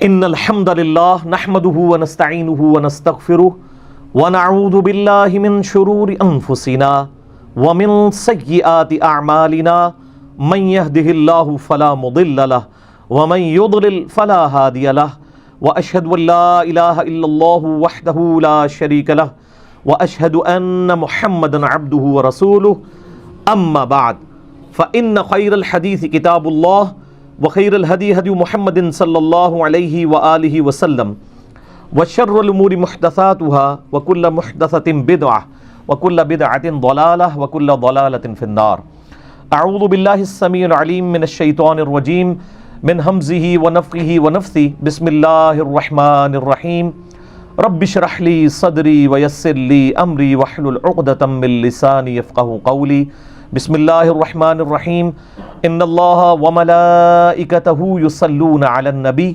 ان الحمد للہ نحمده ونستعینه ونستغفره ونعوذ باللہ من شرور انفسنا ومن سیئات اعمالنا من يهده اللہ فلا مضل له ومن يضلل فلا هادی له واشهد ان لا الہ الا اللہ وحدہ لا شریک له واشهد ان محمدا عبدہ ورسولہ اما بعد فان خیر الحدیث کتاب اللہ وخیر الہدی ہدی محمد صلی اللہ علیہ وآلہ وسلم وشر الامور محدثاتها وکل محدثۃ بدعہ وکل بدعۃ ضلالہ وکل ضلالۃ فی النار۔ اعوذ باللہ السمیع العلیم من الشیطان الرجیم من ہمزہ ونفخہ ونفثہ بسم اللہ الرحمن الرحیم رب اشرح لی صدری ویسر لی امری واحلل عقدۃ من لسانی یفقہوا قولی۔ بسم اللہ الرحمن الرحیم ان اللہ وملائکتہ یصلون علی النبی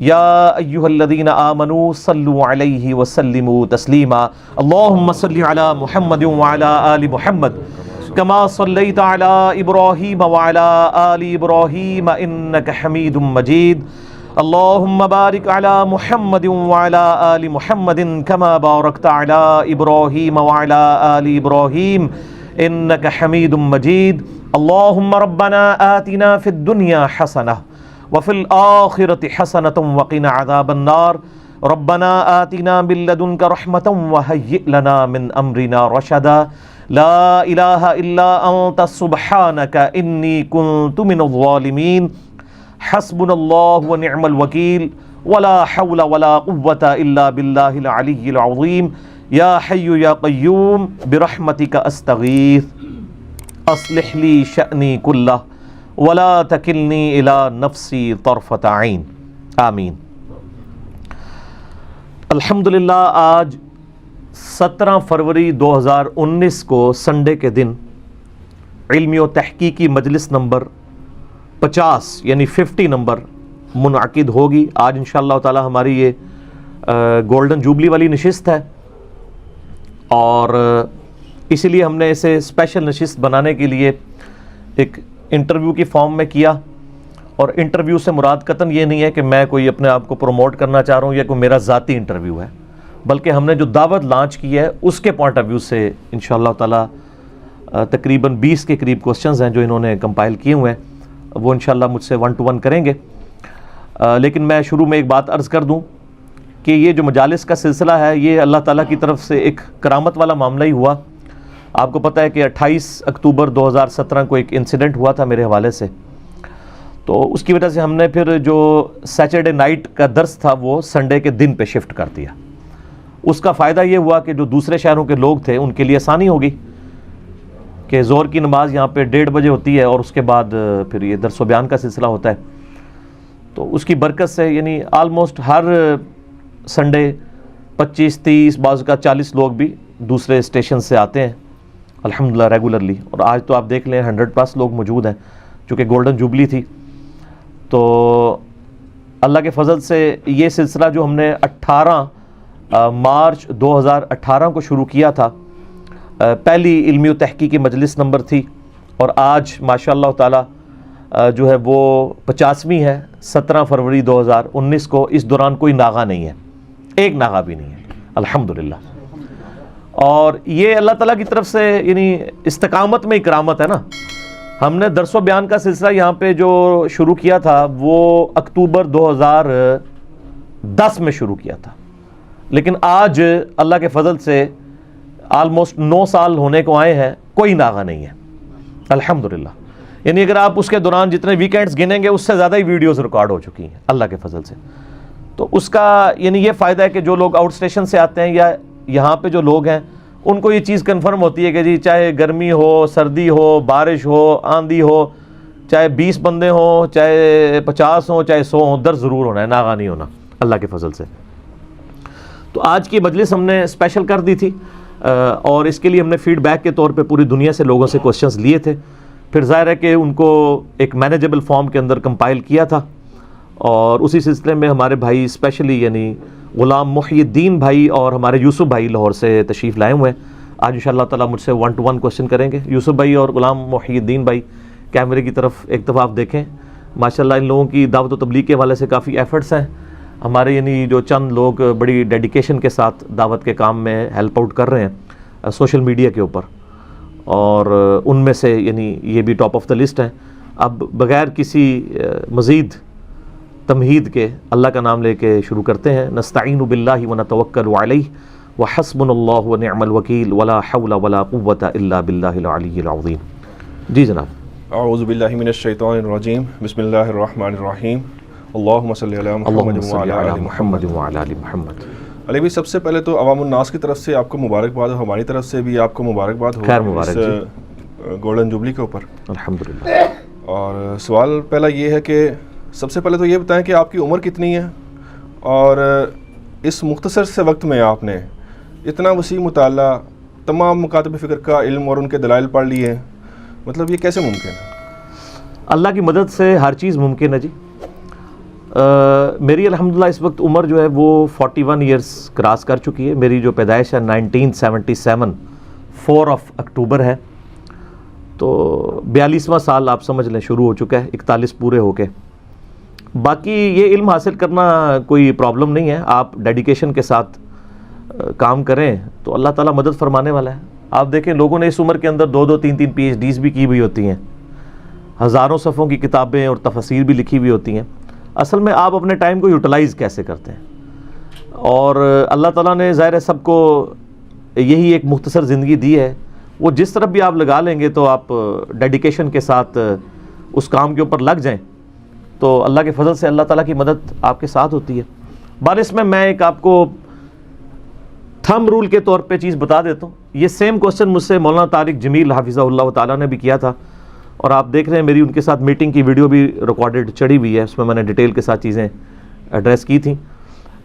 یا ایہا الذین آمنوا صلوا علیہ وسلموا تسلیما۔ اللہم صل علی محمد وعلی آل محمد کما صلیت علی ابراہیم وعلی آل ابراہیم انک حمید مجید۔ اللہم بارک علی محمد وعلی آل محمد کما بارکت علی ابراہیم وعلی آل ابراہیم انک حمید مجید۔ اللہم ربنا آتنا فی الدنیا حسنہ وفی الآخرۃ حسنۃ وقنا عذاب النار۔ ربنا آتنا من لدنک رحمۃ وہیئ لنا من امرنا رشدا۔ لا الہ الا انت سبحانک انی کنت من الظالمین۔ حسبنا اللہ ونعم الوکیل ولا حول ولا قوة الا باللہ العلی العظیم۔ یا حی یا قیوم برحمتک استغیث اصلح لی شأنی کلہ ولا تکلنی الی نفسی طرفۃ عین آمین۔ الحمدللہ آج 17 فروری 2019 کو سنڈے کے دن علمی و تحقیقی مجلس نمبر 50 یعنی 50 نمبر منعقد ہوگی۔ آج انشاءاللہ تعالی ہماری یہ گولڈن جوبلی والی نشست ہے، اور اسی لیے ہم نے اسے اسپیشل نشست بنانے کے لیے ایک انٹرویو کی فارم میں کیا، اور انٹرویو سے مراد قطعاً یہ نہیں ہے کہ میں کوئی اپنے آپ کو پروموٹ کرنا چاہ رہا ہوں یا کوئی میرا ذاتی انٹرویو ہے، بلکہ ہم نے جو دعوت لانچ کی ہے اس کے پوائنٹ آف ویو سے انشاءاللہ تعالی تقریباً 20 کے قریب کوسچنز ہیں جو انہوں نے کمپائل کیے ہوئے ہیں، وہ انشاءاللہ مجھ سے 1 to 1 کریں گے۔ لیکن میں شروع میں ایک بات عرض کر دوں کہ یہ جو مجالس کا سلسلہ ہے یہ اللہ تعالیٰ کی طرف سے ایک کرامت والا معاملہ ہی ہوا۔ آپ کو پتہ ہے کہ 28 اکتوبر 2017 کو ایک انسیڈنٹ ہوا تھا میرے حوالے سے، تو اس کی وجہ سے ہم نے پھر جو سیچرڈے نائٹ کا درس تھا وہ سنڈے کے دن پہ شفٹ کر دیا۔ اس کا فائدہ یہ ہوا کہ جو دوسرے شہروں کے لوگ تھے ان کے لیے آسانی ہوگی کہ ظہر کی نماز یہاں پہ 1:30 بجے ہوتی ہے اور اس کے بعد پھر یہ درس و بیان کا سلسلہ ہوتا ہے، تو اس کی برکت سے یعنی آلموسٹ ہر سنڈے 25-30 بعض کا 40 لوگ بھی دوسرے اسٹیشن سے آتے ہیں الحمدللہ ریگولرلی، اور آج تو آپ دیکھ لیں 100+ لوگ موجود ہیں چونکہ گولڈن جوبلی تھی۔ تو اللہ کے فضل سے یہ سلسلہ جو ہم نے 18 مارچ 2018 کو شروع کیا تھا، پہلی علمی و تحقیقی مجلس نمبر تھی، اور آج ماشاءاللہ تعالی جو ہے وہ 50ویں ہے 17 فروری 2019 کو۔ اس دوران کوئی ناغہ نہیں ہے، ایک ناغہ بھی نہیں ہے الحمدللہ، اور یہ اللہ تعالیٰ کی طرف سے یعنی استقامت میں اکرامت ہے نا۔ ہم نے درس و بیان کا سلسلہ یہاں پہ جو شروع کیا تھا وہ اکتوبر 2010 میں شروع کیا تھا، لیکن آج اللہ کے فضل سے آلموسٹ 9 سال ہونے کو آئے ہیں، کوئی ناغہ نہیں ہے الحمدللہ۔ یعنی اگر آپ اس کے دوران جتنے ویکینڈز گنیں گے اس سے زیادہ ہی ویڈیوز ریکارڈ ہو چکی ہیں اللہ کے فضل سے۔ تو اس کا یعنی یہ فائدہ ہے کہ جو لوگ آؤٹ اسٹیشن سے آتے ہیں یا یہاں پہ جو لوگ ہیں ان کو یہ چیز کنفرم ہوتی ہے کہ جی چاہے گرمی ہو، سردی ہو، بارش ہو، آندھی ہو، چاہے 20 بندے ہوں، چاہے 50 ہوں، چاہے 100 ہوں، در ضرور ہونا ہے، ناغہ نہیں ہونا اللہ کے فضل سے۔ تو آج کی مجلس ہم نے اسپیشل کر دی تھی، اور اس کے لیے ہم نے فیڈ بیک کے طور پہ پوری دنیا سے لوگوں سے کوسچنز لیے تھے، پھر ظاہر ہے کہ ان کو ایک مینیجیبل فارم کے اندر کمپائل کیا تھا، اور اسی سلسلے میں ہمارے بھائی اسپیشلی یعنی غلام محی الدین بھائی اور ہمارے یوسف بھائی لاہور سے تشریف لائے ہوئے ہیں۔ آج انشاءاللہ تعالیٰ مجھ سے 1 to 1 کوسچن کریں گے۔ یوسف بھائی اور غلام محی الدین بھائی کیمرے کی طرف ایک دفعہ آپ دیکھیں، ماشاءاللہ ان لوگوں کی دعوت و تبلیغ کے حوالے سے کافی ایفرٹس ہیں، ہمارے یعنی جو چند لوگ بڑی ڈیڈیکیشن کے ساتھ دعوت کے کام میں ہیلپ آؤٹ کر رہے ہیں سوشل میڈیا کے اوپر، اور ان میں سے یعنی یہ بھی ٹاپ آف دا لسٹ ہیں. اب بغیر کسی مزید تمہید کے اللہ کا نام لے کے شروع کرتے ہیں. نستعین باللہ ونتوکل علیہ وحسبنا اللہ ونعم الوکیل ولا حول ولا قوۃ الا باللہ العلی العظیم. جی جناب. اعوذ باللہ من الشیطان الرجیم، بسم اللہ الرحمن الرحیم، اللہم صلی علی محمد وعلی آل محمد. وعلی آل محمد. علی بھائی، سب سے پہلے تو عوام الناس کی طرف سے آپ کو مبارکباد ہو، ہماری طرف سے بھی آپ کو مبارکباد ہو خیر مبارک اس گولڈن جوبلی کے اوپر. الحمدللہ. اور سوال پہلا یہ ہے کہ سب سے پہلے تو یہ بتائیں کہ آپ کی عمر کتنی ہے، اور اس مختصر سے وقت میں آپ نے اتنا وسیع مطالعہ، تمام مکاتب فکر کا علم اور ان کے دلائل پڑھ لیے، مطلب یہ کیسے ممکن ہے؟ اللہ کی مدد سے ہر چیز ممکن ہے جی. میری الحمدللہ اس وقت عمر جو ہے وہ 41 ایئرس کراس کر چکی ہے. میری جو پیدائش ہے 1977 4 اکتوبر ہے، تو 42واں سال آپ سمجھ لیں شروع ہو چکا ہے، 41 پورے ہو کے. باقی یہ علم حاصل کرنا کوئی پرابلم نہیں ہے، آپ ڈیڈیکیشن کے ساتھ کام کریں تو اللہ تعالیٰ مدد فرمانے والا ہے. آپ دیکھیں لوگوں نے اس عمر کے اندر 2 3 پی ایچ ڈیز بھی کی ہوئی ہوتی ہیں، ہزاروں صفحوں کی کتابیں اور تفاسیر بھی لکھی ہوئی ہوتی ہیں. اصل میں آپ اپنے ٹائم کو یوٹیلائز کیسے کرتے ہیں، اور اللہ تعالیٰ نے ظاہر ہے سب کو یہی ایک مختصر زندگی دی ہے، وہ جس طرف بھی آپ لگا لیں گے تو آپ ڈیڈیکیشن کے ساتھ اس کام کے اوپر لگ جائیں تو اللہ کے فضل سے اللہ تعالیٰ کی مدد آپ کے ساتھ ہوتی ہے. بارش میں ایک آپ کو تھم رول کے طور پہ چیز بتا دیتا ہوں. یہ سیم کوسچن مجھ سے مولانا طارق جمیل حافظہ اللہ تعالیٰ نے بھی کیا تھا، اور آپ دیکھ رہے ہیں میری ان کے ساتھ میٹنگ کی ویڈیو بھی ریکارڈڈ چڑھی ہوئی ہے، اس میں میں نے ڈیٹیل کے ساتھ چیزیں ایڈریس کی تھیں.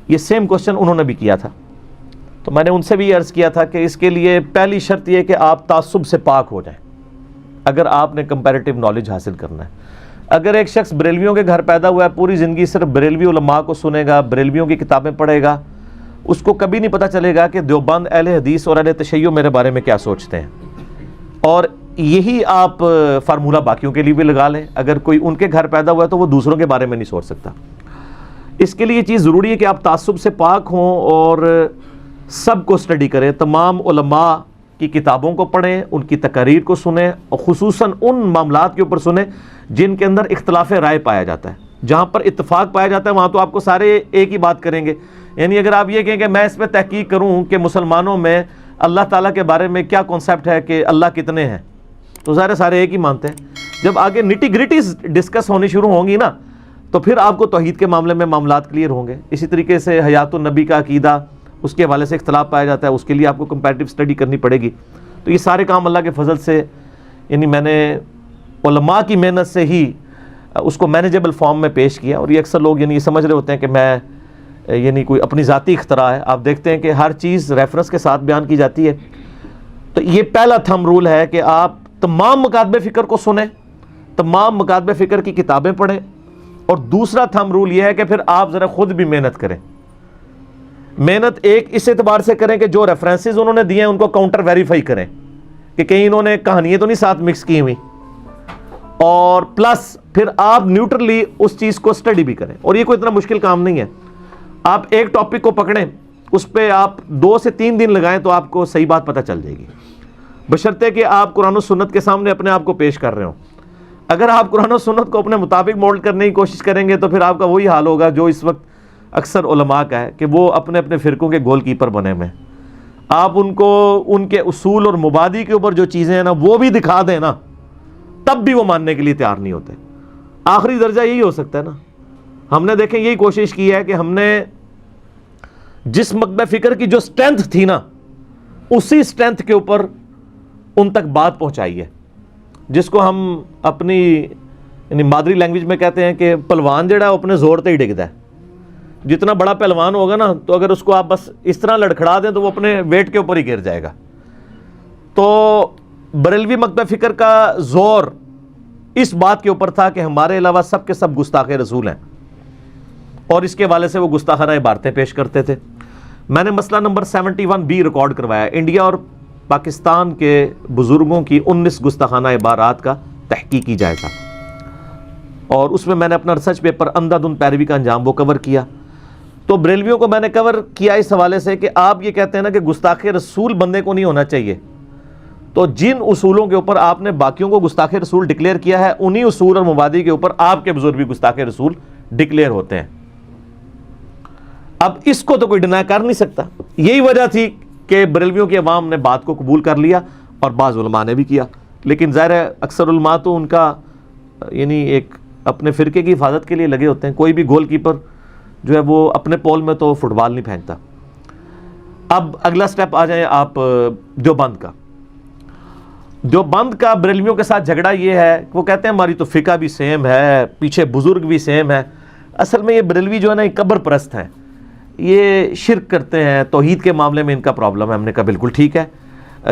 یہ سیم کوسچن انہوں نے بھی کیا تھا، تو میں نے ان سے بھی عرض کیا تھا کہ اس کے لیے پہلی شرط یہ کہ آپ تعصب سے پاک ہو جائیں اگر آپ نے کمپیریٹیو نالج حاصل کرنا ہے. اگر ایک شخص بریلویوں کے گھر پیدا ہوا ہے، پوری زندگی صرف بریلوی علماء کو سنے گا، بریلویوں کی کتابیں پڑھے گا، اس کو کبھی نہیں پتہ چلے گا کہ دیوبند اہل حدیث اور اہل تشیع میرے بارے میں کیا سوچتے ہیں. اور یہی آپ فارمولہ باقیوں کے لیے بھی لگا لیں. اگر کوئی ان کے گھر پیدا ہوا ہے تو وہ دوسروں کے بارے میں نہیں سوچ سکتا. اس کے لیے یہ چیز ضروری ہے کہ آپ تعصب سے پاک ہوں اور سب کو اسٹڈی کریں، تمام علماء کی کتابوں کو پڑھیں، ان کی تقاریر کو سنیں، اور خصوصاً ان معاملات کے اوپر سنیں جن کے اندر اختلاف رائے پایا جاتا ہے. جہاں پر اتفاق پایا جاتا ہے وہاں تو آپ کو سارے ایک ہی بات کریں گے. یعنی اگر آپ یہ کہیں کہ میں اس پہ تحقیق کروں کہ مسلمانوں میں اللہ تعالیٰ کے بارے میں کیا کانسیپٹ ہے کہ اللہ کتنے ہیں، تو ظاہر سارے ایک ہی مانتے ہیں. جب آگے نٹی گریٹیز ڈسکس ہونی شروع ہوں گی نا تو پھر آپ کو توحید کے معاملے میں معاملات کلیئر ہوں گے. اسی طریقے سے حیات النبی کا عقیدہ، اس کے حوالے سے اختلاف پایا جاتا ہے، اس کے لیے آپ کو کمپیریٹیو اسٹڈی کرنی پڑے گی. تو یہ سارے کام اللہ کے فضل سے یعنی میں نے علماء کی محنت سے ہی اس کو مینیجیبل فارم میں پیش کیا. اور یہ اکثر لوگ یعنی یہ سمجھ رہے ہوتے ہیں کہ میں یعنی کوئی اپنی ذاتی اختراع ہے. آپ دیکھتے ہیں کہ ہر چیز ریفرنس کے ساتھ بیان کی جاتی ہے. تو یہ پہلا تھم رول ہے کہ آپ تمام مکاتب فکر کو سنیں، تمام مکاتب فکر کی کتابیں پڑھیں. اور دوسرا تھم رول یہ ہے کہ پھر آپ ذرا خود بھی محنت کریں. محنت ایک اس اعتبار سے کریں کہ جو ریفرنسز انہوں نے دیے ہیں ان کو کاؤنٹر ویریفائی کریں کہ کہیں انہوں نے کہانیاں تو نہیں ساتھ مکس کی ہوئی، اور پلس پھر آپ نیوٹرلی اس چیز کو اسٹڈی بھی کریں. اور یہ کوئی اتنا مشکل کام نہیں ہے. آپ ایک ٹاپک کو پکڑیں، اس پہ آپ 2 سے 3 دن لگائیں تو آپ کو صحیح بات پتہ چل جائے گی، بشرطے کہ آپ قرآن و سنت کے سامنے اپنے آپ کو پیش کر رہے ہوں. اگر آپ قرآن و سنت کو اپنے مطابق مولڈ کرنے کی کوشش کریں گے تو پھر آپ کا وہی حال ہوگا جو اس وقت اکثر علماء کا ہے کہ وہ اپنے اپنے فرقوں کے گول کیپر بنے ہوئے ہیں. آپ ان کو ان کے اصول اور مبادی کے اوپر جو چیزیں ہیں نا وہ بھی دکھا دیں نا تب بھی وہ ماننے کے لیے تیار نہیں ہوتے. آخری درجہ یہی ہو سکتا ہے نا. ہم نے دیکھیں یہی کوشش کی ہے کہ ہم نے جس مکتب فکر کی جو اسٹرینتھ تھی نا اسی اسٹرینتھ کے اوپر ان تک بات پہنچائی ہے، جس کو ہم اپنی یعنی مادری لینگویج میں کہتے ہیں کہ پہلوان جڑا ہے اپنے زور تے ہی ڈگتا ہے. جتنا بڑا پہلوان ہوگا نا تو اگر اس کو آپ بس اس طرح لڑکھڑا دیں تو وہ اپنے ویٹ کے اوپر ہی گر جائے گا. تو بریلوی مکتب فکر کا زور اس بات کے اوپر تھا کہ ہمارے علاوہ سب کے سب گستاخ رسول ہیں، اور اس کے حوالے سے وہ گستاخانہ عبارتیں پیش کرتے تھے. میں نے مسئلہ نمبر 71B ریکارڈ کروایا، انڈیا اور پاکستان کے بزرگوں کی 19 گستاخانہ عبارات کا تحقیقی جائزہ، اور اس میں نے اپنا ریسرچ پیپر اندھادھند پیروی کا انجام وہ کور کیا. تو بریلویوں کو میں نے کور کیا اس حوالے سے کہ آپ یہ کہتے ہیں نا کہ گستاخ رسول بندے کو نہیں ہونا چاہیے، تو جن اصولوں کے اوپر آپ نے باقیوں کو گستاخ رسول ڈکلیئر کیا ہے، انہی اصول اور مبادی کے اوپر آپ کے بزرگ بھی گستاخ رسول ڈکلیئر ہوتے ہیں۔ اب اس کو تو کوئی ڈینائی کر نہیں سکتا۔ یہی وجہ تھی کہ بریلویوں کی عوام نے بات کو قبول کر لیا اور بعض علماء نے بھی کیا، لیکن ظاہر ہے اکثر علماء تو ان کا یعنی ایک اپنے فرقے کی حفاظت کے لیے لگے ہوتے ہیں۔ کوئی بھی گول کیپر جو ہے وہ اپنے پول میں تو فٹ بال نہیں پھینکتا۔ اب اگلا سٹیپ آ جائیں آپ دیوبند کا۔ دیوبند کا بریلویوں کے ساتھ جھگڑا یہ ہے کہ وہ کہتے ہیں ہماری تو فقہ بھی سیم ہے، پیچھے بزرگ بھی سیم ہے۔ اصل میں یہ بریلوی جو ہے نا یہ قبر پرست ہیں، یہ شرک کرتے ہیں، توحید کے معاملے میں ان کا پرابلم ہے۔ ہم نے کہا بالکل ٹھیک ہے،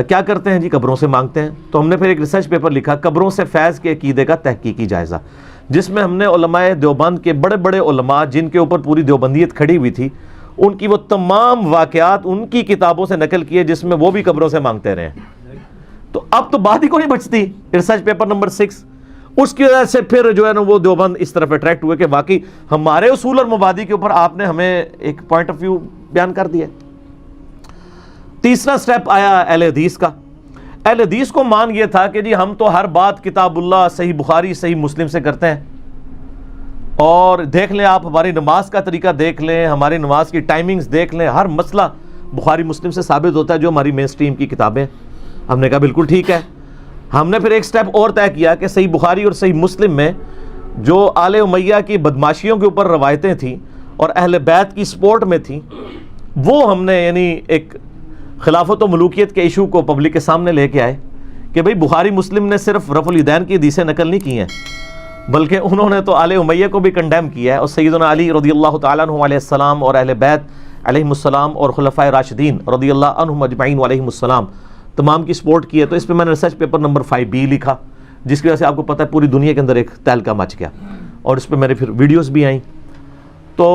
کیا کرتے ہیں جی؟ قبروں سے مانگتے ہیں۔ تو ہم نے پھر ایک ریسرچ پیپر لکھا، قبروں سے فیض کے عقیدے کا تحقیقی جائزہ، جس میں ہم نے علماء دیوبند کے بڑے بڑے علماء جن کے اوپر پوری دیوبندیت کھڑی ہوئی تھی، ان کی وہ تمام واقعات ان کی کتابوں سے نقل کیے جس میں وہ بھی قبروں سے مانگتے رہے ہیں۔ تو اب تو بات ہی کو نہیں بچتی۔ ریسرچ پیپر نمبر 6، اس کی وجہ سے پھر جو ہے نا وہ دیوبند اس طرف اٹریکٹ ہوئے کہ واقعی ہمارے اصول اور مبادی کے اوپر آپ نے ہمیں ایک پوائنٹ آف ویو بیان کر دیا۔ تیسرا سٹیپ آیا اہل حدیث کا۔ اہل حدیث کو مان یہ تھا کہ جی ہم تو ہر بات کتاب اللہ، صحیح بخاری، صحیح مسلم سے کرتے ہیں، اور دیکھ لیں آپ ہماری نماز کا طریقہ دیکھ لیں، ہماری نماز کی ٹائمنگز دیکھ لیں، ہر مسئلہ بخاری مسلم سے ثابت ہوتا ہے جو ہماری مین سٹریم کی کتابیں۔ ہم نے کہا بالکل ٹھیک ہے۔ ہم نے پھر ایک سٹیپ اور طے کیا کہ صحیح بخاری اور صحیح مسلم میں جو آل امیہ کی بدماشیوں کے اوپر روایتیں تھیں اور اہل بیت کی سپورٹ میں تھیں، وہ ہم نے یعنی ایک خلافت و ملوکیت کے ایشو کو پبلک کے سامنے لے کے آئے کہ بھئی بخاری مسلم نے صرف رفع الیدین کی حدیثیں نقل نہیں کی ہیں، بلکہ انہوں نے تو آل امیہ کو بھی کنڈیم کیا ہے، اور سیدنا علی رضی اللہ تعالیٰ عنہ علیہ السلام اور اہل بیت علیہم السلام اور خلفائے راشدین رضی اللہ عنہم اجمعین علیہم السلام تمام کی سپورٹ کی ہے۔ تو اس پہ میں نے ریسرچ پیپر نمبر 5B لکھا، جس کی وجہ سے آپ کو پتہ ہے پوری دنیا کے اندر ایک تہلکہ مچ گیا، اور اس پہ میرے پھر ویڈیوز بھی آئیں۔ تو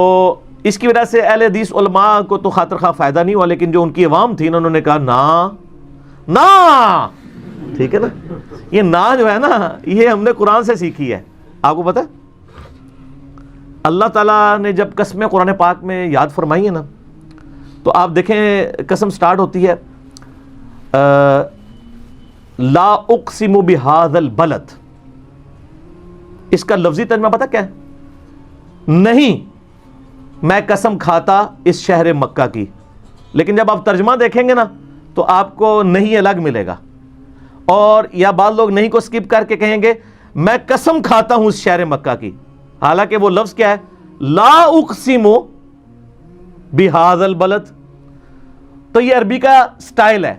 اس کی وجہ سے اہل حدیث علماء کو تو خاطر خواہ فائدہ نہیں ہوا، لیکن جو ان کی عوام تھی انہوں نے کہا نا، ٹھیک ہے نا، یہ نا جو ہے نا یہ ہم نے قرآن سے سیکھی ہے۔ آپ کو پتہ ہے اللہ تعالیٰ نے جب قسمیں قرآن پاک میں یاد فرمائی ہیں نا، تو آپ دیکھیں قسم سٹارٹ ہوتی ہے لا اقسم بہذا البلد۔ اس کا لفظی ترجمہ پتہ کیا ہے؟ نہیں میں قسم کھاتا اس شہر مکہ کی، لیکن جب آپ ترجمہ دیکھیں گے نا تو آپ کو نہیں الگ ملے گا، اور یا بعض لوگ نہیں کو سکپ کر کے کہیں گے میں قسم کھاتا ہوں اس شہر مکہ کی، حالانکہ وہ لفظ کیا ہے؟ لا اقسم بہذا البلد۔ تو یہ عربی کا سٹائل ہے،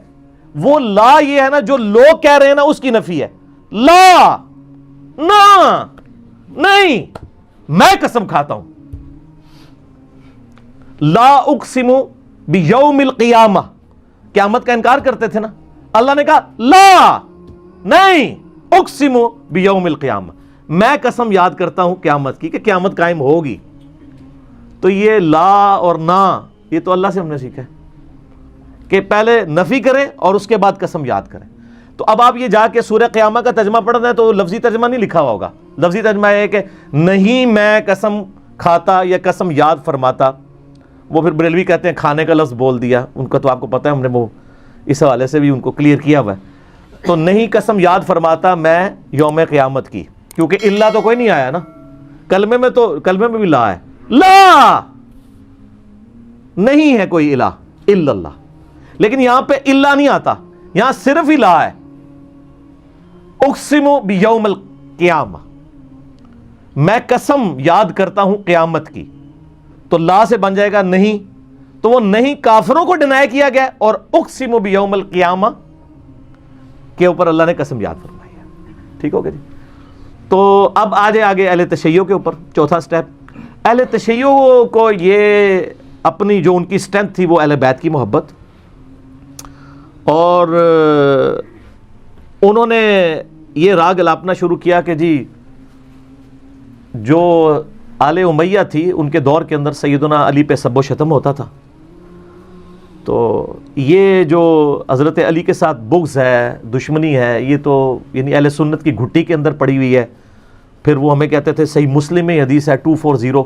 وہ لا یہ ہے نا جو لوگ کہہ رہے ہیں نا اس کی نفی ہے، لا، نا، نہیں میں قسم کھاتا ہوں۔ لا اقسم بیوم القیامہ، قیامت کا انکار کرتے تھے نا، اللہ نے کہا لا، نہیں اقسم بیوم القیامہ، میں قسم یاد کرتا ہوں قیامت کی کہ قیامت قائم ہوگی۔ تو یہ لا اور نا یہ تو اللہ سے ہم نے سیکھا ہے کہ پہلے نفی کریں اور اس کے بعد قسم یاد کریں۔ تو اب آپ یہ جا کے سورہ قیامہ کا ترجمہ پڑھ رہے ہیں تو لفظی ترجمہ نہیں لکھا ہوا ہوگا، لفظی ترجمہ یہ ہے کہ نہیں میں قسم کھاتا یا قسم یاد فرماتا۔ وہ پھر بریلوی کہتے ہیں کھانے کا لفظ بول دیا، ان کا تو آپ کو پتہ ہے ہم نے وہ اس حوالے سے بھی ان کو کلیئر کیا ہوا ہے۔ تو نہیں قسم یاد فرماتا میں یوم قیامت کی، کیونکہ اللہ تو کوئی نہیں آیا نا، کلمے میں بھی لا ہے، لا نہیں ہے کوئی الہ الا اللہ، لیکن یہاں پہ اللہ نہیں آتا، یہاں صرف ہی لا ہے، اقسم بیوم القیامہ، میں قسم یاد کرتا ہوں قیامت کی، تو لا سے بن جائے گا نہیں، تو وہ نہیں کافروں کو ڈینائی کیا گیا، اور اقسم بیوم القیامہ کے اوپر اللہ نے قسم یاد فرمائی ہے۔ ٹھیک ہو گیا جی؟ تو اب آجے آگے اہل تشیع کے اوپر، چوتھا سٹیپ۔ اہل تشیع کو یہ اپنی جو ان کی اسٹرینتھ تھی وہ اہل بیت کی محبت، اور انہوں نے یہ راگ الاپنا شروع کیا کہ جی جو آل امیہ تھی ان کے دور کے اندر سیدنا علی پہ سب و شتم ہوتا تھا، تو یہ جو حضرت علی کے ساتھ بغض ہے، دشمنی ہے، یہ تو یعنی اہل سنت کی گھٹی کے اندر پڑی ہوئی ہے۔ پھر وہ ہمیں کہتے تھے صحیح مسلم میں حدیث ہے 240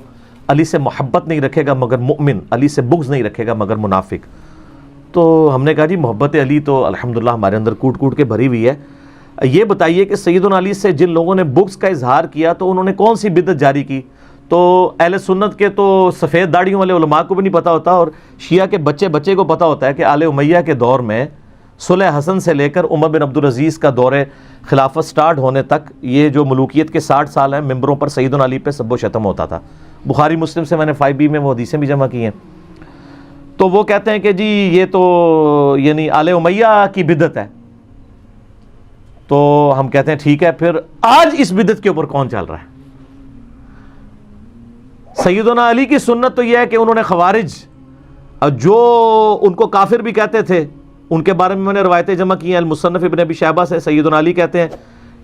علی سے محبت نہیں رکھے گا مگر مؤمن، علی سے بغض نہیں رکھے گا مگر منافق۔ تو ہم نے کہا جی محبت علی تو الحمدللہ ہمارے اندر کوٹ کوٹ کے بھری ہوئی ہے، یہ بتائیے کہ سیدنا علی سے جن لوگوں نے بغض کا اظہار کیا تو انہوں نے کون سی بدعت جاری کی؟ تو اہل سنت کے تو سفید داڑھیوں والے علماء کو بھی نہیں پتہ ہوتا، اور شیعہ کے بچے کو پتہ ہوتا ہے کہ آل امیہ کے دور میں صلح حسن سے لے کر عمر بن عبدالعزیز کا دور خلافت سٹارٹ ہونے تک یہ جو ملوکیت کے 60 سال ہیں، ممبروں پر سیدنا علی پہ سب و شتم ہوتا تھا۔ بخاری مسلم سے میں نے 5B میں وہ حدیثیں بھی جمع کی ہیں۔ تو وہ کہتے ہیں کہ جی یہ تو یعنی آل امیہ کی بدعت ہے، تو ہم کہتے ہیں ٹھیک ہے، پھر آج اس بدعت کے اوپر کون چل رہا ہے؟ سیدنا علی کی سنت تو یہ ہے کہ انہوں نے خوارج جو ان کو کافر بھی کہتے تھے، ان کے بارے میں نے روایتیں جمع کی ہیں المصنف ابن ابی شیبہ سے۔ سیدنا علی کہتے ہیں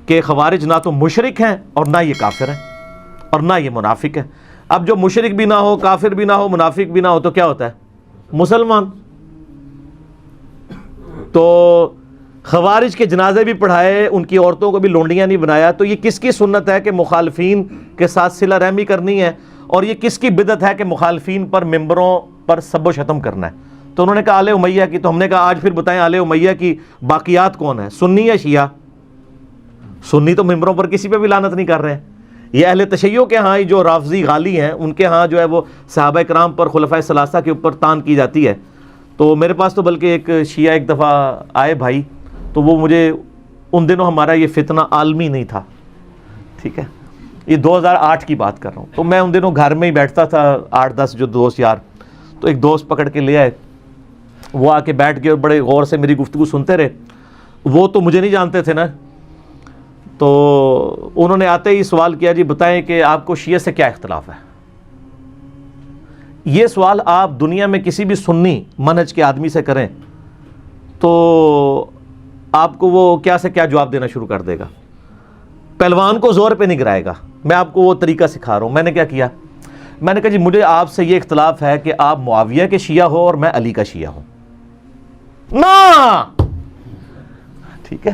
کہ خوارج نہ تو مشرک ہیں اور نہ یہ کافر ہیں اور نہ یہ منافق ہیں۔ اب جو مشرک بھی نہ ہو، کافر بھی نہ ہو، منافق بھی نہ ہو تو کیا ہوتا ہے؟ مسلمان۔ تو خوارج کے جنازے بھی پڑھائے، ان کی عورتوں کو بھی لونڈیاں نہیں بنایا، تو یہ کس کی سنت ہے کہ مخالفین کے ساتھ صلہ رحمی کرنی ہے، اور یہ کس کی بدعت ہے کہ مخالفین پر ممبروں پر سب و شتم کرنا ہے؟ تو انہوں نے کہا آل امیہ کی۔ تو ہم نے کہا آج پھر بتائیں آل امیہ کی باقیات کون ہے، سنی یا شیعہ؟ سنی تو ممبروں پر کسی پہ بھی لعنت نہیں کر رہے ہیں۔ یہ اہل تشیع کے ہاں جو رافضی غالی ہیں، ان کے ہاں جو ہے وہ صحابہ کرام پر خلفائے ثلاثہ کے اوپر تان کی جاتی ہے۔ تو میرے پاس تو بلکہ ایک شیعہ ایک دفعہ آئے بھائی، تو وہ مجھے ان دنوں ہمارا یہ فتنہ عالمی نہیں تھا، ٹھیک ہے، یہ 2008 کی بات کر رہا ہوں۔ تو میں ان دنوں گھر میں ہی بیٹھتا تھا، 8-10 جو دوست یار، تو ایک دوست پکڑ کے لے آئے، وہ آ کے بیٹھ کے اور بڑے غور سے میری گفتگو سنتے رہے۔ وہ تو مجھے نہیں جانتے تھے نا، تو انہوں نے آتے ہی سوال کیا جی بتائیں کہ آپ کو شیعہ سے کیا اختلاف ہے؟ یہ سوال آپ دنیا میں کسی بھی سنی منہج کے آدمی سے کریں تو آپ کو وہ کیا سے کیا جواب دینا شروع کر دے گا، پہلوان کو زور پہ نہیں گرائے گا۔ میں آپ کو وہ طریقہ سکھا رہا ہوں۔ میں نے کیا کیا، میں نے کہا جی مجھے آپ سے یہ اختلاف ہے کہ آپ معاویہ کے شیعہ ہو اور میں علی کا شیعہ ہوں نا، ٹھیک ہے۔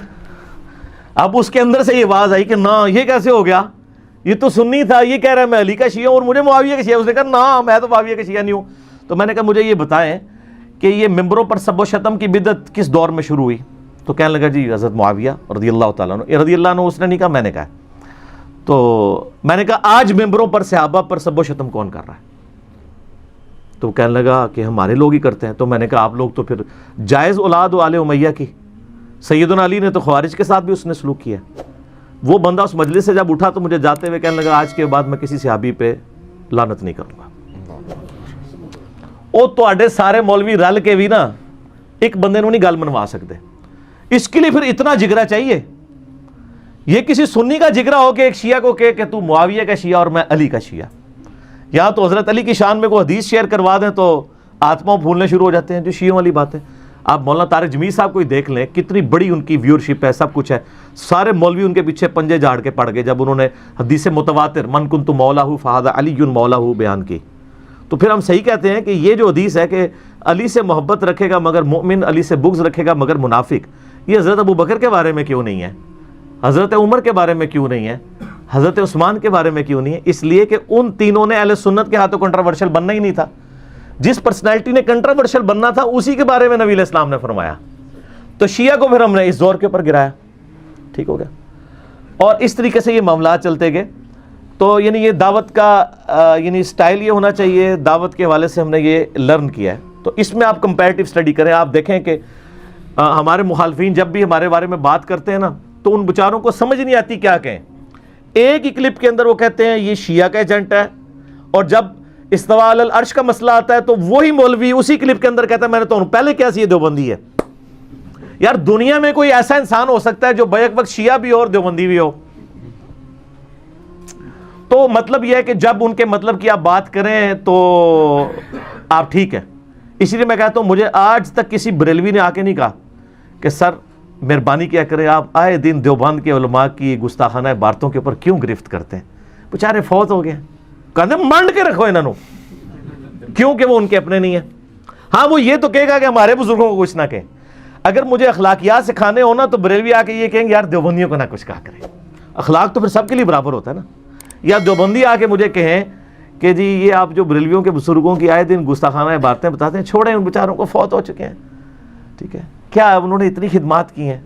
اب اس کے اندر سے یہ آواز آئی کہ نا یہ کیسے ہو گیا، یہ تو سنی تھا، یہ کہہ رہا ہے میں علی کا شیعہ ہوں اور مجھے معاویہ کا شیعہ۔ اس نے کہا نا میں تو معاویہ کا شیعہ نہیں ہوں۔ تو میں نے کہا مجھے یہ بتائیں کہ یہ ممبروں پر سب و شتم کی بدعت کس دور میں شروع ہوئی؟ تو کہنے لگا جی حضرت معاویہ رضی اللہ تعالیٰ عنہ۔ رضی اللہ عنہ اس نے نہیں کہا، میں نے کہا۔ تو میں نے کہا آج ممبروں پر صحابہ پر سب و شتم کون کر رہا ہے؟ تو کہنے لگا کہ ہمارے لوگ ہی کرتے ہیں۔ تو میں نے کہا آپ لوگ تو پھر جائز اولاد ہو آل امیہ کی۔ سیدنا علی نے تو خوارج کے ساتھ بھی اس نے سلوک کیا۔ وہ بندہ اس مجلس سے جب اٹھا تو مجھے جاتے ہوئے کہنے لگا آج کے بعد میں کسی صحابی پہ لعنت نہیں کروں گا۔ او تو سارے مولوی رل کے بھی نا ایک بندے نو نہیں گل منوا سکتے، اس کے لیے پھر اتنا جگرا چاہیے۔ یہ کسی سنی کا جگرا ہو کہ ایک شیعہ کو کہ تو معاویہ کا شیعہ اور میں علی کا شیعہ، یا تو حضرت علی کی شان میں کوئی حدیث شیئر کروا دیں تو آتما بھولنے شروع ہو جاتے ہیں، جو شیعوں والی بات ہے۔ آپ مولانا طارق جمیل صاحب کو ہی دیکھ لیں، کتنی بڑی ان کی ویورشپ ہے، سب کچھ ہے، سارے مولوی ان کے پیچھے پنجے جھاڑ کے پڑ گئے جب انہوں نے حدیث متواتر من کنت مولاہ فہذا علی مولاہ بیان کی۔ تو پھر ہم صحیح کہتے ہیں کہ یہ جو حدیث ہے کہ علی سے محبت رکھے گا مگر مؤمن، علی سے بغض رکھے گا مگر منافق، یہ حضرت ابو بکر کے بارے میں کیوں نہیں ہے، حضرت عمر کے بارے میں کیوں نہیں ہے، حضرت عثمان کے بارے میں کیوں نہیں ہے؟ اس لیے کہ ان تینوں نے اہل سنت کے ہاتھوں کنٹروورشل بننا ہی نہیں تھا۔ جس پرسنالٹی نے کنٹروورشل بننا تھا اسی کے بارے میں نبی علیہ السلام نے فرمایا۔ تو شیعہ کو پھر ہم نے اس زور کے اوپر گرایا، ٹھیک ہو گیا۔ اور اس طریقے سے یہ معاملات چلتے گئے۔ تو یعنی یہ دعوت کا یعنی سٹائل یہ ہونا چاہیے، دعوت کے حوالے سے ہم نے یہ لرن کیا ہے۔ تو اس میں آپ کمپیریٹیو اسٹڈی کریں، آپ دیکھیں کہ ہمارے مخالفین جب بھی ہمارے بارے میں بات کرتے ہیں نا تو ان بیچاروں کو سمجھ نہیں آتی کیا کہیں۔ ایک ہی کلپ کے اندر وہ کہتے ہیں یہ شیعہ کا ایجنٹ ہے، اور جب استواء علی العرش کا مسئلہ آتا ہے تو وہی مولوی اسی کلپ کے اندر کہتا ہے میں نے تو پہلے کیا سی یہ دیوبندی ہے۔ یار دنیا میں کوئی ایسا انسان ہو سکتا ہے جو بیک وقت شیعہ بھی ہو اور دیوبندی بھی ہو؟ تو مطلب یہ ہے کہ جب ان کے مطلب کی آپ بات کریں تو آپ ٹھیک ہے۔ اسی لیے میں کہتا ہوں مجھے آج تک کسی بریلوی نے آ کے نہیں کہا کہ سر مہربانی کیا کریں آپ آئے دن دیوبند کے علماء کی گستاخانہ عبارتوں کے اوپر کیوں گرفت کرتے ہیں، بیچارے فوت ہو گئے، کہتے ہیں منڈ کے رکھو انہوں، کیونکہ وہ ان کے اپنے نہیں ہیں۔ ہاں وہ یہ تو کہے گا کہ ہمارے بزرگوں کو کچھ نہ کہیں۔ اگر مجھے اخلاقیات سکھانے ہونا تو بریلوی آ کے یہ کہیں گے یار دیوبندیوں کو نہ کچھ کہا کرے۔ اخلاق تو پھر سب کے لیے برابر ہوتا ہے نا۔ یا دیوبندی آ کے مجھے کہیں کہ جی یہ آپ جو بریلویوں کے بزرگوں کی آئے دن گستاخانہ باتیں بتاتے ہیں، چھوڑیں ان بیچاروں کو، فوت ہو چکے ہیں، ٹھیک ہے، کیا انہوں نے اتنی خدمات کی ہیں،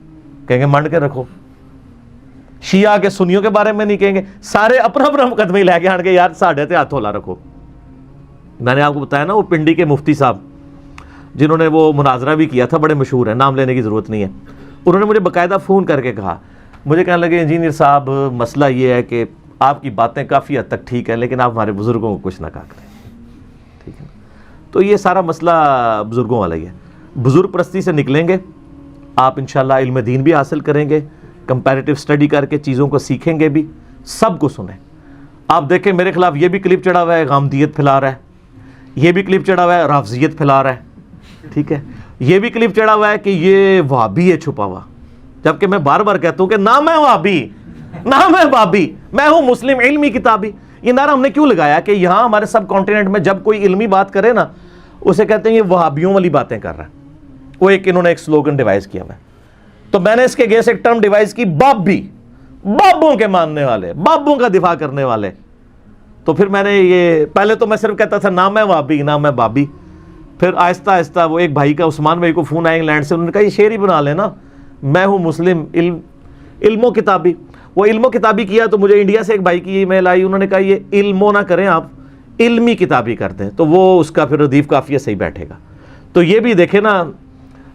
کہیں گے منڈ کے رکھو. شیعہ کے سنیوں کے بارے میں نہیں کہیں گے، سارے اپنا اپنا مقدمے لے کے آن کے یار ساڑھے تے ہاتھ ہولا رکھو. میں نے آپ کو بتایا نا وہ پنڈی کے مفتی صاحب جنہوں نے وہ مناظرہ بھی کیا تھا، بڑے مشہور ہیں، نام لینے کی ضرورت نہیں ہے، انہوں نے مجھے باقاعدہ فون کر کے کہا، مجھے کہنے لگے انجینئر صاحب مسئلہ یہ ہے کہ آپ کی باتیں کافی حد تک ٹھیک ہیں لیکن آپ ہمارے بزرگوں کو کچھ نہ کہا کریں، ٹھیک ہے. تو یہ سارا مسئلہ بزرگوں والا ہی ہے. بزرگ پرستی سے نکلیں گے آپ انشاءاللہ، علم دین بھی حاصل کریں گے، کمپیریٹیو سٹڈی کر کے چیزوں کو سیکھیں گے بھی، سب کو سنیں. آپ دیکھیں میرے خلاف یہ بھی کلپ چڑھا ہوا ہے غامدیت پھیلا رہا ہے، یہ بھی کلپ چڑھا ہوا ہے رافضیت پھیلا رہا ہے، ٹھیک ہے، یہ بھی کلپ چڑھا ہوا ہے کہ یہ وہابی ہے چھپا ہوا، جبکہ میں بار بار کہتا ہوں کہ نہ میں وہابی نہ میں بابی، میں ہوں مسلم علمی کتابی. یہ نعرہ ہم نے کیوں لگایا کہ یہاں ہمارے سب کانٹیننٹ میں جب کوئی علمی بات کرے نا اسے کہتے ہیں یہ وہابیوں والی باتیں کر رہا ہے. وہ انہوں نے ایک سلوگن ڈیوائز کیا ہوا ہے، تو میں نے اس کے اگینسٹ ایک ٹرم ڈیوائز کی بابی، بابوں کے ماننے والے، بابوں کا دفاع کرنے والے. تو پھر میں نے یہ پہلے تو میں صرف کہتا تھا نہ میں وہابی نہ میں بابی، پھر آہستہ آہستہ وہ ایک بھائی کا عثمان بھائی کو فون آیا انگلینڈ سے، انہوں نے کہا یہ شعر ہی بنا لینا، میں ہوں مسلم علم و کتابی. وہ علم و کتابی کیا تو مجھے انڈیا سے ایک بھائی کی ای میل آئی، انہوں نے کہا یہ علمو نہ کریں آپ علمی کتابی کرتے ہیں، تو وہ اس کا پھر ردیف قافیہ صحیح بیٹھے گا. تو یہ بھی دیکھیں نا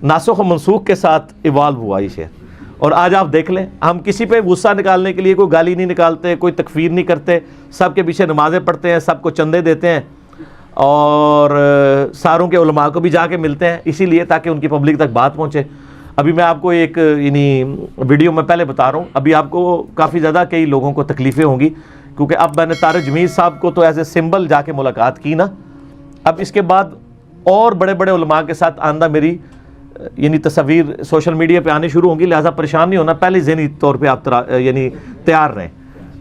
ناسخ و منسوخ کے ساتھ ایوالو ہوا یہ شعر. اور آج آپ دیکھ لیں ہم کسی پہ غصہ نکالنے کے لیے کوئی گالی نہیں نکالتے، کوئی تکفیر نہیں کرتے، سب کے پیچھے نمازیں پڑھتے ہیں، سب کو چندے دیتے ہیں اور ساروں کے علماء کو بھی جا کے ملتے ہیں، اسی لیے تاکہ ان کی پبلک تک بات پہنچے. ابھی میں آپ کو ایک ویڈیو میں پہلے بتا رہا ہوں، ابھی آپ کو کافی زیادہ کئی لوگوں کو تکلیفیں ہوں گی کیونکہ اب میں نے طارق جمیل صاحب کو تو ایز اے سمبل جا کے ملاقات کی نا، اب اس کے بعد اور بڑے بڑے علماء کے ساتھ آندہ میری تصاویر سوشل میڈیا پہ آنے شروع ہوں گی، لہٰذا پریشان نہیں ہونا، پہلے ذہنی طور پہ آپ تیار رہیں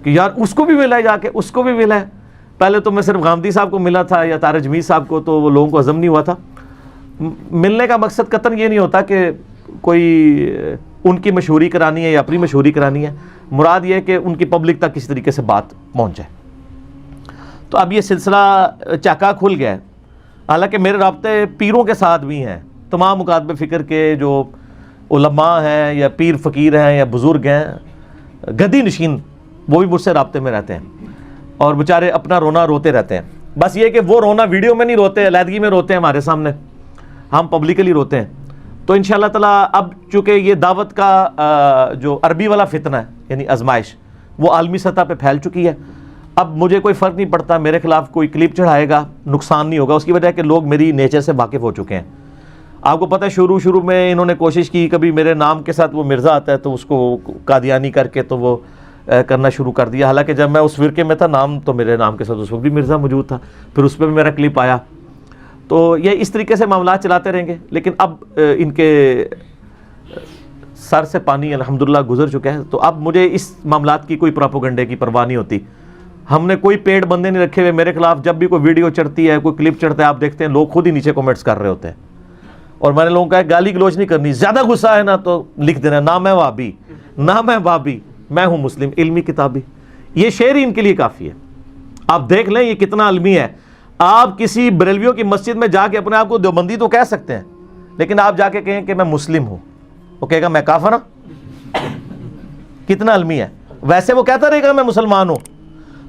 کہ یار اس کو بھی ملا ہے، جا کے اس کو بھی ملا ہے. پہلے تو میں صرف غامدی صاحب کو ملا تھا یا طارق جمیل صاحب کو، تو وہ لوگوں کو ہضم نہیں ہوا تھا. ملنے کا مقصد قطعاً یہ نہیں ہوتا کہ کوئی ان کی مشہوری کرانی ہے یا اپنی مشہوری کرانی ہے، مراد یہ ہے کہ ان کی پبلک تک کسی طریقے سے بات پہنچ جائے. تو اب یہ سلسلہ چاکا کھل گیا ہے، حالانکہ میرے رابطے پیروں کے ساتھ بھی ہیں، تمام مکاتب فکر کے جو علماء ہیں یا پیر فقیر ہیں یا بزرگ ہیں، گدی نشین، وہ بھی مجھ سے رابطے میں رہتے ہیں اور بیچارے اپنا رونا روتے رہتے ہیں. بس یہ کہ وہ رونا ویڈیو میں نہیں روتے، علیحدگی میں روتے ہیں ہمارے سامنے، ہم پبلکلی روتے ہیں. تو انشاءاللہ تعالیٰ اب چونکہ یہ دعوت کا جو عربی والا فتنہ ہے یعنی آزمائش وہ عالمی سطح پہ پھیل چکی ہے، اب مجھے کوئی فرق نہیں پڑتا میرے خلاف کوئی کلپ چڑھائے گا نقصان نہیں ہوگا، اس کی وجہ ہے کہ لوگ میری نیچر سے واقف ہو چکے ہیں. آپ کو پتہ ہے شروع میں انہوں نے کوشش کی، کبھی میرے نام کے ساتھ وہ مرزا آتا ہے تو اس کو قادیانی کر کے تو وہ کرنا شروع کر دیا، حالانکہ جب میں اس فرقے میں تھا نام تو میرے نام کے ساتھ اس وقت بھی مرزا موجود تھا، پھر اس پہ بھی میرا کلپ آیا. تو یہ اس طریقے سے معاملات چلاتے رہیں گے، لیکن اب ان کے سر سے پانی الحمدللہ گزر چکا ہے. تو اب مجھے اس معاملات کی کوئی پراپوگنڈے کی پرواہ نہیں ہوتی. ہم نے کوئی پیڑ بندے نہیں رکھے ہوئے میرے خلاف. جب بھی کوئی ویڈیو چڑھتی ہے، کوئی کلپ چڑھتا ہے، آپ دیکھتے ہیں لوگ خود ہی نیچے کومنٹس کر رہے ہوتے ہیں. اور میں نے لوگوں کا گالی گلوچ نہیں کرنی، زیادہ غصہ ہے نا تو لکھ دینا نہ میں وہابی نہ میں بابی، میں ہوں مسلم علمی کتابی. یہ شعر ہی ان کے لیے کافی ہے. آپ دیکھ لیں یہ کتنا علمی ہے. آپ کسی بریلویوں کی مسجد میں جا کے اپنے آپ کو دیوبندی تو کہہ سکتے ہیں، لیکن آپ جا کے کہیں کہ میں مسلم ہوں، وہ کہے گا میں کافر ہوں. کتنا علمی ہے. ویسے وہ کہتا رہے گا میں مسلمان ہوں،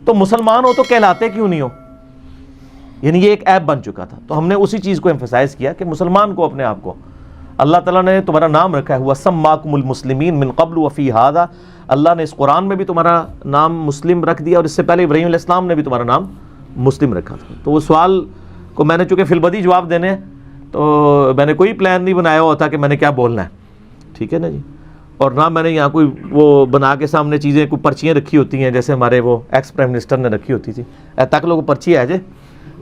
تو مسلمان ہو تو کہلاتے کیوں نہیں ہو؟ یعنی یہ ایک ایپ بن چکا تھا. تو ہم نے اسی چیز کو ایمفسائز کیا کہ مسلمان کو اپنے آپ کو اللہ تعالیٰ نے تمہارا نام رکھا ہے، ہوا سماکم المسلمین من قبل وفی ھذا، اللہ نے اس قرآن میں بھی تمہارا نام مسلم رکھ دیا اور اس سے پہلے ابراہیم علیہ السلام نے بھی تمہارا نام مسلم رکھا تھا. تو وہ سوال کو میں نے چونکہ فی البدی جواب دینے ہیں تو میں نے کوئی پلان نہیں بنایا ہوا تھا کہ میں نے کیا بولنا ہے، ٹھیک ہے نا جی. اور نہ میں نے یہاں کوئی وہ بنا کے سامنے چیزیں کوئی پرچیاں رکھی ہوتی ہیں جیسے ہمارے وہ ایکس پرائم منسٹر نے رکھی ہوتی تھی تاکہ لوگوں کو پرچی آ جائے،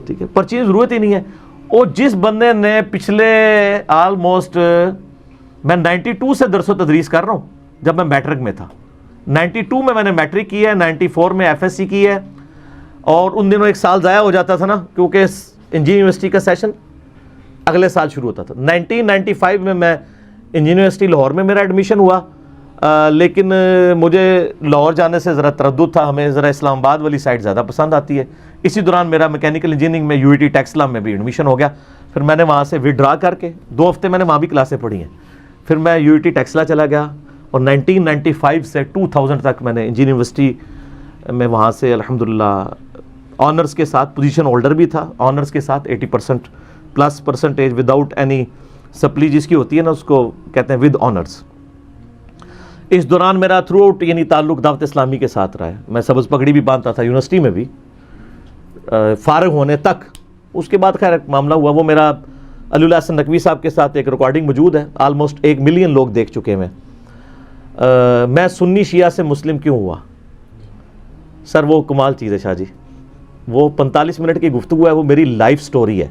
ٹھیک ہے. پرچی کی ضرورت ہی نہیں ہے. اور جس بندے نے پچھلے آلموسٹ میں 92 سے درس و تدریس کر رہا ہوں، جب میں میٹرک میں تھا 92 میں نے میٹرک کی ہے، 94 میں ایف ایس سی کی ہے، اور ان دنوں ایک سال ضائع ہو جاتا تھا نا کیونکہ انجینئرنگ یونیورسٹی کا سیشن اگلے سال شروع ہوتا تھا. 1995 میں انجینئرنگ یونیورسٹی لاہور میں میرا ایڈمیشن ہوا، لیکن مجھے لاہور جانے سے ذرا تردد تھا، ہمیں ذرا اسلام آباد والی سائڈ زیادہ پسند آتی ہے. اسی دوران میرا میکینیکل انجینئرنگ میں UET ٹیکسلا میں بھی ایڈمیشن ہو گیا. پھر میں نے وہاں سے وڈرا کر کے 2 ہفتے میں نے وہاں بھی کلاسیں پڑھی ہیں. پھر میں UET ٹیکسلا چلا گیا اور 1995 سے 2000 تک میں نے انجینئرنگ یونیورسٹی میں وہاں سے الحمدللہ آنرس کے ساتھ پوزیشن ہولڈر بھی تھا، آنرس کے ساتھ 80% پلس پرسنٹیج وداؤٹ اینی سپلی جس کی ہوتی ہے نا اس کو کہتے ہیں ود آنرس. اس دوران میرا تھرو آؤٹ یعنی تعلق دعوت اسلامی کے ساتھ رہا ہے. میں سبز پگڑی بھی باندھتا تھا یونیورسٹی میں بھی فارغ ہونے تک. اس کے بعد خیر ایک معاملہ ہوا، وہ میرا علی اللہ حسن نقوی صاحب کے ساتھ ایک ریکارڈنگ موجود ہے، آلموسٹ 1 ملین لوگ دیکھ چکے ہیں. میں سنی شیعہ سے مسلم کیوں ہوا؟ سر وہ کمال چیز ہے شاہ جی، وہ 45 منٹ کی گفتگو ہے، وہ میری لائف سٹوری ہے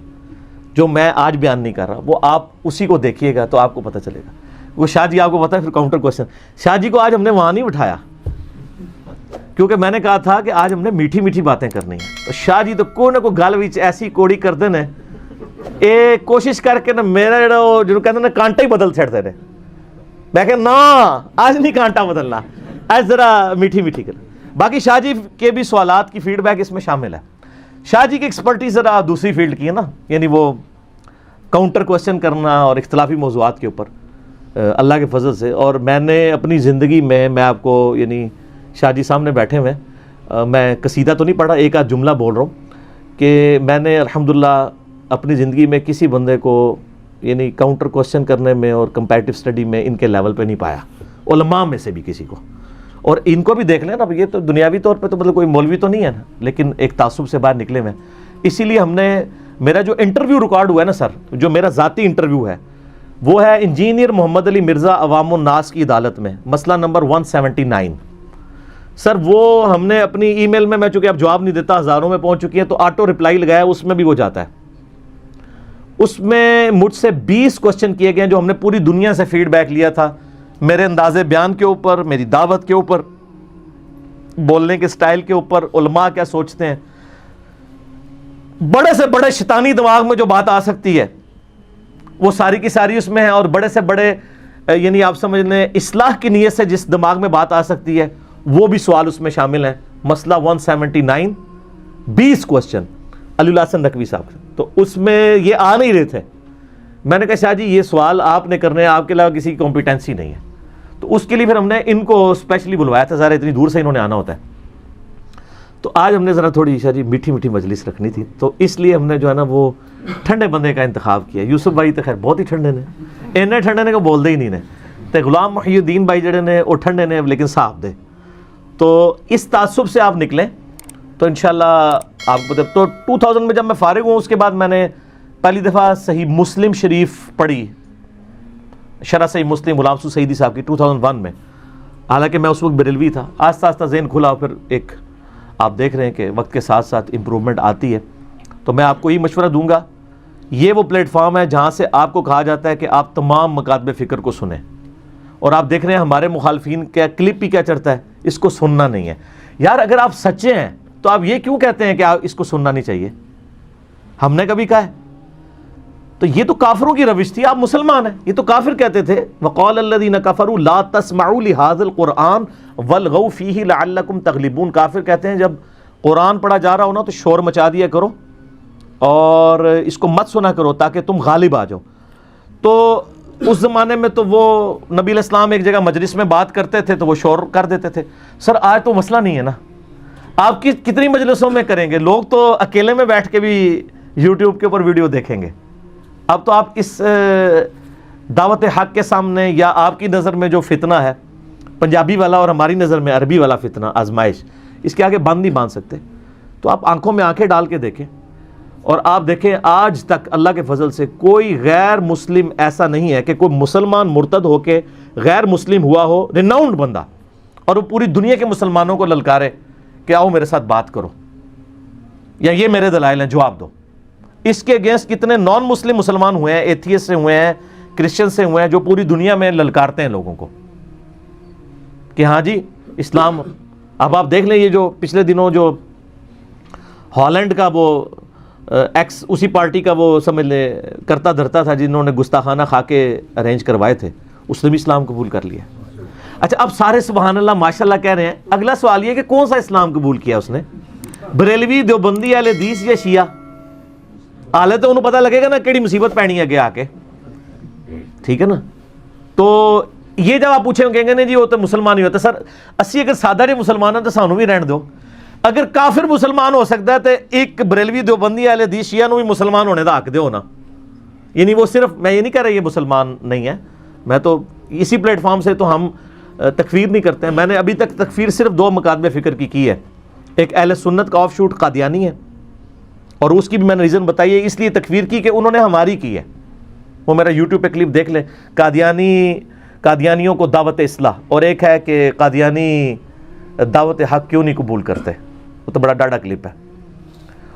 جو میں آج بیان نہیں کر رہا. وہ آپ اسی کو دیکھیے گا تو آپ کو پتہ چلے گا. وہ شاہ جی آپ کو پتہ ہے پھر کاؤنٹر کوشچن، شاہ جی کو آج ہم نے وہاں نہیں بٹھایا کیونکہ میں نے کہا تھا کہ آج ہم نے میٹھی میٹھی باتیں کرنی ہیں. تو شاہ جی تو کوئی نہ کوئی گل وچ ایسی کوڑی کرتے ہیں اے کوشش کر کے نا میرا جڑا جو کہتے ہیں نا کانٹا ہی بدل چھڑتے ہیں. میں کہ نا آج نہیں کانٹا بدلنا، آج ذرا میٹھی میٹھی کر. باقی شاہ جی کے بھی سوالات کی فیڈ بیک اس میں شامل ہے. شاہ جی کی ایکسپرٹیز ذرا دوسری فیلڈ کی ہے نا، یعنی وہ کاؤنٹر کوشچن کرنا اور اختلافی موضوعات کے اوپر اللہ کے فضل سے. اور میں نے اپنی زندگی میں آپ کو یعنی شاہ جی سامنے بیٹھے ہوئے میں قصیدہ تو نہیں پڑھا، ایک آدھ جملہ بول رہا ہوں کہ میں نے الحمدللہ اپنی زندگی میں کسی بندے کو یعنی کاؤنٹر کوشچن کرنے میں اور کمپیریٹیو اسٹڈی میں ان کے لیول پہ نہیں پایا، علماء میں سے بھی کسی کو. اور ان کو بھی دیکھ لیں نا، یہ تو دنیاوی طور پہ تو مطلب کوئی مولوی تو نہیں ہے نا، لیکن ایک تعصب سے باہر نکلے ہوئے. اسی لیے ہم نے میرا جو انٹرویو ریکارڈ ہوا ہے نا سر، جو میرا ذاتی انٹرویو ہے وہ ہے انجینئر محمد علی مرزا عوام الناس کی عدالت میں، مسئلہ نمبر 179. سر وہ ہم نے اپنی ای میل میں چونکہ اب جواب نہیں دیتا، ہزاروں میں پہنچ چکی ہیں، تو آٹو رپلائی لگایا، اس میں بھی وہ جاتا ہے. اس میں مجھ سے 20 کوسچن کیے گئے جو ہم نے پوری دنیا سے فیڈ بیک لیا تھا، میرے انداز بیان کے اوپر، میری دعوت کے اوپر، بولنے کے سٹائل کے اوپر، علماء کیا سوچتے ہیں. بڑے سے بڑے شیطانی دماغ میں جو بات آ سکتی ہے وہ ساری کی ساری اس میں ہے، اور بڑے سے بڑے یعنی آپ سمجھ لیں اصلاح کی نیت سے جس دماغ میں بات آ سکتی ہے وہ بھی سوال اس میں شامل ہیں. مسئلہ 179، 20 کوسچن علی اللہ حسن نقوی صاحب. تو اس میں یہ آ نہیں رہے تھے. میں نے کہا شاہ جی یہ سوال آپ نے کرنے ہیں، آپ کے علاوہ کسی کی کمپیٹنسی نہیں ہے. تو اس کے لیے پھر ہم نے ان کو اسپیشلی بلوایا تھا، ذرا اتنی دور سے انہوں نے آنا ہوتا ہے. تو آج ہم نے ذرا تھوڑی شاہ جی میٹھی میٹھی مجلس رکھنی تھی، تو اس لیے ہم نے جو ہے نا وہ ٹھنڈے بندے کا انتخاب کیا. یوسف بھائی تو خیر بہت ہی ٹھنڈے نے، اینے ٹھنڈے نے کہ بول دے ہی نہیں نے. تو غلام محی الدین بھائی جڑے نے وہ ٹھنڈے نے لیکن صاحب دے. تو اس تعصب سے آپ نکلیں تو انشاءاللہ آپ کو. تو 2000 میں جب میں فارغ ہوں اس کے بعد میں نے پہلی دفعہ صحیح مسلم شریف پڑھی، شرح صحیح مسلم غلام سو سعیدی صاحب کی 2001 میں. حالانکہ میں اس وقت بریلوی تھا. آہستہ آہستہ ذہن کھلا، پھر ایک آپ دیکھ رہے ہیں کہ وقت کے ساتھ ساتھ امپرومنٹ آتی ہے. تو میں آپ کو یہ مشورہ دوں گا، یہ وہ پلیٹ فارم ہے جہاں سے آپ کو کہا جاتا ہے کہ آپ تمام مکاتب فکر کو سنیں. اور آپ دیکھ رہے ہیں ہمارے مخالفین کیا کلپ ہی کیا چڑھتا ہے، اس کو سننا نہیں ہے. یار اگر آپ سچے ہیں تو آپ یہ کیوں کہتے ہیں کہ آپ اس کو سننا نہیں چاہیے؟ ہم نے کبھی کہا ہے؟ تو یہ تو کافروں کی روش تھی. آپ مسلمان ہیں، یہ تو کافر کہتے تھے وقال الذین کفروا لا تسمعوا لهذا القرآن والغوا فیہ لعلکم تغلبون. کافر کہتے ہیں جب قرآن پڑھا جا رہا ہو نا تو شور مچا دیا کرو اور اس کو مت سنا کرو تاکہ تم غالب آ جاؤ. تو اس زمانے میں تو وہ نبی علیہ السلام ایک جگہ مجلس میں بات کرتے تھے تو وہ شور کر دیتے تھے. سر آج تو مسئلہ نہیں ہے نا. آپ کی کتنی مجلسوں میں کریں گے؟ لوگ تو اکیلے میں بیٹھ کے بھی یوٹیوب کے اوپر ویڈیو دیکھیں گے. اب تو آپ اس دعوت حق کے سامنے یا آپ کی نظر میں جو فتنہ ہے پنجابی والا اور ہماری نظر میں عربی والا فتنہ آزمائش، اس کے آگے بند نہیں باندھ سکتے. تو آپ آنکھوں میں آنکھیں ڈال کے دیکھیں اور آپ دیکھیں آج تک اللہ کے فضل سے کوئی غیر مسلم ایسا نہیں ہے کہ کوئی مسلمان مرتد ہو کے غیر مسلم ہوا ہو، ریناؤنڈ بندہ، اور وہ پوری دنیا کے مسلمانوں کو للکارے کہ آؤ میرے ساتھ بات کرو یا یہ میرے دلائل ہیں جواب دو. اس کے اگینسٹ کتنے نان مسلم مسلمان ہوئے ہیں، ایتھیسٹ سے ہوئے ہیں، کرسچن سے ہوئے ہیں، جو پوری دنیا میں للکارتے ہیں لوگوں کو کہ ہاں جی اسلام. اب آپ دیکھ لیں یہ جو پچھلے دنوں جو ہالینڈ کا وہ ایکس اسی پارٹی کا وہ سمجھ لیں کرتا دھرتا تھا جنہوں نے گستاخانہ خاکے ارینج کروائے تھے، اس نے بھی اسلام قبول کر لیا. اچھا اب سارے سبحان اللہ ماشاءاللہ کہہ رہے ہیں، اگلا سوال یہ کہ کون سا اسلام قبول کیا اس نے؟ بریلوی، دیوبندی، اہل حدیث یا شیعہ؟ آلے تو انہوں پتہ لگے گا نا کیڑی مصیبت پینی ہے آ کے، ٹھیک ہے نا؟ تو یہ جب آپ پوچھیں کہیں گے نہیں جی وہ تو مسلمان ہی ہوتا، سر اسی اگر سادہ جی مسلمان ہیں تو سانو بھی رہن دو، اگر کافر مسلمان ہو سکتا ہے تو ایک بریلوی، دیوبندی، اہل حدیث، شیعہ نو بھی مسلمان ہونے دا حق دیو نا۔ یعنی وہ صرف، میں یہ نہیں کہہ رہا یہ مسلمان نہیں ہے، میں تو اسی پلیٹ فارم سے تو ہم تکفیر نہیں کرتے ہیں۔ میں نے ابھی تک تکفیر صرف 2 مکاتب فکر کی ہے، ایک اہل سنت کا آف شوٹ قادیانی ہے، اور اس کی بھی میں نے ریزن بتائی ہے، اس لیے تکفیر کی کہ انہوں نے ہماری کی ہے، وہ میرا یوٹیوب پہ کلپ دیکھ لیں، قادیانیوں کو دعوت اصلاح، اور ایک ہے کہ قادیانی دعوت حق کیوں نہیں قبول کرتے، وہ تو بڑا ڈاڈا کلپ ہے۔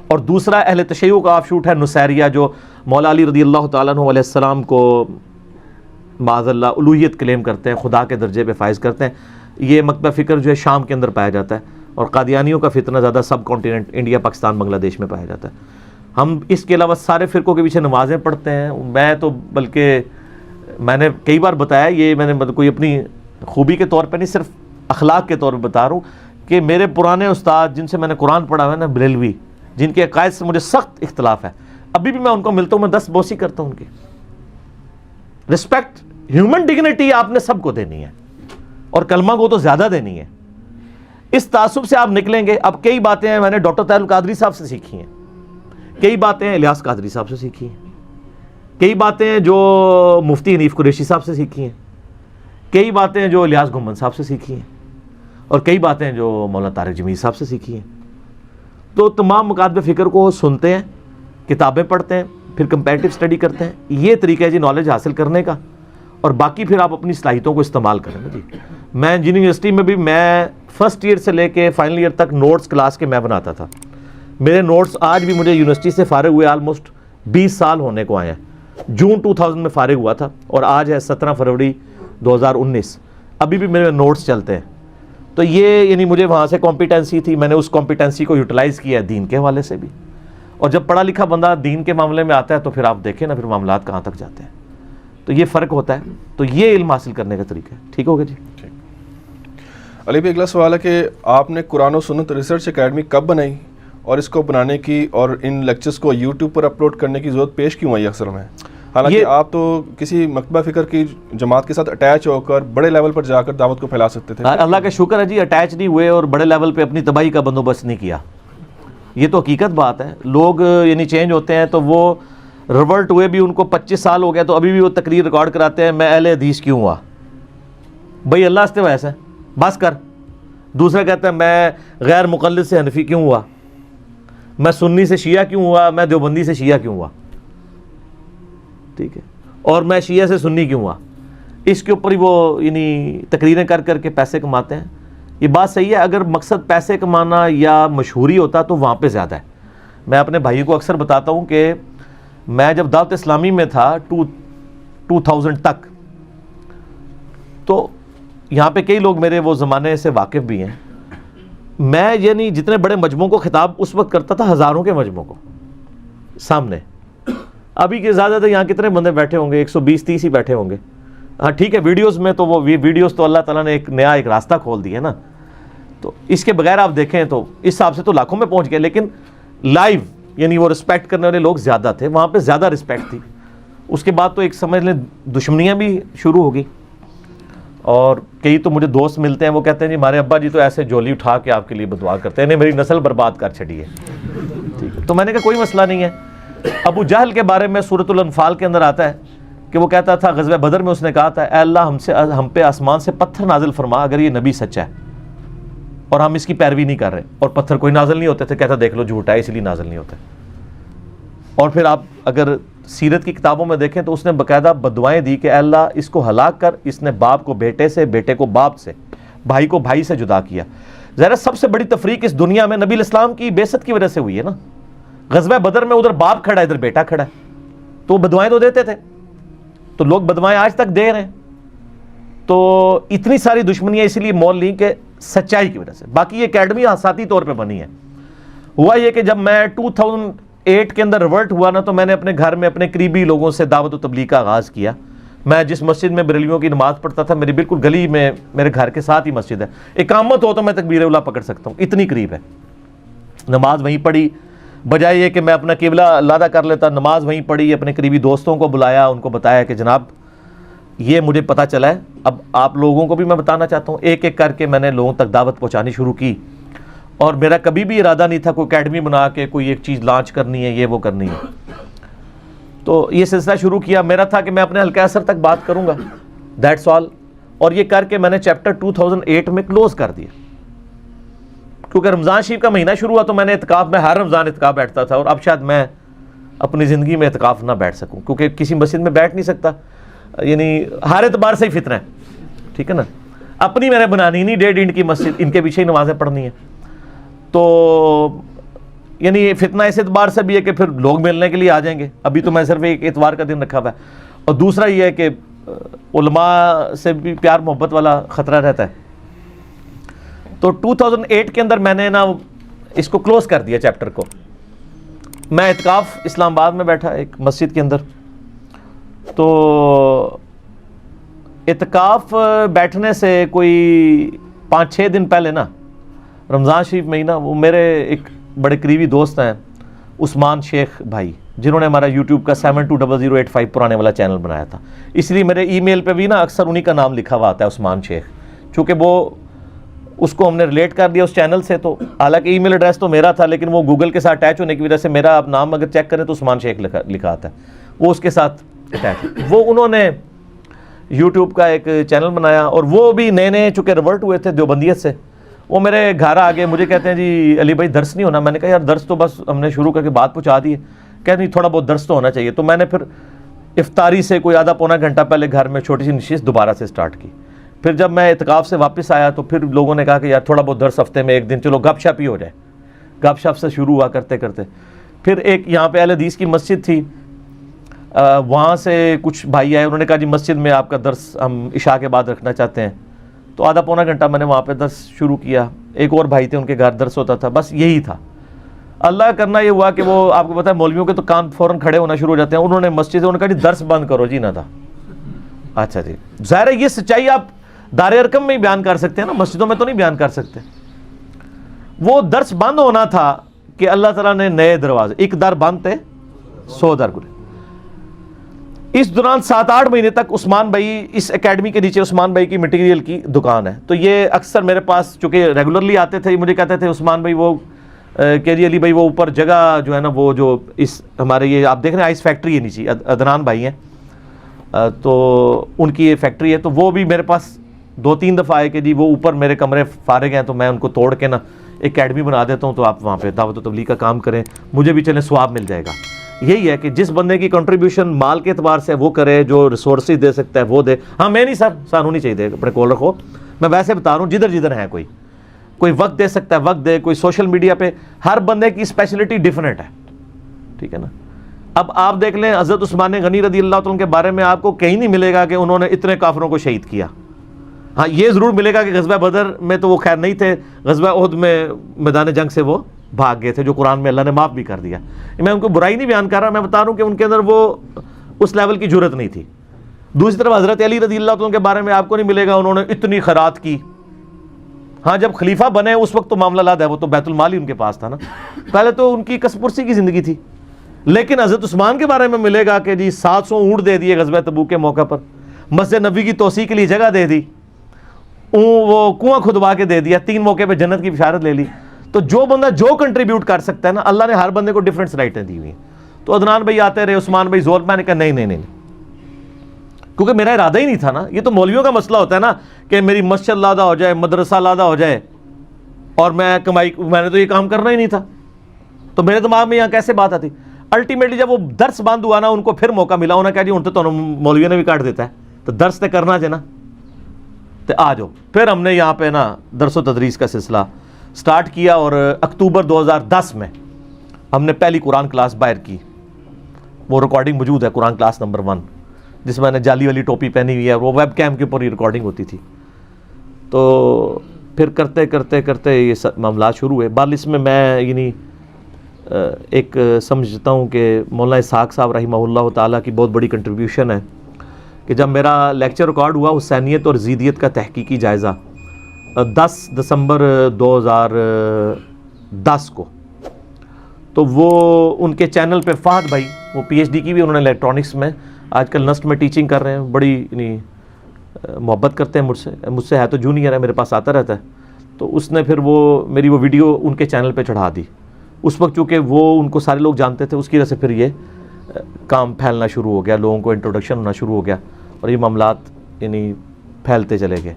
اور دوسرا اہل تشیع کا آف شوٹ ہے نصیریہ، جو مولا علی رضی اللہ تعالیٰ عنہ علیہ السلام کو معاذ اللہ الوہیت کلیم کرتے ہیں، خدا کے درجے پہ فائز کرتے ہیں۔ یہ مکتبہ فکر جو ہے شام کے اندر پایا جاتا ہے، اور قادیانیوں کا فتنہ زیادہ سب کانٹیننٹ انڈیا، پاکستان، بنگلہ دیش میں پایا جاتا ہے۔ ہم اس کے علاوہ سارے فرقوں کے پیچھے نمازیں پڑھتے ہیں، میں تو بلکہ میں نے کئی بار بتایا، یہ میں نے کوئی اپنی خوبی کے طور پہ نہیں، صرف اخلاق کے طور پہ بتا رہا ہوں کہ میرے پرانے استاد جن سے میں نے قرآن پڑھا ہوا ہے نا، بریلوی، جن کے عقائد سے مجھے سخت اختلاف ہے، ابھی بھی میں ان کو ملتا ہوں، میں 10 بوسی کرتا ہوں ان کی۔ رسپیکٹ، ہیومن ڈگنیٹی آپ نے سب کو دینی ہے، اور کلمہ کو تو زیادہ دینی ہے۔ اس تعصب سے آپ نکلیں گے۔ اب کئی باتیں ہیں میں نے ڈاکٹر طاہر القادری صاحب سے سیکھی ہیں، کئی باتیں الیاس قادری صاحب سے سیکھی ہیں، کئی باتیں جو مفتی حنیف قریشی صاحب سے سیکھی ہیں، کئی باتیں جو الیاس گھمن صاحب سے سیکھی ہیں، اور کئی باتیں جو مولانا طارق جمیل صاحب سے سیکھی ہیں۔ تو تمام مکاتب فکر کو سنتے ہیں، کتابیں پڑھتے ہیں، پھر کمپیریٹیو اسٹڈی کرتے ہیں، یہ طریقہ ہے جی نالج حاصل کرنے کا، اور باقی پھر آپ اپنی صلاحیتوں کو استعمال کریں گے جی۔ میں انجینئرنگ یونیورسٹی میں بھی میں فرسٹ ایئر سے لے کے فائنل ایئر تک نوٹس کلاس کے میں بناتا تھا۔ میرے نوٹس آج بھی، مجھے یونیورسٹی سے فارغ ہوئے آلموسٹ 20 سال ہونے کو آئے ہیں، جون 2000 میں فارغ ہوا تھا، اور آج ہے 17 فروری 2019، ابھی بھی میرے نوٹس چلتے ہیں۔ تو یہ یعنی مجھے وہاں سے کمپیٹنسی تھی، میں نے اس کمپیٹنسی کو یوٹیلائز کیا ہے دین کے حوالے سے بھی، اور جب پڑھا لکھا بندہ دین کے معاملے میں آتا ہے تو پھر آپ دیکھیں نا پھر معاملات کہاں تک جاتے ہیں۔ تو یہ فرق ہوتا ہے، تو یہ علم حاصل کرنے کا طریقہ ہے۔ ٹھیک ہوگا جی؟ علی بھائی اگلا سوال ہے کہ آپ نے قرآن و سنت ریسرچ اکیڈمی کب بنائی، اور اس کو بنانے کی اور ان لیکچرز کو یوٹیوب پر اپلوڈ کرنے کی ضرورت پیش کیوں آئی اکثر میں؟ حالانکہ آپ تو کسی مکتبہ فکر کی جماعت کے ساتھ اٹیچ ہو کر بڑے لیول پر جا کر دعوت کو پھیلا سکتے تھے۔ اللہ کا شکر ہے جی، اٹیچ نہیں ہوئے اور بڑے لیول پہ اپنی تباہی کا بندوبست نہیں کیا، یہ تو حقیقت بات ہے۔ لوگ یعنی چینج ہوتے ہیں تو وہ ریورٹ ہوئے بھی، ان کو 25 سال ہو گیا تو ابھی بھی وہ تقریر ریکارڈ کراتے ہیں میں اہل حدیث کیوں ہوا، بھائی اللہ سے ویسے بس کر۔ دوسرا کہتا ہے میں غیر مقلد سے حنفی کیوں ہوا، میں سنی سے شیعہ کیوں ہوا، میں دیوبندی سے شیعہ کیوں ہوا، ٹھیک ہے، اور میں شیعہ سے سنی کیوں ہوا۔ اس کے اوپر ہی وہ یعنی تقریریں کر کر کے پیسے کماتے ہیں۔ یہ بات صحیح ہے، اگر مقصد پیسے کمانا یا مشہوری ہوتا تو وہاں پہ زیادہ ہے۔ میں اپنے بھائی کو اکثر بتاتا ہوں کہ میں جب دعوت اسلامی میں تھا 2000 تک، تو یہاں پہ کئی لوگ میرے وہ زمانے سے واقف بھی ہیں، میں یعنی جتنے بڑے مجموعوں کو خطاب اس وقت کرتا تھا، ہزاروں کے مجموعوں کو سامنے۔ ابھی کی زیادہ تر یہاں کتنے بندے بیٹھے ہوں گے؟ 120-130 ہی بیٹھے ہوں گے۔ ہاں ٹھیک ہے، ویڈیوز میں تو وہ ویڈیوز تو اللہ تعالیٰ نے ایک نیا ایک راستہ کھول دیا ہے نا، تو اس کے بغیر آپ دیکھیں تو اس حساب سے تو لاکھوں میں پہنچ گئے، لیکن لائیو یعنی وہ رسپیکٹ کرنے والے لوگ زیادہ تھے، وہاں پہ زیادہ رسپیکٹ تھی۔ اس کے بعد تو ایک سمجھ لیں دشمنیاں بھی شروع ہو گئی، اور کئی تو مجھے دوست ملتے ہیں وہ کہتے ہیں جی ہمارے ابا جی تو ایسے جولی اٹھا کے آپ کے لیے بدعا کرتے ہیں، میری نسل برباد کر چھڑی ہے، ٹھیک ہے۔ تو میں نے کہا کوئی مسئلہ نہیں ہے۔ ابو جہل کے بارے میں سورۃ الانفال کے اندر آتا ہے کہ وہ کہتا تھا غزوہ بدر میں، اس نے کہا تھا اے اللہ ہم پہ آسمان سے پتھر نازل فرما اگر یہ نبی سچا ہے اور ہم اس کی پیروی نہیں کر رہے، اور پتھر کوئی نازل نہیں ہوتے تھے، کہتا دیکھ لو جھوٹا ہے اس لیے نازل نہیں ہوتے۔ اور پھر آپ اگر سیرت کی کتابوں میں دیکھیں تو اس نے باقاعدہ بددعائیں دی کہ اے اللہ اس کو ہلاک کر، اس نے باپ کو بیٹے سے، بیٹے کو باپ سے، بھائی کو بھائی سے جدا کیا۔ ظاہر سب سے بڑی تفریق اس دنیا میں نبی الاسلام کی بعثت کی وجہ سے ہوئی ہے نا۔ غزوہ بدر میں ادھر باپ کھڑا ہے ادھر بیٹا کھڑا ہے، تو وہ بددعائیں تو دیتے تھے، تو لوگ بددعائیں آج تک دے رہے ہیں۔ تو اتنی ساری دشمنیاں اسی لیے مول لیں کہ سچائی کی وجہ سے۔ باقی یہ اکیڈمی آساتی طور پہ بنی ہے۔ ہوا یہ کہ جب میں 2008 کے اندر ریورٹ ہوا نا، تو میں نے اپنے گھر میں اپنے قریبی لوگوں سے دعوت و تبلیغ کا آغاز کیا۔ میں جس مسجد میں بریلویوں کی نماز پڑھتا تھا میری بالکل گلی میں میرے گھر کے ساتھ ہی مسجد ہے, اقامت ہو تو میں تکبیر اولیٰ پکڑ سکتا ہوں, اتنی قریب ہے. نماز وہیں پڑھی, بجائے یہ کہ میں اپنا قبلہ علادہ کر لیتا, نماز وہیں پڑھی, اپنے قریبی دوستوں کو بلایا, ان کو بتایا کہ جناب یہ مجھے پتہ چلا ہے, اب آپ لوگوں کو بھی میں بتانا چاہتا ہوں. ایک ایک کر کے میں نے لوگوں تک دعوت پہنچانی شروع کی, اور میرا کبھی بھی ارادہ نہیں تھا کوئی اکیڈمی بنا کے کوئی ایک چیز لانچ کرنی ہے, یہ وہ کرنی ہے. تو یہ سلسلہ شروع کیا, میرا تھا کہ میں اپنے حلقہ اثر تک بات کروں گا, دیٹس آل. اور یہ کر کے میں نے چیپٹر 2008 میں کلوز کر دیا, کیونکہ رمضان شریف کا مہینہ شروع ہوا تو میں نے اعتکاف میں ہر رمضان اعتکاف بیٹھتا تھا, اور اب شاید میں اپنی زندگی میں اعتکاف نہ بیٹھ سکوں, کیونکہ کسی مسجد میں بیٹھ نہیں سکتا, یعنی ہر اعتبار سے ہی فتنہ ہے, ٹھیک ہے نا. اپنی میں نے بنانی نہیں 1.5 انچ کی مسجد, ان کے پیچھے ہی نمازیں پڑھنی ہیں. تو یعنی فتنہ اس اعتبار سے بھی ہے کہ پھر لوگ ملنے کے لیے آ جائیں گے, ابھی تو میں صرف ایک اتوار کا دن رکھا ہوا ہے. اور دوسرا یہ ہے کہ علماء سے بھی پیار محبت والا خطرہ رہتا ہے. تو 2008 کے اندر میں نے نا اس کو کلوز کر دیا چیپٹر کو. میں اعتکاف اسلام آباد میں بیٹھا ایک مسجد کے اندر, تو اعتکاف بیٹھنے سے کوئی 5-6 دن پہلے نا رمضان شریف میں ہی نا, وہ میرے ایک بڑے قریبی دوست ہیں عثمان شیخ بھائی, جنہوں نے ہمارا یوٹیوب کا 720085 پرانے والا چینل بنایا تھا. اس لیے میرے ای میل پہ بھی نا اکثر انہی کا نام لکھا ہوا آتا ہے, عثمان شیخ, چونکہ وہ اس کو ہم نے ریلیٹ کر دیا اس چینل سے. تو حالانکہ ای میل ایڈریس تو میرا تھا, لیکن وہ گوگل کے ساتھ اٹیچ ہونے کی وجہ سے میرا اب نام اگر چیک کریں تو عثمان شیخ لکھا آتا ہے, وہ اس کے ساتھ اٹیچ. وہ انہوں نے یوٹیوب کا ایک چینل بنایا, اور وہ بھی نئے نئے چونکہ ریورٹ ہوئے تھے دیوبندیت سے. وہ میرے گھر آ گئے, مجھے کہتے ہیں جی علی بھائی درس نہیں ہونا. میں نے کہا یار درس تو بس ہم نے شروع کر کے بات پہنچا دی ہے. کہتے نہیں تھوڑا بہت درس تو ہونا چاہیے. تو میں نے پھر افطاری سے کوئی آدھا پونا گھنٹہ پہلے گھر میں چھوٹی سی نشست دوبارہ سے سٹارٹ کی. پھر جب میں اعتکاف سے واپس آیا تو پھر لوگوں نے کہا کہ یار تھوڑا بہت درس ہفتے میں ایک دن, چلو گپ شپ ہی ہو جائے. گپ شپ سے شروع ہوا کرتے کرتے پھر ایک یہاں پہ اہل حدیث کی مسجد تھی, وہاں سے کچھ بھائی آئے, انہوں نے کہا جی مسجد میں آپ کا درس ہم عشاء کے بعد رکھنا چاہتے ہیں. تو آدھا پونا گھنٹہ میں نے وہاں پہ درس شروع کیا. ایک اور بھائی تھے, ان کے گھر درس ہوتا تھا, بس یہی تھا. اللہ کرنا یہ ہوا کہ وہ آپ کو پتا ہے مولویوں کے تو کان فوراً کھڑے ہونا شروع ہو جاتے ہیں. انہوں نے مسجد سے انہوں نے کہا جی درس بند کرو. جی نہ تھا. اچھا جی, ظاہر ہے یہ سچائی آپ دار ارقم میں ہی بیان کر سکتے ہیں نا, مسجدوں میں تو نہیں بیان کر سکتے. وہ درس بند ہونا تھا کہ اللہ تعالیٰ نے نئے دروازے, ایک در بند تھے 100 در کھلے. اس دوران 7-8 مہینے تک عثمان بھائی, اس اکیڈمی کے نیچے عثمان بھائی کی مٹیریل کی دکان ہے, تو یہ اکثر میرے پاس چونکہ ریگولرلی آتے تھے, مجھے کہتے تھے عثمان بھائی وہ کہ جی علی بھائی وہ اوپر جگہ جو ہے نا وہ جو اس ہمارے یہ آپ دیکھ رہے ہیں آئس فیکٹری ہے نیچے, عدنان بھائی ہیں, تو ان کی یہ فیکٹری ہے. تو وہ بھی میرے پاس 2-3 دفعہ آئے کہ جی وہ اوپر میرے کمرے فارغ ہیں, تو میں ان کو توڑ کے نا اکیڈمی بنا دیتا ہوں, تو آپ وہاں پہ دعوت و تبلیغ کا کام کریں, مجھے بھی چلیں ثواب مل جائے گا. یہی ہے کہ جس بندے کی کنٹریبیوشن مال کے اعتبار سے وہ کرے, جو ریسورسز دے سکتا ہے وہ دے. ہاں میں نہیں سر, سانو نہیں چاہیے اپنے کول رکھو, میں ویسے بتا رہا ہوں جدھر جدھر ہے کوئی وقت دے سکتا ہے وقت دے, کوئی سوشل میڈیا پہ, ہر بندے کی اسپیشلٹی ڈیفرنٹ ہے, ٹھیک ہے نا. اب آپ دیکھ لیں حضرت عثمان غنی رضی اللہ عنہ کے بارے میں آپ کو کہیں نہیں ملے گا کہ انہوں نے اتنے کافروں کو شہید کیا. ہاں یہ ضرور ملے گا کہ غزوہ بدر میں تو وہ خیر نہیں تھے, غزوہ احد میں میدان جنگ سے وہ بھاگ گئے تھے, جو قرآن میں اللہ نے معاف بھی کر دیا. میں ان کو برائی نہیں بیان کر رہا, میں بتا رہا ہوں کہ ان کے اندر وہ اس لیول کی جرت نہیں تھی. دوسری طرف حضرت علی رضی اللہ عنہ کے بارے میں آپ کو نہیں ملے گا انہوں نے اتنی خیرات کی. ہاں جب خلیفہ بنے اس وقت تو معاملہ الگ ہے, وہ تو بیت المال ہی ان کے پاس تھا نا, پہلے تو ان کی کس پرسی کی زندگی تھی. لیکن حضرت عثمان کے بارے میں ملے گا کہ جی 700 اونٹ دے دیے غزوہ تبوک کے موقع پر, مسجد نبوی کی توسیع کے لیے جگہ دے دی, وہ کنواں کھدوا کے دے دیا, 3 موقع پہ جنت کی بشارت لے لی. تو جو بندہ جو کنٹریبیوٹ کر سکتا ہے نا, اللہ نے ہر بندے کو ڈفرینٹ رائٹیں دی ہوئی ہیں. تو عدنان بھائی آتے رہے, عثمان بھائی زور, میں نے کہا نہیں, کیونکہ میرا ارادہ ہی نہیں تھا نا. یہ تو مولویوں کا مسئلہ ہوتا ہے نا کہ میری مسجد لادہ ہو جائے, مدرسہ لادہ ہو جائے, اور میں نے تو یہ کام کرنا ہی نہیں تھا. تو میرے دماغ میں یہاں کیسے بات آتی. الٹیمیٹلی جب وہ درس بند ہوا نا, ان کو پھر موقع ملا, انہوں نے کہا جی ہوں تو مولویوں نے بھی کاٹ دیتا ہے, تو درس تے کرنا چاہیے نا, تو آ جاؤ. پھر ہم نے یہاں پہ نا درس و تدریس کا سلسلہ سٹارٹ کیا, اور اکتوبر 2010 میں ہم نے پہلی قرآن کلاس باہر کی. وہ ریکارڈنگ موجود ہے, قرآن کلاس نمبر 1, جس میں نے جالی والی ٹوپی پہنی ہوئی ہے, وہ ویب کیم کے اوپر ہی ریکارڈنگ ہوتی تھی. تو پھر کرتے کرتے کرتے یہ معاملات شروع ہوئے. بال اس میں یعنی ایک سمجھتا ہوں کہ مولانا اسحاق صاحب رحمہ اللہ تعالیٰ کی بہت بڑی کنٹریبیوشن ہے کہ جب میرا لیکچر ریکارڈ ہوا حسینیت اور زیدیت کا تحقیقی جائزہ 10 دسمبر 2010 کو، تو وہ ان کے چینل پہ فہد بھائی، وہ پی ایچ ڈی کی بھی انہوں نے الیکٹرانکس میں، آج کل نسٹ میں ٹیچنگ کر رہے ہیں، بڑی یعنی محبت کرتے ہیں مجھ سے ہے تو جونیئر ہے، میرے پاس آتا رہتا ہے. تو اس نے پھر میری وہ ویڈیو ان کے چینل پہ چڑھا دی. اس وقت چونکہ وہ ان کو سارے لوگ جانتے تھے، اس کی وجہ سے پھر یہ کام پھیلنا شروع ہو گیا، لوگوں کو انٹروڈکشن ہونا شروع ہو گیا اور یہ معاملات یعنی پھیلتے چلے گئے.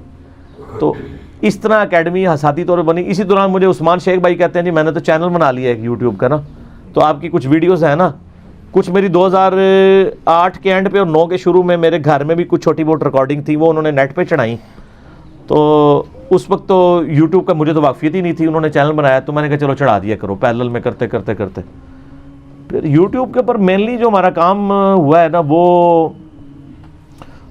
تو اس طرح اکیڈمی حساتی طور پر بنی. اسی دوران مجھے عثمان شیخ بھائی کہتے ہیں جی میں نے تو چینل بنا لیا ہے ایک یوٹیوب کا نا، تو آپ کی کچھ ویڈیوز ہیں نا، کچھ میری 2008 کے اینڈ پہ اور 9 کے شروع میں میرے گھر میں بھی کچھ چھوٹی بہت ریکارڈنگ تھی، وہ انہوں نے نیٹ پہ چڑھائیں. تو اس وقت تو یوٹیوب کا مجھے تو واقفیت ہی نہیں تھی، انہوں نے چینل بنایا تو میں نے کہا چلو چڑھا دیا کرو، پیرلل میں کرتے کرتے کرتے پھر یوٹیوب کے اوپر مینلی جو ہمارا کام ہوا ہے نا وہ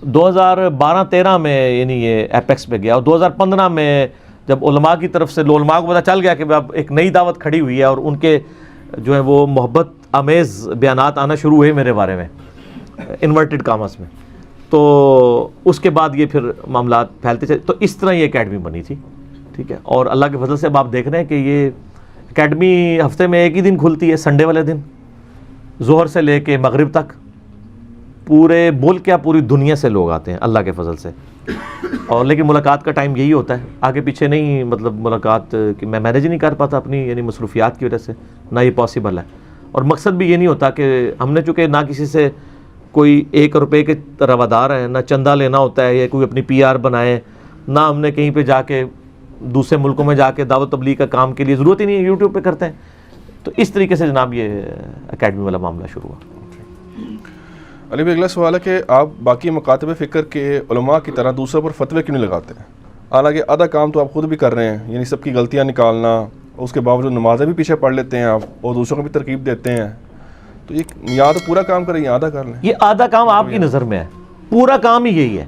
2012-13 میں یعنی یہ ایپیکس پہ گیا، اور 2015 میں جب علماء کی طرف سے علماء کو پتہ چل گیا کہ اب ایک نئی دعوت کھڑی ہوئی ہے اور ان کے جو ہے وہ محبت آمیز بیانات آنا شروع ہوئے میرے بارے میں انورٹڈ کامرس میں، تو اس کے بعد یہ پھر معاملات پھیلتے چلے. تو اس طرح یہ اکیڈمی بنی تھی، ٹھیک ہے. اور اللہ کے فضل سے اب آپ دیکھ رہے ہیں کہ یہ اکیڈمی ہفتے میں ایک ہی دن کھلتی ہے، سنڈے والے دن ظہر سے لے کے مغرب تک. پورے ملک یا پوری دنیا سے لوگ آتے ہیں اللہ کے فضل سے. اور لیکن ملاقات کا ٹائم یہی ہوتا ہے، آگے پیچھے نہیں، مطلب ملاقات کہ میں مینیج نہیں کر پاتا اپنی یعنی مصروفیات کی وجہ سے، نہ یہ پاسبل ہے. اور مقصد بھی یہ نہیں ہوتا کہ ہم نے چونکہ نہ کسی سے کوئی 1 روپے کے روادار ہیں، نہ چندہ لینا ہوتا ہے یا کوئی اپنی پی آر بنائے، نہ ہم نے کہیں پہ جا کے دوسرے ملکوں میں جا کے دعوت تبلیغ کا کام کے لیے ضرورت ہی نہیں ہے، یوٹیوب پہ کرتے ہیں. تو اس طریقے سے جناب یہ اکیڈمی والا معاملہ شروع ہوا. علی بھائی اگلا سوال ہے کہ آپ باقی مکاتب فکر کے علماء کی طرح دوسروں پر فتوے کیوں نہیں لگاتے ہیں؟ حالانکہ آدھا کام تو آپ خود بھی کر رہے ہیں، یعنی سب کی غلطیاں نکالنا، اس کے باوجود نمازیں بھی پیچھے پڑھ لیتے ہیں آپ اور دوسروں کو بھی ترغیب دیتے ہیں. تو یہ یا تو پورا کام کریں یا آدھا کر لیں. یہ آدھا کام آپ کی نظر میں ہے، پورا کام ہی یہی ہے.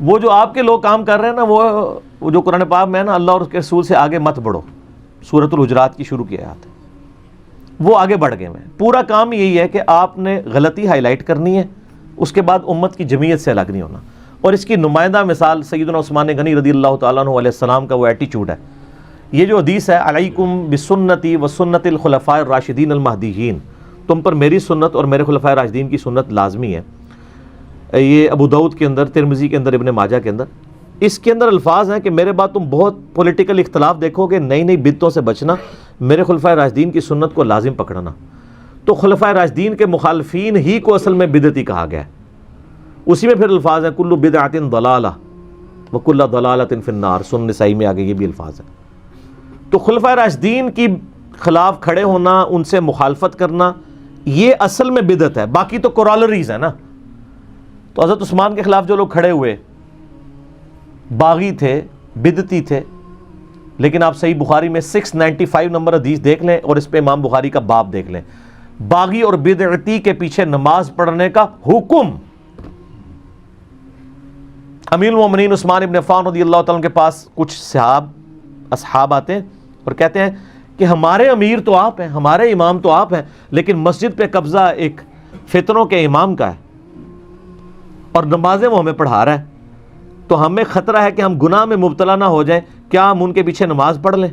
وہ جو آپ کے لوگ کام کر رہے ہیں نا، وہ جو قرآن پاک میں ہے نا، اللہ اور اس کے رسول سے آگے مت بڑھو، سورۃ الحجرات کی شروع کی آیات ہے، وہ آگے بڑھ گئے ہیں. پورا کام یہی ہے کہ آپ نے غلطی ہائی لائٹ کرنی ہے، اس کے بعد امت کی جمعیت سے الگ نہیں ہونا. اور اس کی نمائندہ مثال سیدنا عثمان غنی رضی اللہ تعالیٰ عنہ علیہ السلام کا وہ ایٹیچیوڈ ہے. یہ جو حدیث ہے علیکم بسنتی و سنت الخلفاء الراشدین المہدیین، تم پر میری سنت اور میرے خلفاء راشدین کی سنت لازمی ہے. یہ ابو داؤد کے اندر، ترمذی کے اندر، ابن ماجہ کے اندر. اس کے اندر الفاظ ہیں کہ میرے بعد تم بہت پولیٹیکل اختلاف دیکھو گے، نئی نئی بدعتوں سے بچنا، میرے خلفاء راشدین کی سنت کو لازم پکڑنا. تو خلفاء راشدین کے مخالفین ہی کو اصل میں بدعتی کہا گیا ہے. اسی میں پھر الفاظ ہیں کل بدعۃ ضلالہ وکل ضلالۃ فی النار، سنن نسائی میں آگے یہ بھی الفاظ ہیں. تو خلفاء راشدین کی خلاف کھڑے ہونا، ان سے مخالفت کرنا، یہ اصل میں بدعت ہے. باقی تو کورالریز ہے نا. تو حضرت عثمان کے خلاف جو لوگ کھڑے ہوئے باغی تھے، بدعتی تھے، لیکن آپ صحیح بخاری میں 695 نمبر حدیث دیکھ لیں اور اس پہ امام بخاری کا باب دیکھ لیں، باغی اور بدعتی کے پیچھے نماز پڑھنے کا حکم. امیر المومنین عثمان ابن عفان رضی اللہ تعالیٰ کے پاس کچھ اصحاب آتے ہیں اور کہتے ہیں کہ ہمارے امیر تو آپ ہیں، ہمارے امام تو آپ ہیں، لیکن مسجد پہ قبضہ ایک فتنوں کے امام کا ہے اور نمازیں وہ ہمیں پڑھا رہا ہے، تو ہمیں خطرہ ہے کہ ہم گناہ میں مبتلا نہ ہو جائیں، کیا ہم ان کے پیچھے نماز پڑھ لیں؟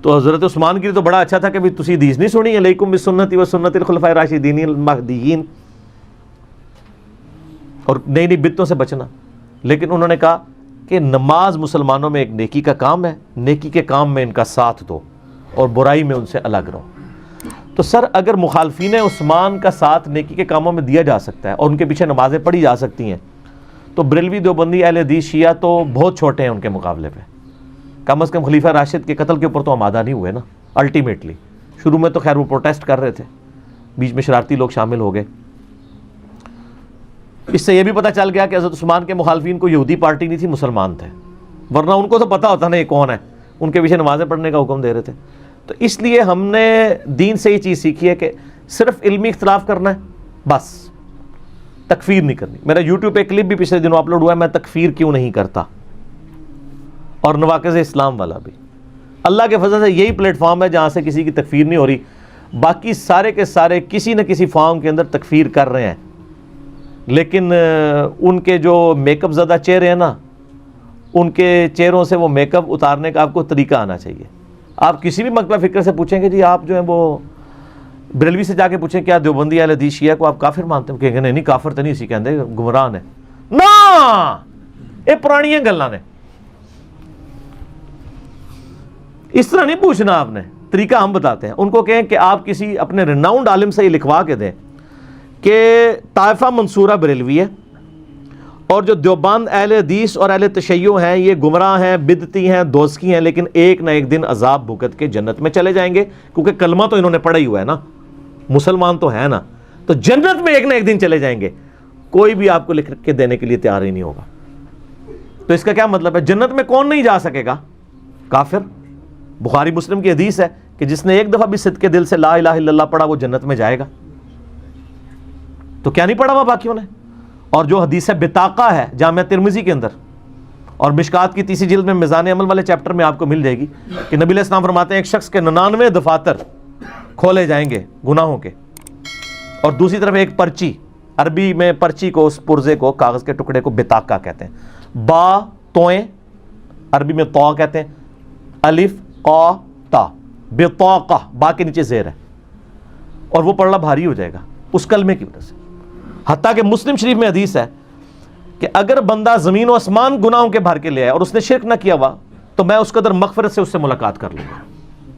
تو حضرت عثمان کے لیے تو بڑا اچھا تھا کہ بھی تسی حدیث نہیں سنی علیکم بسنتی و سنت الخلفاء الراشدین المہدیین، اور نئی نئی بدعتوں سے بچنا. لیکن انہوں نے کہا کہ نماز مسلمانوں میں ایک نیکی کا کام ہے، نیکی کے کام میں ان کا ساتھ دو اور برائی میں ان سے الگ رہو. تو سر اگر مخالفین عثمان کا ساتھ نیکی کے کاموں میں دیا جا سکتا ہے اور ان کے پیچھے نمازیں پڑھی جا سکتی ہیں، تو بریلوی دیوبندی اہل حدیث شیعہ تو بہت چھوٹے ہیں ان کے مقابلے پہ. کم از کم خلیفہ راشد کے قتل کے اوپر تو آمادہ نہیں ہوئے نا الٹیمیٹلی. شروع میں تو خیر وہ پروٹیسٹ کر رہے تھے، بیچ میں شرارتی لوگ شامل ہو گئے. اس سے یہ بھی پتہ چل گیا کہ حضرت عثمان کے مخالفین کو یہودی پارٹی نہیں تھی، مسلمان تھے، ورنہ ان کو تو پتہ ہوتا نا یہ کون ہے، ان کے پیچھے نمازیں پڑھنے کا حکم دے رہے تھے. تو اس لیے ہم نے دین سے یہ چیز سیکھی ہے کہ صرف علمی اختلاف کرنا ہے، بس تکفیر نہیں کرنی. میرا یوٹیوب پہ کلپ بھی پچھلے دنوں اپلوڈ ہوا ہے، میں تکفیر کیوں نہیں کرتا، اور نواقض اسلام والا بھی. اللہ کے فضل سے یہی پلیٹ فارم ہے جہاں سے کسی کی تکفیر نہیں ہو رہی. باقی سارے کے سارے کسی نہ کسی فارم کے اندر تکفیر کر رہے ہیں، لیکن ان کے جو میک اپ زدہ چہرے ہیں نا، ان کے چہروں سے وہ میک اپ اتارنے کا آپ کو طریقہ آنا چاہیے. آپ کسی بھی مکتبہ فکر سے پوچھیں گے جی آپ جو ہیں وہ بریلوی سے جا کے پوچھیں کیا دیوبندی اہل حدیث شیعہ کو آپ کافر مانتے ہیں؟ کہیں گے نہیں کافر تو نہیں اسی کہندے گمراہ نے. نا یہ پرانی گلاں نے، اس طرح نہیں پوچھنا آپ نے. طریقہ ہم بتاتے ہیں. ان کو کہیں کہ آپ کسی اپنے رناؤنڈ عالم سے یہ لکھوا کے دیں کہ طائفہ منصورہ بریلوی ہے اور جو دیوبند اہل حدیث اور اہل تشیع ہیں یہ گمراہ ہیں، بدعتی ہیں، دوزخی ہیں، لیکن ایک نہ ایک دن عذاب بھگت کے جنت میں چلے جائیں گے، کیونکہ کلمہ تو انہوں نے پڑھا ہی ہوا ہے نا، مسلمان تو ہے نا، تو جنت میں ایک نہ ایک دن چلے جائیں گے. کوئی بھی آپ کو لکھ کے دینے کے لیے تیار ہی نہیں ہوگا. تو اس کا کیا مطلب ہے؟ جنت میں کون نہیں جا سکے گا؟ کافر. بخاری مسلم کی حدیث ہے کہ جس نے ایک دفعہ بھی صدقے دل سے لا الہ الا اللہ پڑھا وہ جنت میں جائے گا. تو کیا نہیں پڑھا ہوا باقیوں نے؟ اور جو حدیث بطاقہ ہے جامعہ ترمذی کے اندر اور مشکات کی تیسری جلد میں میزان عمل والے چیپٹر میں آپ کو مل جائے گی کہ نبی علیہ السلام فرماتے ہیں ایک شخص کے 99 دفاتر کھولے جائیں گے گناہوں کے، اور دوسری طرف ایک پرچی، عربی میں پرچی کو، اس پرزے کو، کاغذ کے ٹکڑے کو بطاقہ کہتے ہیں. با توئیں عربی میں طا کہتے ہیں، الف قا تا، بطاقہ، با کے نیچے زیر ہے، اور وہ پڑھنا بھاری ہو جائے گا اس کلمے کی وجہ سے. حتیٰ کہ مسلم شریف میں حدیث ہے کہ اگر بندہ زمین و آسمان گناہوں کے بھر کے لے آئے اور اس نے شرک نہ کیا ہوا تو میں اس قدر مغفرت سے اس سے ملاقات کر لوں گا.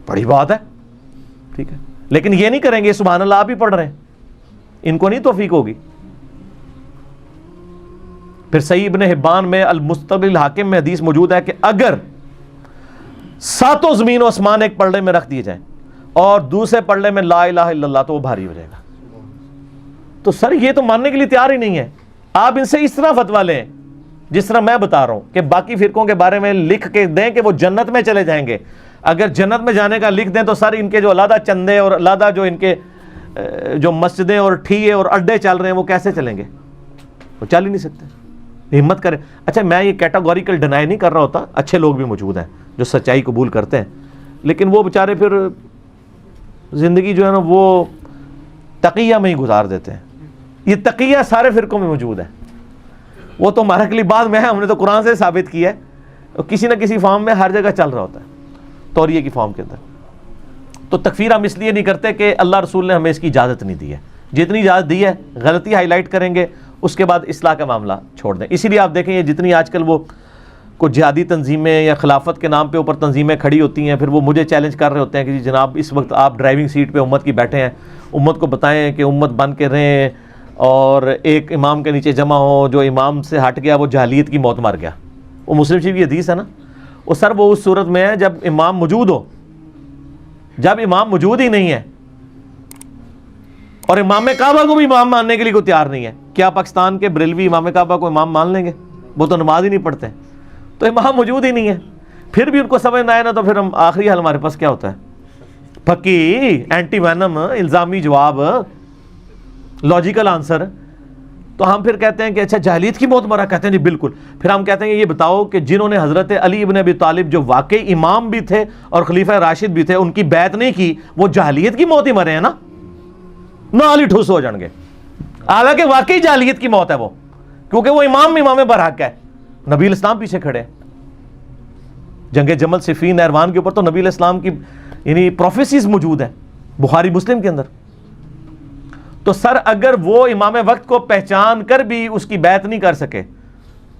بڑی بات ہے، ٹھیک ہے. لیکن یہ نہیں کریں گے سبحان اللہ آپ ہی پڑھ رہے ہیں، ان کو نہیں توفیق ہوگی. پھر صحیح ابن حبان میں المستدرک الحاکم میں حدیث موجود ہے کہ اگر 7 زمین و آسمان ایک پلڑے میں رکھ دیے جائیں اور دوسرے پلڑے میں لا الہ الا اللہ تو وہ بھاری ہو جائے گا. تو سر یہ تو ماننے کے لیے تیار ہی نہیں ہے. آپ ان سے اس طرح فتویٰ لیں جس طرح میں بتا رہا ہوں کہ باقی فرقوں کے بارے میں لکھ کے دیں کہ وہ جنت میں چلے جائیں گے. اگر جنت میں جانے کا لکھ دیں تو سر ان کے جو علیحدہ چندے اور علیحدہ جو ان کے جو مسجدیں اور ٹھیے اور اڈے چل رہے ہیں وہ کیسے چلیں گے؟ وہ چل ہی نہیں سکتے. ہمت کریں. اچھا میں یہ کیٹاگوریکل ڈینائی نہیں کر رہا ہوتا، اچھے لوگ بھی موجود ہیں جو سچائی قبول کرتے ہیں، لیکن وہ بیچارے پھر زندگی جو ہے نا وہ تقیہ میں ہی گزار دیتے ہیں. یہ تقیہ سارے فرقوں میں موجود ہے. وہ تو ہمارے کے لیے بعد میں ہے، ہم نے تو قرآن سے ثابت کیا ہے. کسی نہ کسی فارم میں ہر جگہ چل رہا ہوتا ہے، توریہ کی فارم کے اندر. تو تکفیر ہم اس لیے نہیں کرتے کہ اللہ رسول نے ہمیں اس کی اجازت نہیں دی ہے. جتنی اجازت دی ہے غلطی ہائی لائٹ کریں گے، اس کے بعد اصلاح کا معاملہ چھوڑ دیں. اسی لیے آپ دیکھیں یہ جتنی آج کل وہ کوئی جہادی تنظیمیں یا خلافت کے نام پہ اوپر تنظیمیں کھڑی ہوتی ہیں، پھر وہ مجھے چیلنج کر رہے ہوتے ہیں کہ جی جناب اس وقت آپ ڈرائیونگ سیٹ پہ امت کی بیٹھے ہیں، امت کو بتائیں کہ امت بن کے رہیں اور ایک امام کے نیچے جمع ہو، جو امام سے ہٹ گیا وہ جاہلیت کی موت مر گیا. وہ مسلم شریف کی حدیث ہے نا. وہ سر وہ اس صورت میں ہے جب امام موجود ہو. جب امام موجود ہی نہیں ہے اور امام کعبہ کو بھی امام ماننے کے لیے کوئی تیار نہیں ہے، کیا پاکستان کے بریلوی امام کعبہ کو امام مان لیں گے؟ وہ تو نماز ہی نہیں پڑھتے. تو امام موجود ہی نہیں ہے. پھر بھی ان کو سمجھ نہ آئے نا تو پھر ہم آخری حل ہمارے پاس کیا ہوتا ہے؟ پکی اینٹی وینم، الزامی جواب، لاجیکل آنسر. تو ہم پھر کہتے ہیں کہ اچھا جاہلیت کی موت مرا، کہتے ہیں جی بالکل. پھر ہم کہتے ہیں یہ بتاؤ کہ جنہوں نے حضرت علی ابن ابی طالب جو واقعی امام بھی تھے اور خلیفہ راشد بھی تھے ان کی بیعت نہیں کی، وہ جاہلیت کی موت ہی مرے ہیں نا، نال ہی ٹھوس ہو جان گے. حالانکہ واقعی جاہلیت کی موت ہے وہ، کیونکہ وہ امام برحق ہے. نبی علیہ السلام پیچھے کھڑے. جنگ جمل صفین نہروان کے اوپر تو نبی علیہ السلام کی یعنی پروفیسیز موجود ہیں بخاری مسلم کے اندر. تو سر اگر وہ امام وقت کو پہچان کر بھی اس کی بیعت نہیں کر سکے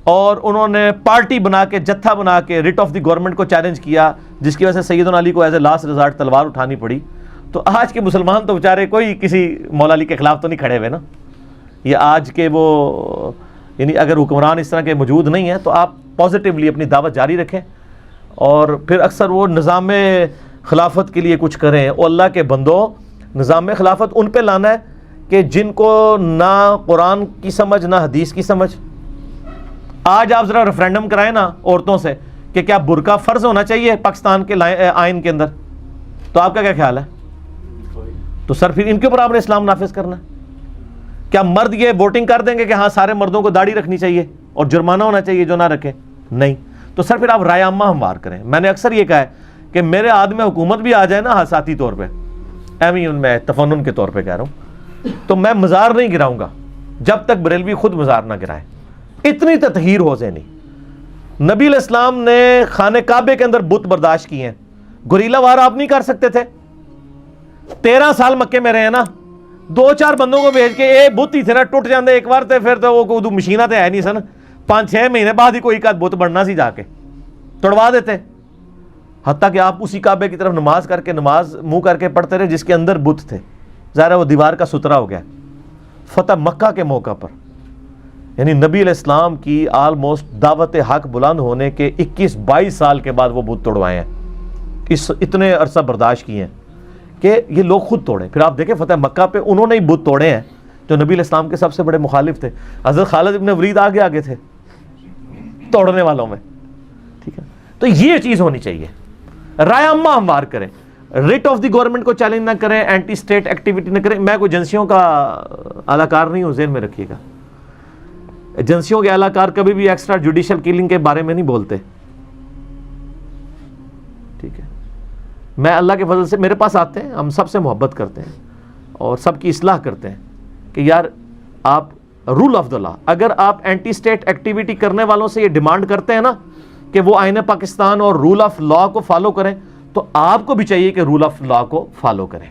اور انہوں نے پارٹی بنا کے جتھا بنا کے ریٹ آف دی گورنمنٹ کو چیلنج کیا، جس کی وجہ سے سیدنا علی کو ایز اے لاسٹ ریزارٹ تلوار اٹھانی پڑی، تو آج کے مسلمان تو بیچارے کوئی کسی مولا علی کے خلاف تو نہیں کھڑے ہوئے نا. یہ آج کے وہ یعنی اگر حکمران اس طرح کے موجود نہیں ہیں تو آپ پازیٹیولی اپنی دعوت جاری رکھیں اور پھر اکثر وہ نظام خلافت کے لیے کچھ کریں. اور اللہ کے بندوں، نظام خلافت ان پہ لانا ہے کہ جن کو نہ قرآن کی سمجھ نہ حدیث کی سمجھ. آج آپ ذرا ریفرینڈم کرائیں نا عورتوں سے کہ کیا برقع فرض ہونا چاہیے پاکستان کے آئین کے اندر، تو آپ کا کیا خیال ہے؟ تو سر پھر ان کے اوپر آپ نے اسلام نافذ کرنا ہے. کیا مرد یہ ووٹنگ کر دیں گے کہ ہاں سارے مردوں کو داڑھی رکھنی چاہیے اور جرمانہ ہونا چاہیے جو نہ رکھے؟ نہیں. تو سر پھر آپ رائے عامہ ہموار کریں. میں نے اکثر یہ کہا ہے کہ میرے عہد میں حکومت بھی آ جائے نا حساتی طور پہ، میں تفنن کے طور پہ کہہ رہا ہوں، تو میں مزار نہیں گراؤں گا جب تک بریلوی خود مزار نہ گرائیں. اتنی تطہیر ہو ذہنی. نبی علیہ السلام نے خانہ کعبے کے اندر بت برداشت کیے ہیں, گوریلا وار آپ نہیں کر سکتے تھے؟ 13 سال مکے میں رہے نا, 2-4 بندوں کو بھیج کے اے بت ہی تھے نا, ٹوٹ جاندے ایک بار تے پھر تو وہ مشینہ تے ہے نہیں سن, 5-6 مہینے بعد ہی کوئی کا بت بننا سی, جا کے توڑوا دیتے. حتیٰ کہ آپ اسی کعبے کی طرف نماز منہ کر کے پڑھتے رہے جس کے اندر بت تھے. ظاہر وہ دیوار کا سترا ہو گیا. فتح مکہ کے موقع پر یعنی نبی علیہ السلام کی آلموسٹ دعوت حق بلند ہونے کے 21-22 سال کے بعد وہ بت توڑوائے ہیں. اتنے عرصہ برداشت کیے ہیں کہ یہ لوگ خود توڑیں. پھر آپ دیکھیں فتح مکہ پہ انہوں نے ہی بت توڑے ہیں جو نبی علیہ السلام کے سب سے بڑے مخالف تھے. حضرت خالد ابن ولید آگے تھے توڑنے والوں میں. ٹھیک ہے, تو یہ چیز ہونی چاہیے. رائے عامہ ہموار کریں, ریٹ آف دی گورنمنٹ کو چیلنج نہ کریں, اینٹی اسٹیٹ ایکٹیویٹی نہ کریں. میں کوئی ایجنسیوں کا اعلی کار نہیں ہوں, ذہن میں رکھیے گا. ایجنسیوں کے اعلی کار کبھی بھی ایکسٹرا جوڈیشل کلنگ کے بارے میں نہیں بولتے. ٹھیک ہے, میں اللہ کے فضل سے میرے پاس آتے ہیں, ہم سب سے محبت کرتے ہیں اور سب کی اصلاح کرتے ہیں کہ یار آپ رول آف دا لا, اگر آپ اینٹی اسٹیٹ ایکٹیویٹی کرنے والوں سے یہ ڈیمانڈ کرتے ہیں نا کہ وہ آئین پاکستان اور رول آف لا کو فالو کریں, تو آپ کو بھی چاہیے کہ رول آف لا کو فالو کریں,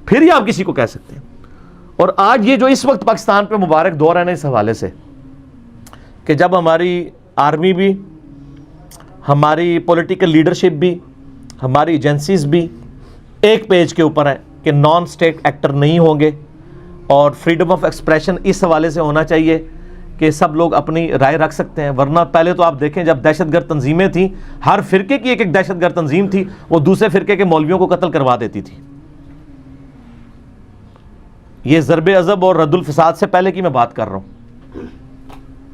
پھر ہی آپ کسی کو کہہ سکتے ہیں. اور آج یہ جو اس وقت پاکستان پہ مبارک دور ہے نا اس حوالے سے کہ جب ہماری آرمی بھی, ہماری پولیٹیکل لیڈرشپ بھی, ہماری ایجنسیز بھی ایک پیج کے اوپر ہیں کہ نان اسٹیٹ ایکٹر نہیں ہوں گے, اور فریڈم آف ایکسپریشن اس حوالے سے ہونا چاہیے کہ سب لوگ اپنی رائے رکھ سکتے ہیں. ورنہ پہلے تو آپ دیکھیں جب دہشت گرد تنظیمیں تھیں, ہر فرقے کی ایک دہشت گرد تنظیم تھی, وہ دوسرے فرقے کے مولویوں کو قتل کروا دیتی تھی. یہ ضرب عضب اور رد الفساد سے پہلے کی میں بات کر رہا ہوں.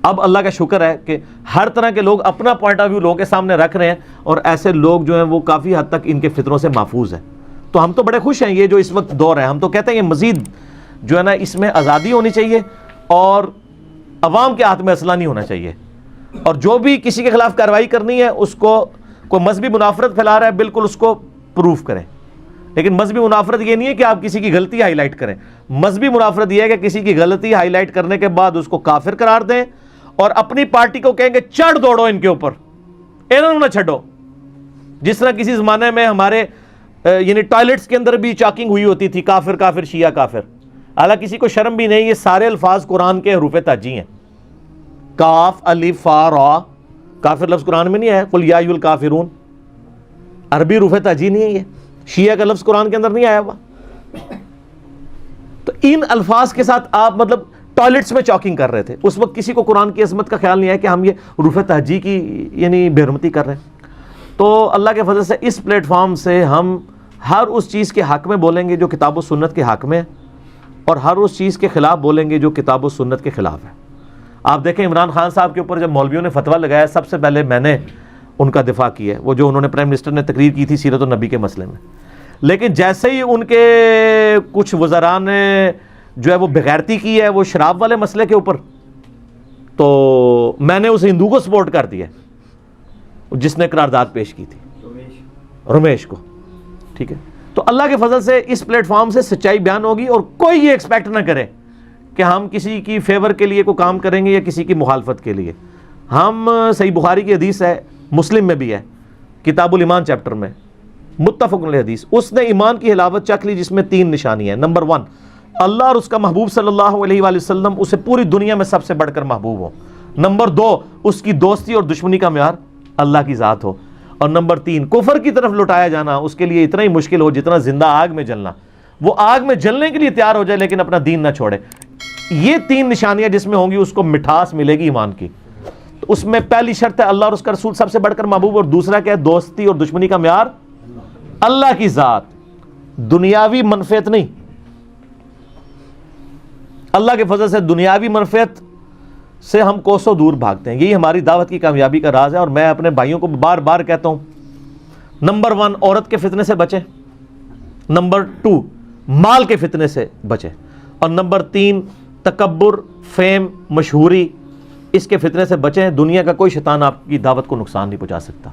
اب اللہ کا شکر ہے کہ ہر طرح کے لوگ اپنا پوائنٹ آف ویو لوگوں کے سامنے رکھ رہے ہیں, اور ایسے لوگ جو ہیں وہ کافی حد تک ان کے فطروں سے محفوظ ہیں. تو ہم تو بڑے خوش ہیں یہ جو اس وقت دور ہے. ہم تو کہتے ہیں یہ مزید جو ہے نا اس میں آزادی ہونی چاہیے, اور عوام کے ہاتھ میں اسلحہ نہیں ہونا چاہیے. اور جو بھی کسی کے خلاف کارروائی کرنی ہے, اس کو کوئی مذہبی منافرت پھیلا رہا ہے, بالکل اس کو پروف کریں. لیکن مذہبی منافرت یہ نہیں ہے کہ آپ کسی کی غلطی ہائی لائٹ کریں. مذہبی منافرت یہ ہے کہ کسی کی غلطی ہائی لائٹ کرنے کے بعد اس کو کافر قرار دیں, اور اپنی پارٹی کو کہیں گے چڑھ دوڑو ان کے اوپر, انہوں نہ چھڈو. جس طرح کسی زمانے میں ہمارے یعنی ٹوائلٹس کے اندر بھی چاکنگ ہوئی ہوتی تھی, کافر کافر شیعہ کافر. حالانکہ کسی کو شرم بھی نہیں, یہ سارے الفاظ قرآن کے حروف تاجی ہیں. کاف الف فا را, کافر لفظ قرآن میں نہیں ہے. قل یا ایھا الکافرون عربی حروف تاجی نہیں ہے, یہ شیعہ کا لفظ قرآن کے اندر نہیں آیا ہوا. تو ان الفاظ کے ساتھ آپ مطلب ٹوائلٹس میں چاکنگ کر رہے تھے. اس وقت کسی کو قرآن کی عظمت کا خیال نہیں ہے کہ ہم یہ حروف تہجی کی یعنی بے حرمتی کر رہے ہیں. تو اللہ کے فضل سے اس پلیٹ فارم سے ہم ہر اس چیز کے حق میں بولیں گے جو کتاب و سنت کے حق میں ہے, اور ہر اس چیز کے خلاف بولیں گے جو کتاب و سنت کے خلاف ہے. آپ دیکھیں عمران خان صاحب کے اوپر جب مولویوں نے فتویٰ لگایا, سب سے پہلے میں نے ان کا دفاع کیا ہے, وہ جو انہوں نے پرائم منسٹر نے تقریر کی تھی سیرت النبی کے مسئلے میں. لیکن جیسے ہی ان کے کچھ وزراء نے جو ہے وہ بغیرتی کی ہے وہ شراب والے مسئلے کے اوپر, تو میں نے اس ہندو کو سپورٹ کر دیا جس نے قرارداد پیش کی تھی, رمیش کو. ٹھیک ہے, تو اللہ کے فضل سے اس پلیٹ فارم سے سچائی بیان ہوگی, اور کوئی یہ ایکسپیکٹ نہ کرے کہ ہم کسی کی فیور کے لیے کوئی کام کریں گے یا کسی کی مخالفت کے لیے. ہم صحیح بخاری کی حدیث ہے, مسلم میں بھی ہے, کتاب الایمان چیپٹر میں متفق علیہ حدیث, اس نے ایمان کی حلاوت چکھ لی جس میں 3 نشانی ہیں. نمبر 1, اللہ اور اس کا محبوب صلی اللہ علیہ وآلہ وسلم اسے پوری دنیا میں سب سے بڑھ کر محبوب ہو. نمبر 2, اس کی دوستی اور دشمنی کا معیار اللہ کی ذات ہو. اور نمبر 3, کفر کی طرف لٹایا جانا اس کے لیے اتنا ہی مشکل ہو جتنا زندہ آگ میں جلنا. وہ آگ میں جلنے کے لیے تیار ہو جائے لیکن اپنا دین نہ چھوڑے. یہ 3 نشانیاں جس میں ہوں گی اس کو مٹھاس ملے گی ایمان کی. تو اس میں پہلی شرط ہے اللہ اور اس کا رسول سب سے بڑھ کر محبوب, اور دوسرا کیا ہے, دوستی اور دشمنی کا معیار اللہ کی ذات, دنیاوی منفعت نہیں. اللہ کے فضل سے دنیاوی منفعت سے ہم کوسوں دور بھاگتے ہیں. یہی ہماری دعوت کی کامیابی کا راز ہے, اور میں اپنے بھائیوں کو بار بار کہتا ہوں, نمبر 1 عورت کے فتنے سے بچیں, نمبر 2 مال کے فتنے سے بچیں, اور نمبر 3 تکبر, فیم, مشہوری, اس کے فتنے سے بچیں. دنیا کا کوئی شیطان آپ کی دعوت کو نقصان نہیں پہنچا سکتا,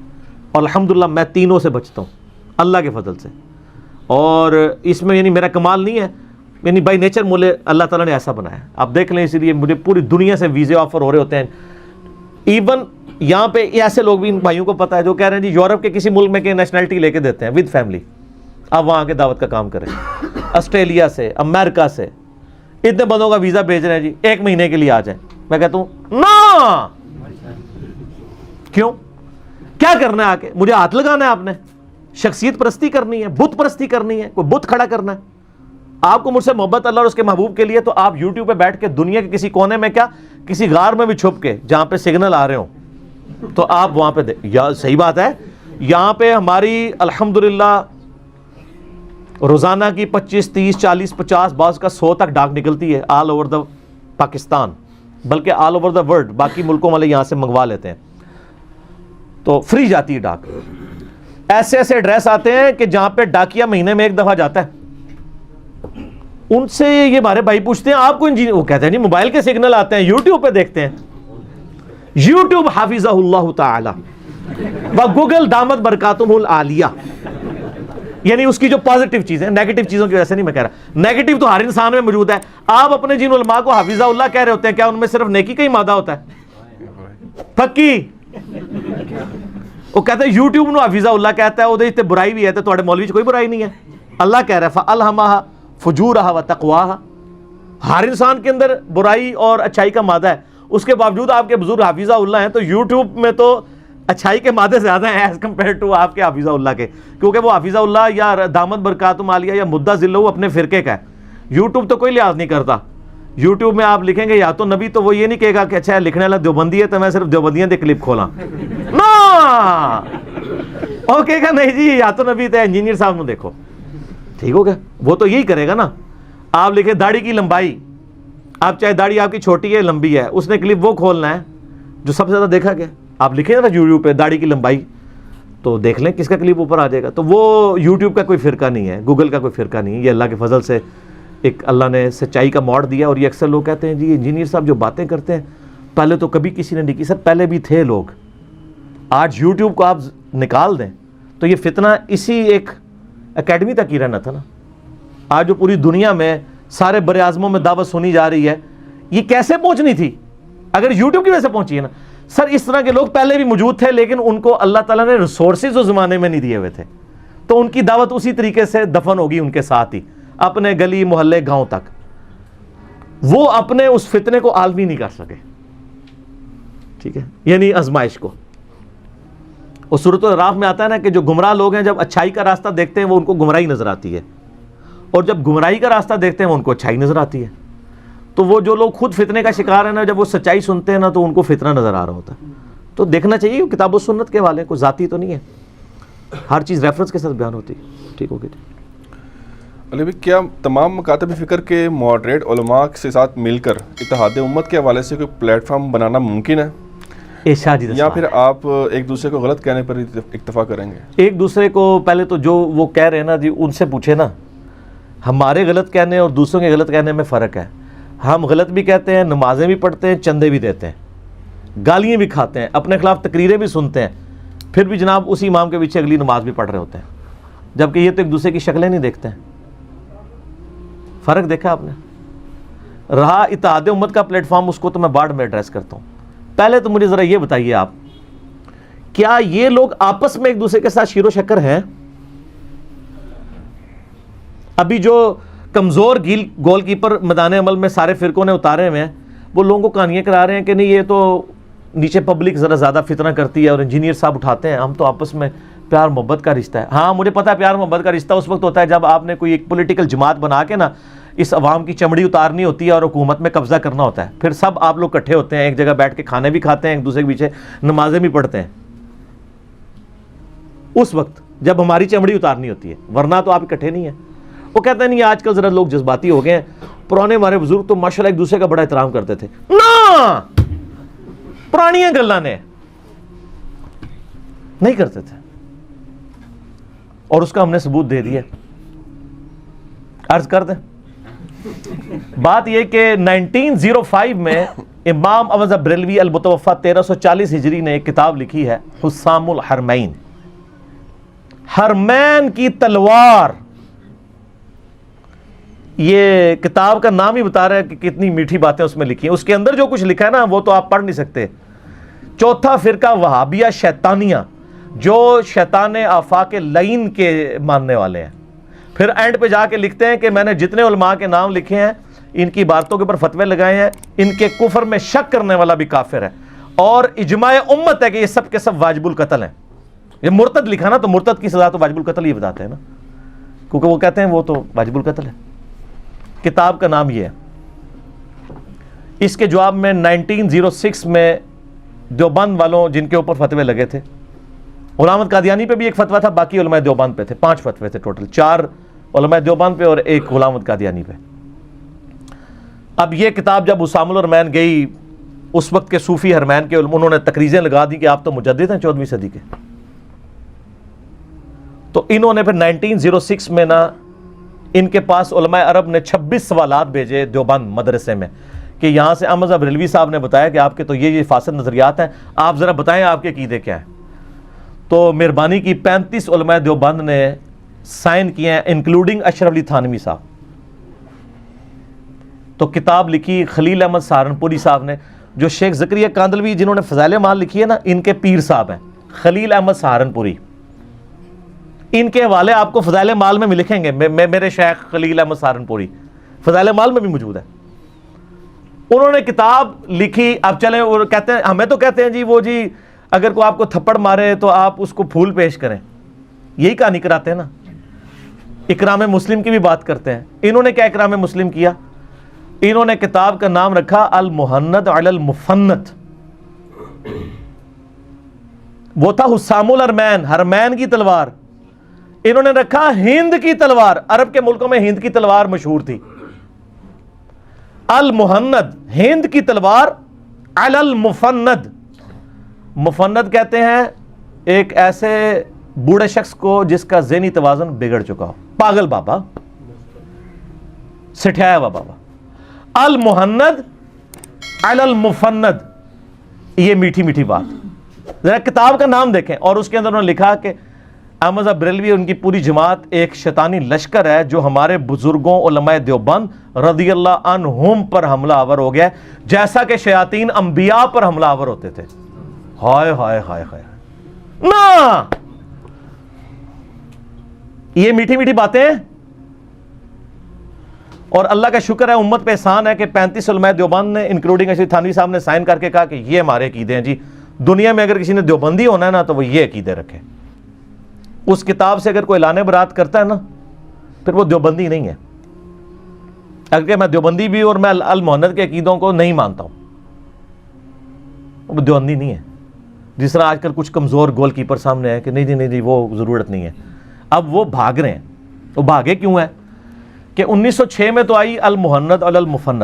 اور الحمدللہ میں تینوں سے بچتا ہوں اللہ کے فضل سے. اور اس میں یعنی میرا کمال نہیں ہے, یعنی بائی نیچر مجھے اللہ تعالیٰ نے ایسا بنایا. آپ دیکھ لیں, اسی لیے مجھے پوری دنیا سے ویزے آفر ہو رہے ہوتے ہیں. ایون یہاں پہ ایسے لوگ بھی ان بھائیوں کو پتا ہے جو کہہ رہے ہیں جی یورپ کے کسی ملک میں کہ نیشنلٹی لے کے دیتے ہیں ود فیملی, آپ وہاں کے دعوت کا کام کریں. آسٹریلیا سے, امریکہ سے اتنے بندوں کا ویزا بھیج رہے ہیں جی 1 مہینے کے لیے آ جائیں. میں کہتا ہوں نا, کیوں, کیا کرنا ہے, آ کے مجھے ہاتھ لگانا ہے, آپ نے شخصیت پرستی کرنی ہے, بت پرستی کرنی ہے, کوئی بت کھڑا کرنا ہے. آپ کو مجھ سے محبت اللہ اور اس کے محبوب کے لیے, تو آپ یوٹیوب پہ بیٹھ کے دنیا کے کسی کونے میں, کیا کسی غار میں بھی چھپ کے جہاں پہ سگنل آ رہے ہوں تو آپ وہاں پہ یا صحیح بات ہے, یہاں پہ ہماری الحمدللہ روزانہ کی 25 30 40 50 بعض کا 100 تک ڈاک نکلتی ہے آل اوور دا پاکستان, بلکہ آل اوور دا ورلڈ. باقی ملکوں والے یہاں سے منگوا لیتے ہیں تو فری جاتی ہے ڈاک. ایسے ایسے ایڈریس آتے ہیں کہ جہاں پہ ڈاکیا مہینے میں 1 دفعہ جاتا ہے. ان سے یہ ہمارے بھائی پوچھتے ہیں آپ کو انجینئر, وہ کہتے ہیں جی موبائل کے سگنل آتے ہیں, یوٹیوب پہ دیکھتے ہیں. یوٹیوب حافظہ اللہ تعالی و گوگل دامت برکاتہم العالیہ, یعنی اس کی جو پازیٹیو چیزیں, نیگیٹو چیزوں کی وجہ سے نہیں میں کہہ رہا, نیگیٹو تو ہر انسان میں موجود ہے. آپ اپنے جن علماء کو حافظہ اللہ کہہ رہے ہوتے ہیں, کیا ان میں صرف نیکی کا ہی مادہ ہوتا ہے؟ پکی وہ کہتے ہیں یوٹیوب نو حافظہ اللہ کہتا ہے, وہ برائی بھی ہے تو تھوڑے مولوی کوئی برائی نہیں ہے. اللہ کہہ رہا ہے فَأَلْهَمَهَا فُجُورَهَا وَتَقْوَاهَا, ہر انسان کے اندر برائی اور اچھائی کا مادہ ہے. اس کے باوجود آپ کے بزرگ حافظہ اللہ ہیں, تو یوٹیوب میں تو اچھائی کے مادے زیادہ ہیں ایز کمپیئر ٹو آپ کے حافظہ اللہ کے, کیونکہ وہ حافظہ اللہ یا دامت برکاتہم عالیہ یا مدہ ذلہ اپنے فرقے کا ہے. یوٹیوب تو کوئی لحاظ نہیں کرتا. یوٹیوب میں آپ لکھیں گے یا تو نبی, تو وہ یہ نہیں کہے گا کہ اچھا لکھنے والا دیوبندی ہے تو میں صرف دیوبندیاں دے کلپ کھولاں, نا وہ کہے گا نہیں جی یا تو نبی تو انجینئر صاحب نے دیکھو, ٹھیک ہو گیا. وہ تو یہی کرے گا نا. آپ لکھیں داڑھی کی لمبائی, آپ چاہے داڑھی آپ کی چھوٹی ہے لمبی ہے, اس نے کلپ وہ کھولنا ہے جو سب سے زیادہ دیکھا گیا. آپ لکھیں نا یوٹیوب پہ داڑھی کی لمبائی, تو دیکھ لیں کس کا کلپ اوپر آ جائے گا. تو وہ یوٹیوب کا کوئی فرقہ نہیں ہے, گوگل کا کوئی فرقہ نہیں ہے. یہ اللہ کے فضل سے ایک اللہ نے سچائی کا موڑ دیا. اور یہ اکثر لوگ کہتے ہیں جی انجینئر صاحب جو باتیں کرتے ہیں پہلے تو کبھی کسی نے نہیں کی. سر پہلے بھی تھے لوگ, آج یوٹیوب کو آپ نکال دیں تو یہ فتنہ اسی ایک اکیڈمی تک ہی رہنا تھا نا. آج جو پوری دنیا میں سارے بر اعظموں میں دعوت سنی جا رہی ہے, یہ کیسے پہنچنی تھی؟ اگر یوٹیوب کی وجہ سے پہنچی ہے نا. سر اس طرح کے لوگ پہلے بھی موجود تھے, لیکن ان کو اللہ تعالیٰ نے ریسورسز اس زمانے میں نہیں دیے ہوئے تھے, تو ان کی دعوت اسی طریقے سے دفن ہوگی ان کے ساتھ ہی اپنے گلی محلے گاؤں تک. وہ اپنے اس فتنے کو عالمی نہیں کر سکے, ٹھیک ہے, یعنی آزمائش کو. اور سورۃ الاعراف میں آتا ہے نا کہ جو گمراہ لوگ ہیں جب اچھائی کا راستہ دیکھتے ہیں وہ ان کو گمراہی نظر آتی ہے, اور جب گمراہی کا راستہ دیکھتے ہیں وہ ان کو اچھائی نظر آتی ہے. تو وہ جو لوگ خود فتنے کا شکار ہیں نا, جب وہ سچائی سنتے ہیں نا تو ان کو فتنہ نظر آ رہا ہوتا ہے. تو دیکھنا چاہیے کتاب و سنت کے والے کو, ذاتی تو نہیں ہے, ہر چیز ریفرنس کے ساتھ بیان ہوتی ہے. ٹھیک ہو گیا. علی بھائی, کیا تمام مکاتب فکر کے ماڈریٹ علماء کے ساتھ مل کر اتحاد امت کے حوالے سے کوئی پلیٹ فارم بنانا ممکن ہے, یا پھر آپ ایک دوسرے کو غلط کہنے پر اکتفا کریں گے؟ ایک دوسرے کو پہلے تو جو وہ کہہ رہے ہیں نا جی ان سے پوچھے نا. ہمارے غلط کہنے اور دوسروں کے غلط کہنے میں فرق ہے. ہم غلط بھی کہتے ہیں, نمازیں بھی پڑھتے ہیں, چندے بھی دیتے ہیں, گالیاں بھی کھاتے ہیں, اپنے خلاف تقریریں بھی سنتے ہیں, پھر بھی جناب اسی امام کے پیچھے اگلی نماز بھی پڑھ رہے ہوتے ہیں, جبکہ یہ تو ایک دوسرے کی شکلیں نہیں دیکھتے ہیں. فرق دیکھا آپ نے؟ رہا اتحاد امت کا پلیٹ فارم, اس کو تو میں بعد میں ایڈریس کرتا ہوں. پہلے تو مجھے ذرا یہ بتائیے آپ, کیا یہ لوگ آپس میں ایک دوسرے کے ساتھ شیر و شکر ہیں؟ ابھی جو کمزور گول کیپر میدان عمل میں سارے فرقوں نے اتارے ہوئے ہیں, وہ لوگوں کو کہانیاں کرا رہے ہیں کہ نہیں یہ تو نیچے پبلک ذرا زیادہ فتنہ کرتی ہے اور انجینئر صاحب اٹھاتے ہیں, ہم تو آپس میں پیار محبت کا رشتہ ہے. ہاں مجھے پتا ہے پیار محبت کا رشتہ اس وقت ہوتا ہے جب آپ نے کوئی ایک پولیٹیکل جماعت بنا کے نا اس عوام کی چمڑی اتارنی ہوتی ہے اور حکومت میں قبضہ کرنا ہوتا ہے. پھر سب آپ لوگ اکٹھے ہوتے ہیں, ایک جگہ بیٹھ کے کھانے بھی کھاتے ہیں, ایک دوسرے کے پیچھے نمازیں بھی پڑھتے ہیں, اس وقت جب ہماری چمڑی اتارنی ہوتی ہے, ورنہ تو آپ اکٹھے نہیں ہیں. وہ کہتے ہیں نہیں آج کل ذرا لوگ جذباتی ہو گئے ہیں, پرانے ہمارے بزرگ تو ماشاءاللہ ایک دوسرے کا بڑا احترام کرتے تھے. نا پرانیاں گلاں نے نہیں کرتے تھے, اور اس کا ہم نے ثبوت دے دیا. عرض کر دیں بات یہ کہ 1905 میں امام احمد بریلوی المتوفا 1340 ہجری نے ایک کتاب لکھی ہے حسام الحرمین, حرمین کی تلوار. یہ کتاب کا نام ہی بتا رہا ہے کہ کتنی میٹھی باتیں اس میں لکھی ہیں. اس کے اندر جو کچھ لکھا ہے نا وہ تو آپ پڑھ نہیں سکتے. چوتھا فرقہ وہابیہ شیطانیہ, جو شیطان آفاق لعین کے ماننے والے ہیں. پھر اینڈ پہ جا کے لکھتے ہیں کہ میں نے جتنے علماء کے نام لکھے ہیں ان کی باتوں کے اوپر فتوے لگائے ہیں, ان کے کفر میں شک کرنے والا بھی کافر ہے, اور اجماع امت ہے کہ یہ سب کے سب واجب القتل ہیں. یہ مرتد لکھا نا, تو مرتد کی سزا تو واجب القتل ہی بتاتے ہیں نا, کیونکہ وہ کہتے ہیں وہ تو واجب القتل ہے. کتاب کا نام یہ ہے. اس کے جواب میں 1906 میں دیوبند والوں جن کے اوپر فتوے لگے تھے, غلام احمد قادیانی پہ بھی ایک فتویٰ تھا, باقی علماء دیوبند پہ تھے. 5 فتوے تھے ٹوٹل, 4 علماء دیوبند پہ اور 1 غلام احمد قادیانی پہ. اب یہ کتاب جب اسام الحرمین گئی, اس وقت کے صوفی حرمین کے انہوں نے تقریزیں لگا دی کہ آپ تو مجدد ہیں 14ویں صدی کے. تو انہوں نے پھر 1906 میں نا ان کے پاس علماء عرب نے 26 سوالات بھیجے دیوبند مدرسے میں کہ یہاں سے احمد صاحب بریلوی صاحب نے بتایا کہ آپ کے تو یہ فاسد نظریات ہیں, آپ ذرا بتائیں آپ کے عقیدے کیا ہیں. تو مہربانی کی 35 علماء دیوبند نے سائن کیے ہیں, انکلوڈنگ اشرف علی تھانوی صاحب. تو کتاب لکھی خلیل احمد سہارنپوری صاحب نے, جو شیخ زکریا کاندلوی جنہوں نے فضائل اعمال لکھی ہے نا, ان کے پیر صاحب ہیں خلیل احمد سہارنپوری. ان کے حوالے آپ کو فضائل اعمال میں لکھیں گے, میرے شیخ خلیل احمد سہارنپوری فضائل اعمال میں بھی موجود ہے. انہوں نے کتاب لکھی. اب چلیں, وہ کہتے ہیں, ہمیں تو کہتے ہیں جی وہ جی اگر کوئی آپ کو تھپڑ مارے تو آپ اس کو پھول پیش کریں, یہی کہانی کراتے ہیں نا. اکرام مسلم کی بھی بات کرتے ہیں. انہوں نے کیا اکرام مسلم کیا؟ انہوں نے کتاب کا نام رکھا المہند علی المفند. وہ تھا حسام الحرمین, حرمین کی تلوار. انہوں نے رکھا ہند کی تلوار. عرب کے ملکوں میں ہند کی تلوار مشہور تھی. المہند, ہند کی تلوار, علی المفند. مفند کہتے ہیں ایک ایسے بوڑھے شخص کو جس کا ذہنی توازن بگڑ چکا ہو, پاگل بابا, سٹھایا ہوا بابا. المہند علی المفند, یہ میٹھی میٹھی بات. ذرا کتاب کا نام دیکھیں, اور اس کے اندر انہوں نے لکھا کہ احمد صاحب بریلوی ان کی پوری جماعت ایک شیطانی لشکر ہے جو ہمارے بزرگوں علماء دیوبند رضی اللہ عنہم پر حملہ آور ہو گیا, جیسا کہ شیاطین انبیاء پر حملہ آور ہوتے تھے. ہائے ہائے ہائے ہائے نا, یہ میٹھی میٹھی باتیں. اور اللہ کا شکر ہے, امت پہ احسان ہے کہ 35 علماء دیوبند نے انکلوڈنگ اشرف تھانوی صاحب نے سائن کر کے کہا کہ یہ ہمارے عقیدے ہیں جی. دنیا میں اگر کسی نے دیوبندی ہونا ہے نا تو وہ یہ عقیدے رکھے. اس کتاب سے اگر کوئی اعلان برات کرتا ہے نا پھر وہ دیوبندی نہیں ہے. اگر میں دیوبندی بھی اور میں المہند کے عقیدوں کو نہیں مانتا ہوں, وہ دیوبندی نہیں ہے. جس طرح آج کل کچھ کمزور گول کیپر سامنے ہے کہ نہیں جی وہ ضرورت نہیں ہے. اب وہ بھاگ رہے ہیں. وہ بھاگے کیوں ہیں کہ 1906 میں تو آئی المہند علی المفند.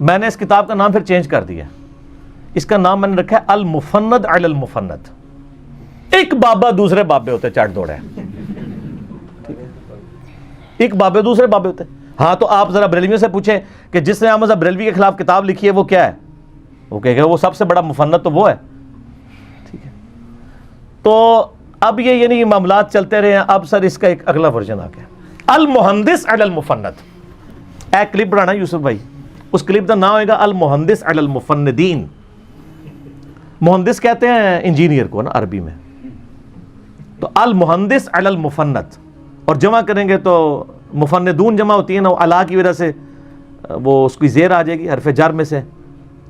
میں نے اس کتاب کا نام پھر چینج کر دیا. اس کا نام میں نے رکھا ہے المفند علی المفند. ایک بابا دوسرے بابے ہوتے چٹ دوڑے, ایک بابے دوسرے بابے ہوتے. ہاں تو آپ ذرا بریلویوں سے پوچھیں کہ جس نے احمد صاحب بریلوی کے خلاف کتاب لکھی ہے وہ کیا ہے, وہ کہے گا وہ سب سے بڑا مفند تو وہ ہے. ٹھیک ہے, تو اب یہ یعنی معاملات چلتے رہے ہیں. اب سر اس کا ایک اگلا ورژن آ گیا, المہندس علی المفند. ایک کلپ بنانا یوسف بھائی, اس کلپ کا نام ہوئے گا المہندس علی المفندین. مہندس کہتے ہیں انجینئر کو نا عربی میں, تو المہندس علی المفند, اور جمع کریں گے تو مفندون جمع ہوتی ہے نا, علا کی وجہ سے وہ اس کی زیر آ جائے گی حرف جر میں سے,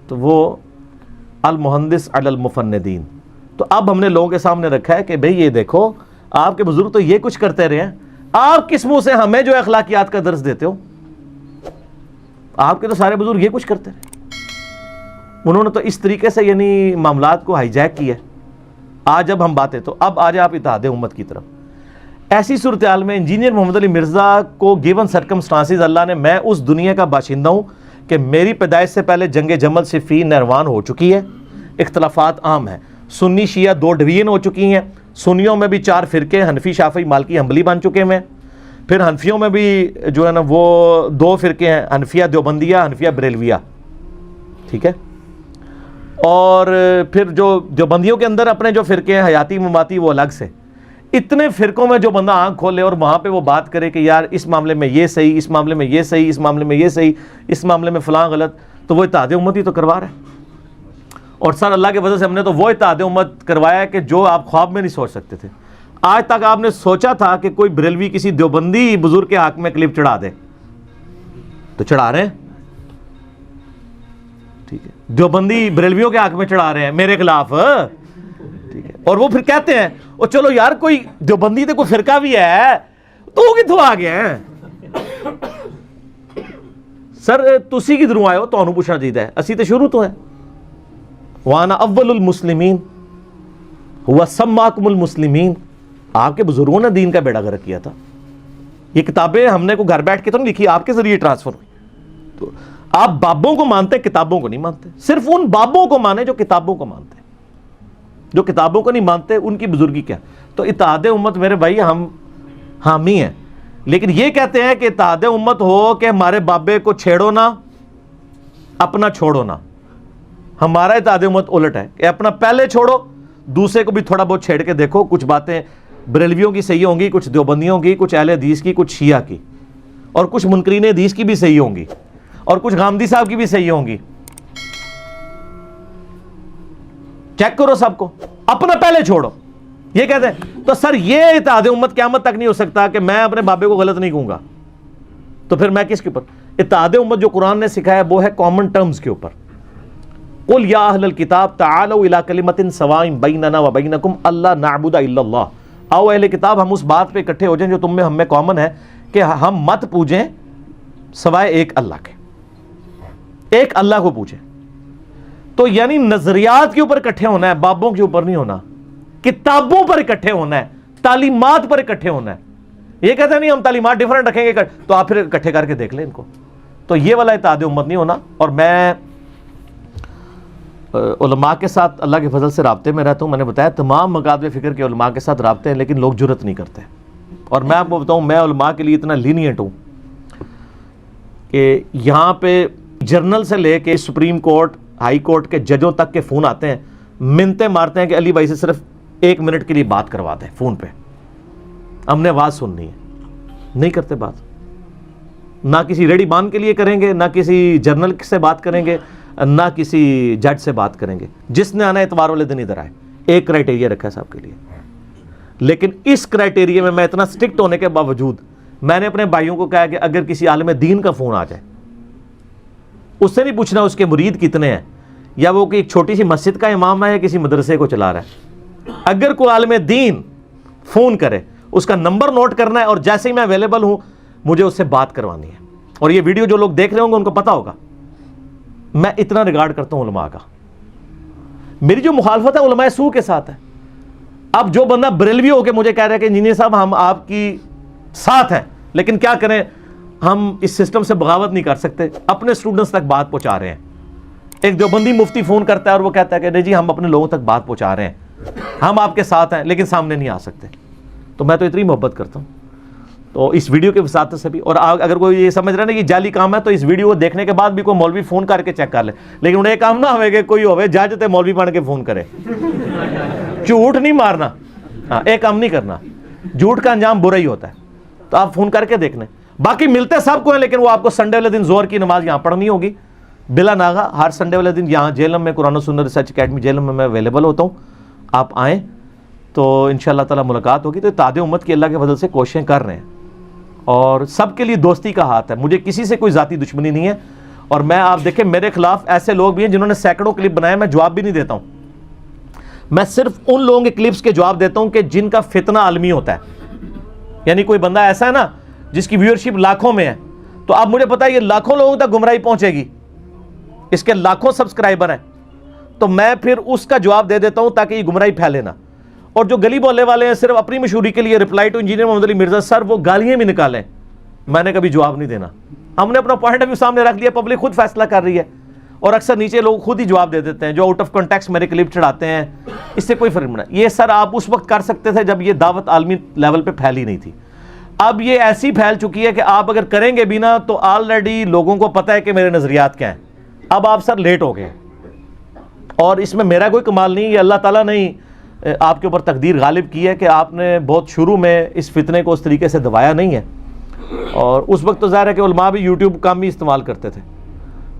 تو وہ المہندس علی المفندین. تو اب ہم نے لوگوں کے سامنے رکھا ہے کہ بھئی یہ دیکھو آپ کے بزرگ تو یہ کچھ کرتے رہے ہیں, آپ کس منہ سے ہمیں جو اخلاقیات کا درس دیتے ہو؟ آپ کے تو سارے بزرگ یہ کچھ کرتے رہے. انہوں نے تو اس طریقے سے یعنی معاملات کو ہائی جیک کیا ہے. آج جب ہم باتیں تو اب آج آپ اتحاد امت کی طرف. ایسی صورتحال میں انجینئر محمد علی مرزا کو گیون سرکمسٹانسز اللہ نے, میں اس دنیا کا باشندہ ہوں کہ میری پیدائش سے پہلے جنگ جمل صفین نہروان ہو چکی ہے, اختلافات عام ہیں, سنی شیعہ 2 ڈویژن ہو چکی ہیں, سنیوں میں بھی 4 فرقے حنفی شافعی مالکی حنبلی بن چکے ہیں, پھر حنفیوں میں بھی جو ہے نا وہ 2 فرقے ہیں, حنفیہ دیوبندیہ حنفیہ بریلویہ. ٹھیک ہے, اور پھر جو دیوبندیوں کے اندر اپنے جو فرقے ہیں حیاتی مماتی وہ الگ سے, اتنے فرقوں میں جو بندہ آنکھ کھولے اور وہاں پہ وہ بات کرے کہ یار اس معاملے میں یہ صحیح، اس معاملے میں یہ صحیح، اس معاملے میں یہ صحیح، اس معاملے میں فلاں غلط، تو وہ اتحاد امت ہی تو کروا رہا ہے. اور سر اللہ کی وجہ سے ہم نے تو وہ اتحاد امت کروایا کہ جو آپ خواب میں نہیں سوچ سکتے تھے. آج تک آپ نے سوچا تھا کہ کوئی بریلوی کسی دیوبندی بزرگ کے حق میں کلپ چڑھا دے؟ تو چڑھا رہے ہیں، ٹھیک ہے، دیوبندی بریلویوں کے حق میں چڑھا رہے ہیں میرے خلاف، ٹھیک ہے. اور وہ پھر کہتے ہیں اور چلو یار کوئی دیوبندی تو کوئی فرقہ بھی ہے تو وہ کتوں آ گیا ہے؟ سر تسی کدھروں آئے ہو؟ تانوں پوچھنا چاہیے، اسی تو شروع تو ہے. وانا اول المسلمین ہوا سماکم المسلمین. آپ کے بزرگوں نے دین کا بیڑا غرق کیا تھا. یہ کتابیں ہم نے کو گھر بیٹھ کے تو نہیں لکھی، آپ کے ذریعے ٹرانسفر ہوئی. تو آپ بابوں کو مانتے، کتابوں کو نہیں مانتے. صرف ان بابوں کو مانے جو کتابوں کو مانتے. جو کتابوں کو نہیں مانتے ان کی بزرگی کیا؟ تو اتحاد امت میرے بھائی ہم حامی ہیں، لیکن یہ کہتے ہیں کہ اتحاد امت ہو کہ ہمارے بابے کو چھیڑو نہ، اپنا چھوڑو نہ. ہمارا اتحاد امت الٹ ہے کہ اپنا پہلے چھوڑو، دوسرے کو بھی تھوڑا بہت چھیڑ کے دیکھو. کچھ باتیں بریلویوں کی صحیح ہوں گی، کچھ دیوبندیوں کی، کچھ اہل حدیث کی، کچھ شیعہ کی، اور کچھ منکرین حدیث کی بھی صحیح ہوں گی، اور کچھ غامدی صاحب کی بھی صحیح ہوں گی. چیک کرو سب کو، اپنا پہلے چھوڑو. یہ کہتے ہیں تو سر یہ اتحاد امت قیامت تک نہیں ہو سکتا کہ میں اپنے بابے کو غلط نہیں کہوں گا. تو پھر میں کس کے اوپر؟ اتحاد امت جو قرآن نے سکھایا وہ ہے کامن ٹرمز کے اوپر. قل یا اہل الکتاب تعالوا الی کلمۃ سواء بیننا وبینکم الا نعبد الا اللہ. آؤ اہل کتاب ہم اس بات پہ اکٹھے ہو جائیں جو تم میں ہم میں کامن ہے کہ ہم مت پوجیں سوائے ایک اللہ کے، ایک اللہ کو پوجیں. تو یعنی نظریات کے اوپر اکٹھے ہونا ہے، بابوں کے اوپر نہیں ہونا. کتابوں پر اکٹھے ہونا ہے، تعلیمات پر اکٹھے ہونا ہے. یہ کہتے ہیں نہیں ہم تعلیمات ڈیفرنٹ رکھیں گے، تو آپ پھر اکٹھے کر کے دیکھ لیں ان کو. تو یہ والا اتحاد امت نہیں ہونا. اور میں علماء کے ساتھ اللہ کے فضل سے رابطے میں رہتا ہوں. میں نے بتایا تمام مکاتب فکر کے علماء کے ساتھ رابطے ہیں، لیکن لوگ جرت نہیں کرتے. اور میں آپ کو بتاؤں میں علماء کے لیے اتنا لینینٹ ہوں کہ یہاں پہ جرنل سے لے کے سپریم کورٹ، ہائی کورٹ کے ججوں تک کے فون آتے ہیں، منتیں مارتے ہیں کہ علی بھائی سے صرف 1 منٹ کے لیے بات کروا دیں فون پہ، ہم نے آواز سننی ہے. نہیں کرتے بات. نہ کسی ریڈی بان کے لیے کریں گے، نہ کسی جرنل سے بات کریں گے، نہ کسی جج سے بات کریں گے. جس نے آنا اتوار والے دن ادھر آئے. ایک کرائٹیریا رکھا ہے صاحب کے لیے. لیکن اس کرائٹیریا میں اتنا سٹرکٹ ہونے کے باوجود میں نے اپنے بھائیوں کو کہا کہ اگر کسی عالم دین کا فون آ جائے، اس سے نہیں پوچھنا اس کے مرید کتنے ہیں، یا وہ کہ ایک چھوٹی سی مسجد کا امام ہے یا کسی مدرسے کو چلا رہا ہے. اگر کوئی عالم دین فون کرے، اس کا نمبر نوٹ کرنا ہے، اور جیسے ہی میں اویلیبل ہوں مجھے اس سے بات کروانی ہے. اور یہ ویڈیو جو لوگ دیکھ رہے ہوں گے ان کو پتا ہوگا میں اتنا ریگارڈ کرتا ہوں علماء کا. میری جو مخالفت ہے علماء سو کے ساتھ ہے. اب جو بندہ بریلوی ہو کے مجھے کہہ رہا ہے کہ انجینئر صاحب ہم آپ کی ساتھ ہیں، لیکن کیا کریں ہم اس سسٹم سے بغاوت نہیں کر سکتے، اپنے اسٹوڈنٹس تک بات پہنچا رہے ہیں. ایک دیوبندی مفتی فون کرتا ہے اور وہ کہتا ہے کہ نہیں جی ہم اپنے لوگوں تک بات پہنچا رہے ہیں، ہم آپ کے ساتھ ہیں لیکن سامنے نہیں آ سکتے. تو میں تو اتنی محبت کرتا ہوں. تو اس ویڈیو کے وساطت سے بھی، اور اگر کوئی یہ سمجھ رہا ہے کہ جعلی کام ہے تو اس ویڈیو کو دیکھنے کے بعد بھی کوئی مولوی فون کر کے چیک کر لے. لیکن انہیں یہ کام نہ ہوئے کہ کوئی ہوئے جج تے مولوی بن کے فون کرے. جھوٹ نہیں مارنا، ہاں ایک کام نہیں کرنا. جھوٹ کا انجام برا ہی ہوتا ہے. تو آپ فون کر کے دیکھنے. باقی ملتے سب کو ہیں، لیکن وہ آپ کو سنڈے والے دن زور کی نماز یہاں پڑھنی ہوگی بلا ناغہ. ہر سنڈے والے دن یہاں جیلم میں قرآن و سنت ریسرچ اکیڈمی جیلم میں اویلیبل ہوتا ہوں. آپ آئیں تو انشاءاللہ تعالی ملاقات ہوگی. تو اتحاد امت کی اللہ کے فضل سے کوششیں کر رہے ہیں اور سب کے لیے دوستی کا ہاتھ ہے. مجھے کسی سے کوئی ذاتی دشمنی نہیں ہے. اور میں آپ دیکھیں میرے خلاف ایسے لوگ بھی ہیں جنہوں نے سینکڑوں کلپ بنائے، میں جواب بھی نہیں دیتا ہوں. میں صرف ان لوگوں کے کلپس کے جواب دیتا ہوں کہ جن کا فتنہ عالمی ہوتا ہے. یعنی کوئی بندہ ایسا ہے نا جس کی ویورشپ لاکھوں میں ہے، تو اب مجھے پتا ہے یہ لاکھوں لوگوں تک گمراہی پہنچے گی، اس کے لاکھوں سبسکرائبر ہیں، تو میں پھر اس کا جواب دے دیتا ہوں تاکہ یہ گمراہی پھیلے نہ. اور جو گلی بولے والے ہیں صرف اپنی مشہوری کے لیے رپلائی ٹو انجینئر محمد علی مرزا سر، وہ گالیاں بھی نکالیں، میں نے کبھی جواب نہیں دینا. ہم نے اپنا پوائنٹ آف ویو سامنے رکھ لیا، پبلک خود فیصلہ کر رہی ہے. اور اکثر نیچے لوگ خود ہی جواب دے دیتے ہیں جو آؤٹ آف کنٹیکسٹ میرے کلپ چڑھاتے ہیں. اس سے کوئی فرق نہیں. یہ سر آپ اس وقت کر سکتے تھے جب یہ دعوت عالمی لیول پہ پھیلی نہیں تھی. اب یہ ایسی پھیل چکی ہے کہ آپ اگر کریں گے بھی نا تو آلریڈی لوگوں کو پتہ ہے کہ میرے نظریات کیا ہیں. اب آپ سر لیٹ ہو گئے، اور اس میں میرا کوئی کمال نہیں. یہ اللہ تعالیٰ نے آپ کے اوپر تقدیر غالب کی ہے کہ آپ نے بہت شروع میں اس فتنے کو اس طریقے سے دبایا نہیں ہے, اور اس وقت تو ظاہر ہے کہ علماء بھی یوٹیوب کام بھی استعمال کرتے تھے,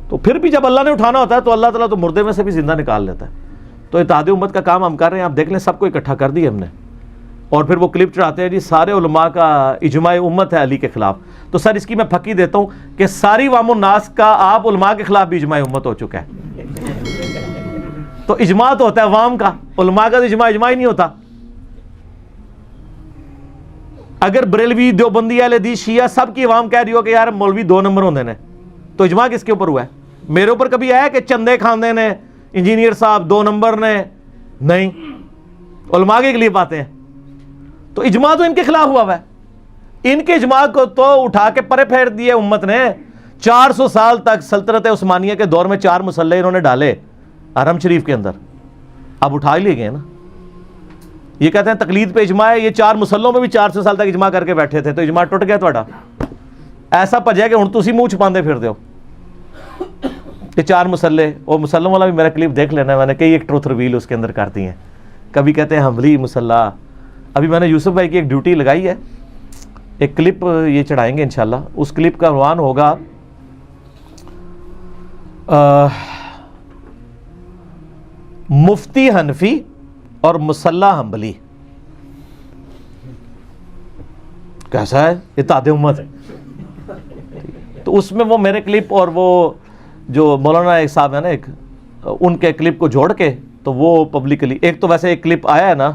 تو پھر بھی جب اللہ نے اٹھانا ہوتا ہے تو اللہ تعالیٰ تو مردے میں سے بھی زندہ نکال لیتا ہے. تو اتحاد امت کا کام ہم کر رہے ہیں, آپ دیکھ لیں سب کو اکٹھا کر دیا ہم نے, اور پھر وہ کلپ چڑھاتے ہیں جی سارے علماء کا اجماع امت ہے علی کے خلاف. تو سر اس کی میں پھکی دیتا ہوں کہ ساری عوام الناس کا آپ علماء کے خلاف بھی اجماع امت ہو چکا ہے. تو اجماع تو ہوتا ہے عوام کا, علماء کا تو اجماع ہی نہیں ہوتا. اگر بریلوی دیوبندی اہل حدیث شیعہ سب کی عوام کہہ رہی ہو کہ یار مولوی 2 نمبر ہوندے نے, تو اجماع کس کے اوپر ہوا ہے؟ میرے اوپر کبھی آیا کہ چندے کھاندے نے, انجینئر صاحب 2 نمبر نے؟ نہیں, علماء کے کلپ آتے ہیں. تو اجماع تو ان کے خلاف ہوا ہے. ان کے اجماع کو تو اٹھا کے پرے پھیر دیے امت نے. 400 سال تک سلطنت عثمانیہ کے دور میں 4 مصلے انہوں نے ڈالے حرم شریف کے اندر, اب اٹھا ہی لے گئے نا. یہ کہتے ہیں تقلید پہ اجماع ہے, یہ 4 مصلوں میں بھی 400 سال تک اجماع کر کے بیٹھے تھے, تو اجماع ٹوٹ گیا تھوڑا. ایسا پجے کہ ہن تسی منہ چھپاندے پھر دیو کہ 4 مصلے. وہ مسلم والا بھی میرا کلپ دیکھ لینا ہے, میں نے کئی ایک ٹروتھ ریویل اس کے اندر کر دی ہیں. کبھی کہتے ہیں حملی مسلح. ابھی میں نے یوسف بھائی کی ایک ڈیوٹی لگائی ہے, ایک کلپ یہ چڑھائیں گے انشاءاللہ. اس کلپ کا عنوان ہوگا مفتی حنفی اور مسلح حنبلی. کیسا ہے اتحاد امت؟ تو اس میں وہ میرے کلپ اور وہ جو مولانا ایک صاحب ہیں نا ایک, ان کے کلپ کو جوڑ کے تو وہ پبلکلی, ایک تو ویسے ایک کلپ آیا ہے نا,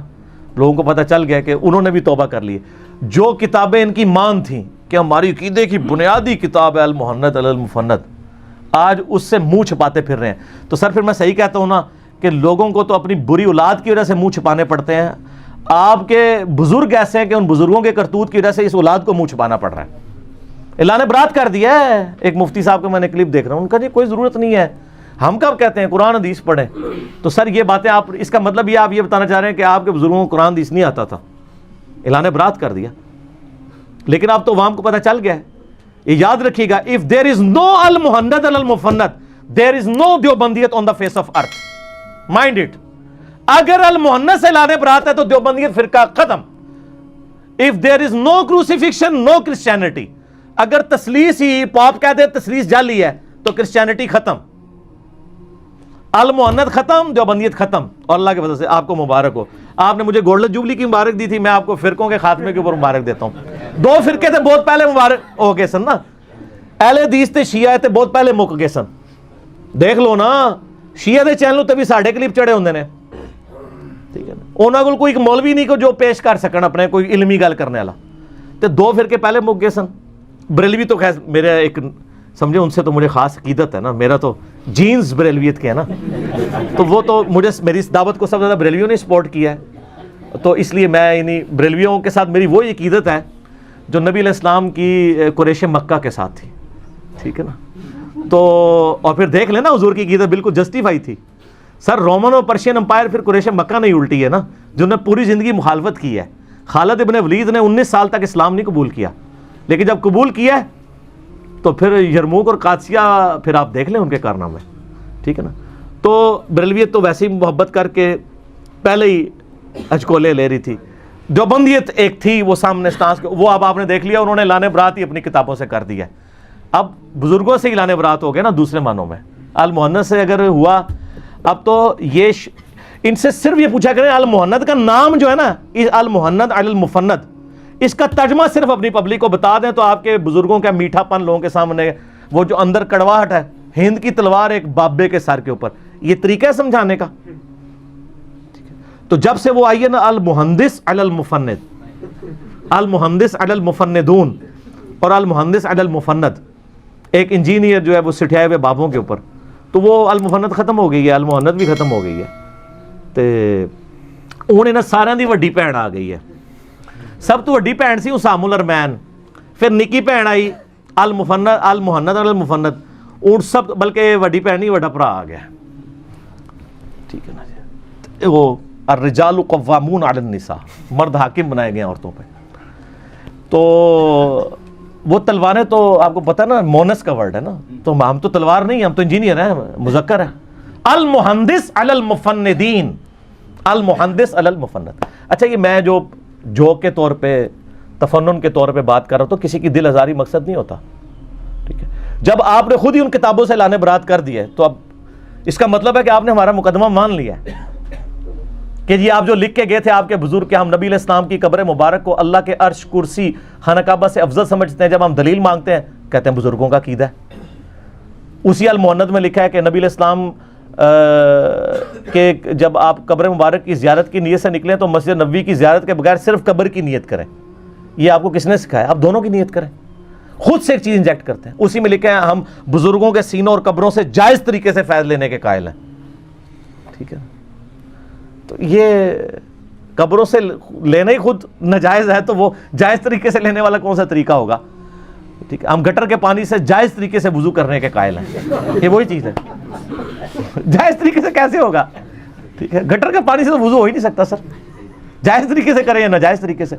لوگوں کو پتہ چل گیا کہ انہوں نے بھی توبہ کر لی. جو کتابیں ان کی مان تھیں کہ ہماری عقیدے کی بنیادی کتاب ہے المحند علی المفند, آج اس سے منہ چھپاتے پھر رہے ہیں. تو سر پھر میں صحیح کہتا ہوں نا کہ لوگوں کو تو اپنی بری اولاد کی وجہ سے منہ چھپانے پڑتے ہیں. آپ کے بزرگ ایسے ہیں کہ ان بزرگوں کے کرتوت کی وجہ سے اس اولاد کو منہ چھپانا پڑ رہا ہے. اعلان برات کر دیا ہے ایک مفتی صاحب کا, میں نے کلپ دیکھ رہا ہوں, ان کا جی کوئی ضرورت نہیں ہے, ہم کب کہتے ہیں قرآن حدیث پڑھیں. تو سر یہ باتیں آپ, اس کا مطلب یہ آپ یہ بتانا چاہ رہے ہیں کہ آپ کے بزرگوں کو قرآن حدیث نہیں آتا تھا, اعلان برات کر دیا. لیکن اب تو عوام کو پتہ چل گیا ہے. یہ یاد رکھیے گا, if there is no al-muhannad al-mufannad, there is no دیوبندیت on the face of earth. Mind it. اگر المحنت سے اعلان برات ہے تو دیوبندیت فرقہ ختم. If there is no crucifixion, no Christianity. اگر تسلیس ہی پاپ کہہ دے تسلیس جعلی ہے تو کرسچینٹی ختم, المحنت ختم, دیوبندیت ختم. اور اللہ کے فضل سے آپ کو مبارک ہو. آپ نے مجھے گولڈن جوبلی کی مبارک دی تھی, میں آپ کو فرقوں کے خاتمے کے اوپر مبارک دیتا ہوں. 2 فرقے تھے بہت پہلے مبارک ہو گئے سن نا, اہل حدیث تے شیعہ تے بہت پہلے مک گئے سن. دیکھ لو نا شیعہ دے چینل تے بھی ساڈے کلپ چڑھے ہوندے نے, ٹھیک ہے نا. انہاں کول کوئی مولوی نہیں کو جو پیش کر سکن اپنے کوئی علمی گل کرنے والا, تے 2 فرقے پہلے مک گئے سن. بریلوی تو خیر میرا ایک سمجھے ان سے تو مجھے خاص عقیدت ہے نا, میرا تو جینز بریلویت کے ہے نا, تو وہ تو مجھے میری اس دعوت کو سب سے زیادہ بریلویوں نے سپورٹ کیا ہے. تو اس لیے میں انہیں بریلویوں کے ساتھ میری وہی عقیدت ہے جو نبی علیہ السلام کی قریش مکہ کے ساتھ تھی, ٹھیک ہے نا. تو اور پھر دیکھ لینا حضور کی عقیدت بالکل جسٹیفائی تھی. سر رومن اور پرشین امپائر پھر قریش مکہ نہیں الٹی ہے نا, جنہوں نے پوری زندگی مخالفت کی ہے. خالد ابن ولید نے 19 سال تک اسلام نہیں قبول کیا, لیکن جب قبول کیا تو پھر یرموک اور قادسیہ پھر آپ دیکھ لیں ان کے کارنامے, ٹھیک ہے نا. تو بریلویت تو ویسے ہی محبت کر کے پہلے ہی اجکولے لے رہی تھی. دیوبندیت ایک تھی وہ سامنے سٹانس, وہ اب آپ نے دیکھ لیا, انہوں نے اعلان برات ہی اپنی کتابوں سے کر دیا. اب بزرگوں سے اعلان برات ہو گیا نا دوسرے معنوں میں. المحنت سے اگر ہوا, اب تو یہ ان سے صرف یہ پوچھا کریں المحنت کا نام جو ہے نا المحنت علی المفند, اس کا ترجمہ صرف اپنی پبلک کو بتا دیں تو آپ کے بزرگوں کا میٹھا پن لوگوں کے سامنے, وہ جو اندر کڑواہٹ ہے, ہند کی تلوار ایک بابے کے سر کے اوپر, یہ طریقہ ہے سمجھانے کا. تو جب سے وہ آئی ہے نا المحندث علی المفند, المحندث علی المفندون اور المحندث علی المفند, ایک انجینئر جو ہے وہ سٹھائے ہوئے بابوں کے اوپر, تو وہ المفند ختم ہو گئی ہے, المحند بھی ختم ہو گئی ہے. تے انہیں نا سارے دی وڈی بھੈਣ آ گئی ہے. سب تو وڈی بھੈਣ سی اسام الرمین, پھر نکی بھੈਣ آئی المفند المحند علی المفند, اون سب بلکہ وڈی بھੈਣ نہیں وڈا بھرا آ گیا, ٹھیک ہے نا جی. وہ الرجال قوامون علی النساء, مرد حاکم بنائے گئے عورتوں پہ. تو وہ تلواریں تو آپ کو پتہ نا مونس کا ورڈ ہے نا, تو ہم تو تلوار نہیں, ہم تو انجینئر ہیں, مذکر ہے. المحندث علی المفندین, المحدث علی المفند. اچھا یہ میں جو جوک کے طور پہ تفنن کے طور پہ بات کر رہا ہوں تو کسی کی دل آزاری مقصد نہیں ہوتا, ٹھیک ہے. جب آپ نے خود ہی ان کتابوں سے لانے برات کر دی ہے تو اب اس کا مطلب ہے کہ آپ نے ہمارا مقدمہ مان لیا ہے کہ جی آپ جو لکھ کے گئے تھے آپ کے بزرگ کہ ہم نبی علیہ السلام کی قبر مبارک کو اللہ کے عرش کرسی خانہ کعبہ سے افضل سمجھتے ہیں, جب ہم دلیل مانگتے ہیں کہتے ہیں بزرگوں کا عقیدہ ہے. اسی المؤند میں لکھا ہے کہ نبی علیہ السلام کہ جب آپ قبر مبارک کی زیارت کی نیت سے نکلیں تو مسجد نبوی کی زیارت کے بغیر صرف قبر کی نیت کریں. یہ آپ کو کس نے سکھایا؟ آپ دونوں کی نیت کریں. خود سے ایک چیز انجیکٹ کرتے ہیں. اسی میں لکھا ہے ہم بزرگوں کے سینوں اور قبروں سے جائز طریقے سے فیض لینے کے قائل ہیں, ٹھیک ہے. تو یہ قبروں سے لینا ہی خود ناجائز ہے تو وہ جائز طریقے سے لینے والا کون سا طریقہ ہوگا, ٹھیک ہے. ہم گٹر کے پانی سے جائز طریقے سے وضو کرنے کے قائل ہیں. یہ وہی چیز ہے, جائز طریقے سے کیسے ہوگا, ٹھیک ہے. گٹر کے پانی سے تو وضو ہو ہی نہیں سکتا سر, جائز طریقے سے کریں یا ناجائز طریقے سے.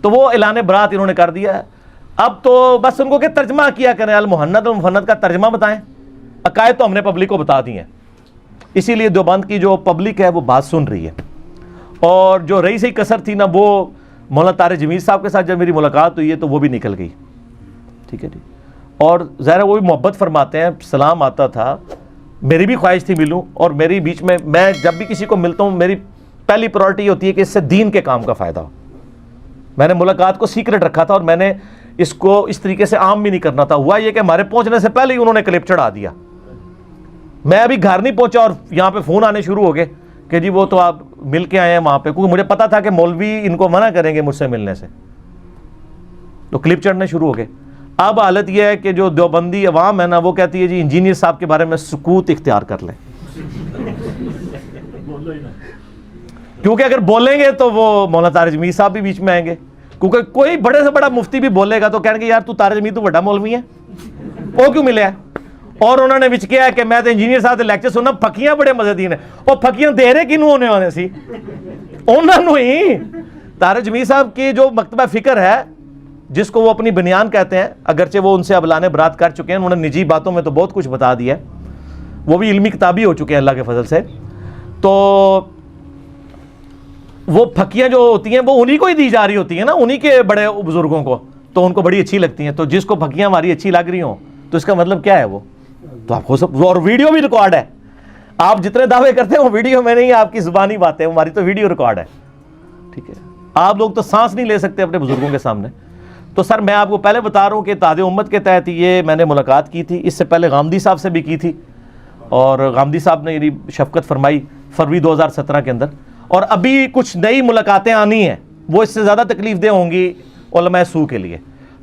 تو وہ اعلان برات انہوں نے کر دیا ہے. اب تو بس ان کو کہ ترجمہ کیا کریں, المحند المفند کا ترجمہ بتائیں. عقائد تو ہم نے پبلک کو بتا دی ہیں, اسی لیے دیوبند کی جو پبلک ہے وہ بات سن رہی ہے. اور جو رہی سی کسر تھی نا وہ مولانا طارق جمیل صاحب کے ساتھ جب میری ملاقات ہوئی ہے تو وہ بھی نکل گئی, ٹھیک ہے جی. اور ظاہر وہ بھی محبت فرماتے ہیں, سلام آتا تھا, میری بھی خواہش تھی ملوں. اور میری بیچ میں جب بھی کسی کو ملتا ہوں میری پہلی پرائرٹی یہ ہوتی ہے کہ اس سے دین کے کام کا فائدہ ہو. میں نے ملاقات کو سیکرٹ رکھا تھا اور میں نے اس کو اس طریقے سے عام بھی نہیں کرنا تھا. ہوا یہ کہ ہمارے پہنچنے سے پہلے ہی انہوں نے کلپ چڑھا دیا. میں ابھی گھر نہیں پہنچا اور یہاں پہ فون آنے شروع ہو گئے کہ جی وہ تو آپ مل کے آئے ہیں وہاں پہ, کیونکہ مجھے پتا تھا کہ مولوی ان کو منع کریں گے مجھ سے ملنے سے, تو کلپ چڑھنے شروع ہو گئے. اب حالت یہ ہے کہ جو دیوبندی عوام ہے نا وہ کہتی ہے جی انجینئر صاحب کے بارے میں سکوت اختیار کر لیں, کیونکہ اگر بولیں گے تو وہ مولانا طارق جمیل صاحب بھی بیچ میں آئیں گے. کیونکہ کوئی بڑے سے بڑا مفتی بھی بولے گا تو کہیں گے یار تو طارق جمیل تو بڑا مولوی ہے, وہ کیوں ملے ہے. اور انہوں نے وچ کیا ہے کہ میں تو انجینئر صاحب کے لیکچر سننا, پھکیاں بڑے مزیدین ہیں. اور پھکیاں دے رہے کنوں ہونے والے سی انہوں ہی. طارق جمیل صاحب کی جو مکتبہ فکر ہے جس کو وہ اپنی بنیان کہتے ہیں, اگرچہ وہ ان سے ابلانے برات کر چکے ہیں, انہوں نے نجی باتوں میں تو بہت کچھ بتا دیا ہے, وہ بھی علمی کتابی ہو چکے ہیں اللہ کے فضل سے. تو وہ پھکیاں جو ہوتی ہیں وہ انہی کو ہی دی جا رہی ہوتی ہیں نا, انہی کے بڑے بزرگوں کو, تو ان کو بڑی اچھی لگتی ہیں. تو جس کو پھکیاں ہماری اچھی لگ رہی ہوں تو اس کا مطلب کیا ہے وہ تو آپ اور ویڈیو بھی ریکارڈ ہے. آپ جتنے دعوے کرتے ہیں وہ ویڈیو میں نہیں, آپ کی زبانی باتیں, ہماری تو ویڈیو ریکارڈ ہے, ٹھیک ہے. آپ لوگ تو سانس نہیں لے سکتے اپنے بزرگوں کے سامنے. تو سر میں آپ کو پہلے بتا رہا ہوں کہ اتحاد امت کے تحت یہ میں نے ملاقات کی تھی. اس سے پہلے غامدی صاحب سے بھی کی تھی, اور غامدی صاحب نے یعنی شفقت فرمائی فروری 2017 کے اندر. اور ابھی کچھ نئی ملاقاتیں آنی ہیں, وہ اس سے زیادہ تکلیف دہ ہوں گی علماء سو کے لیے.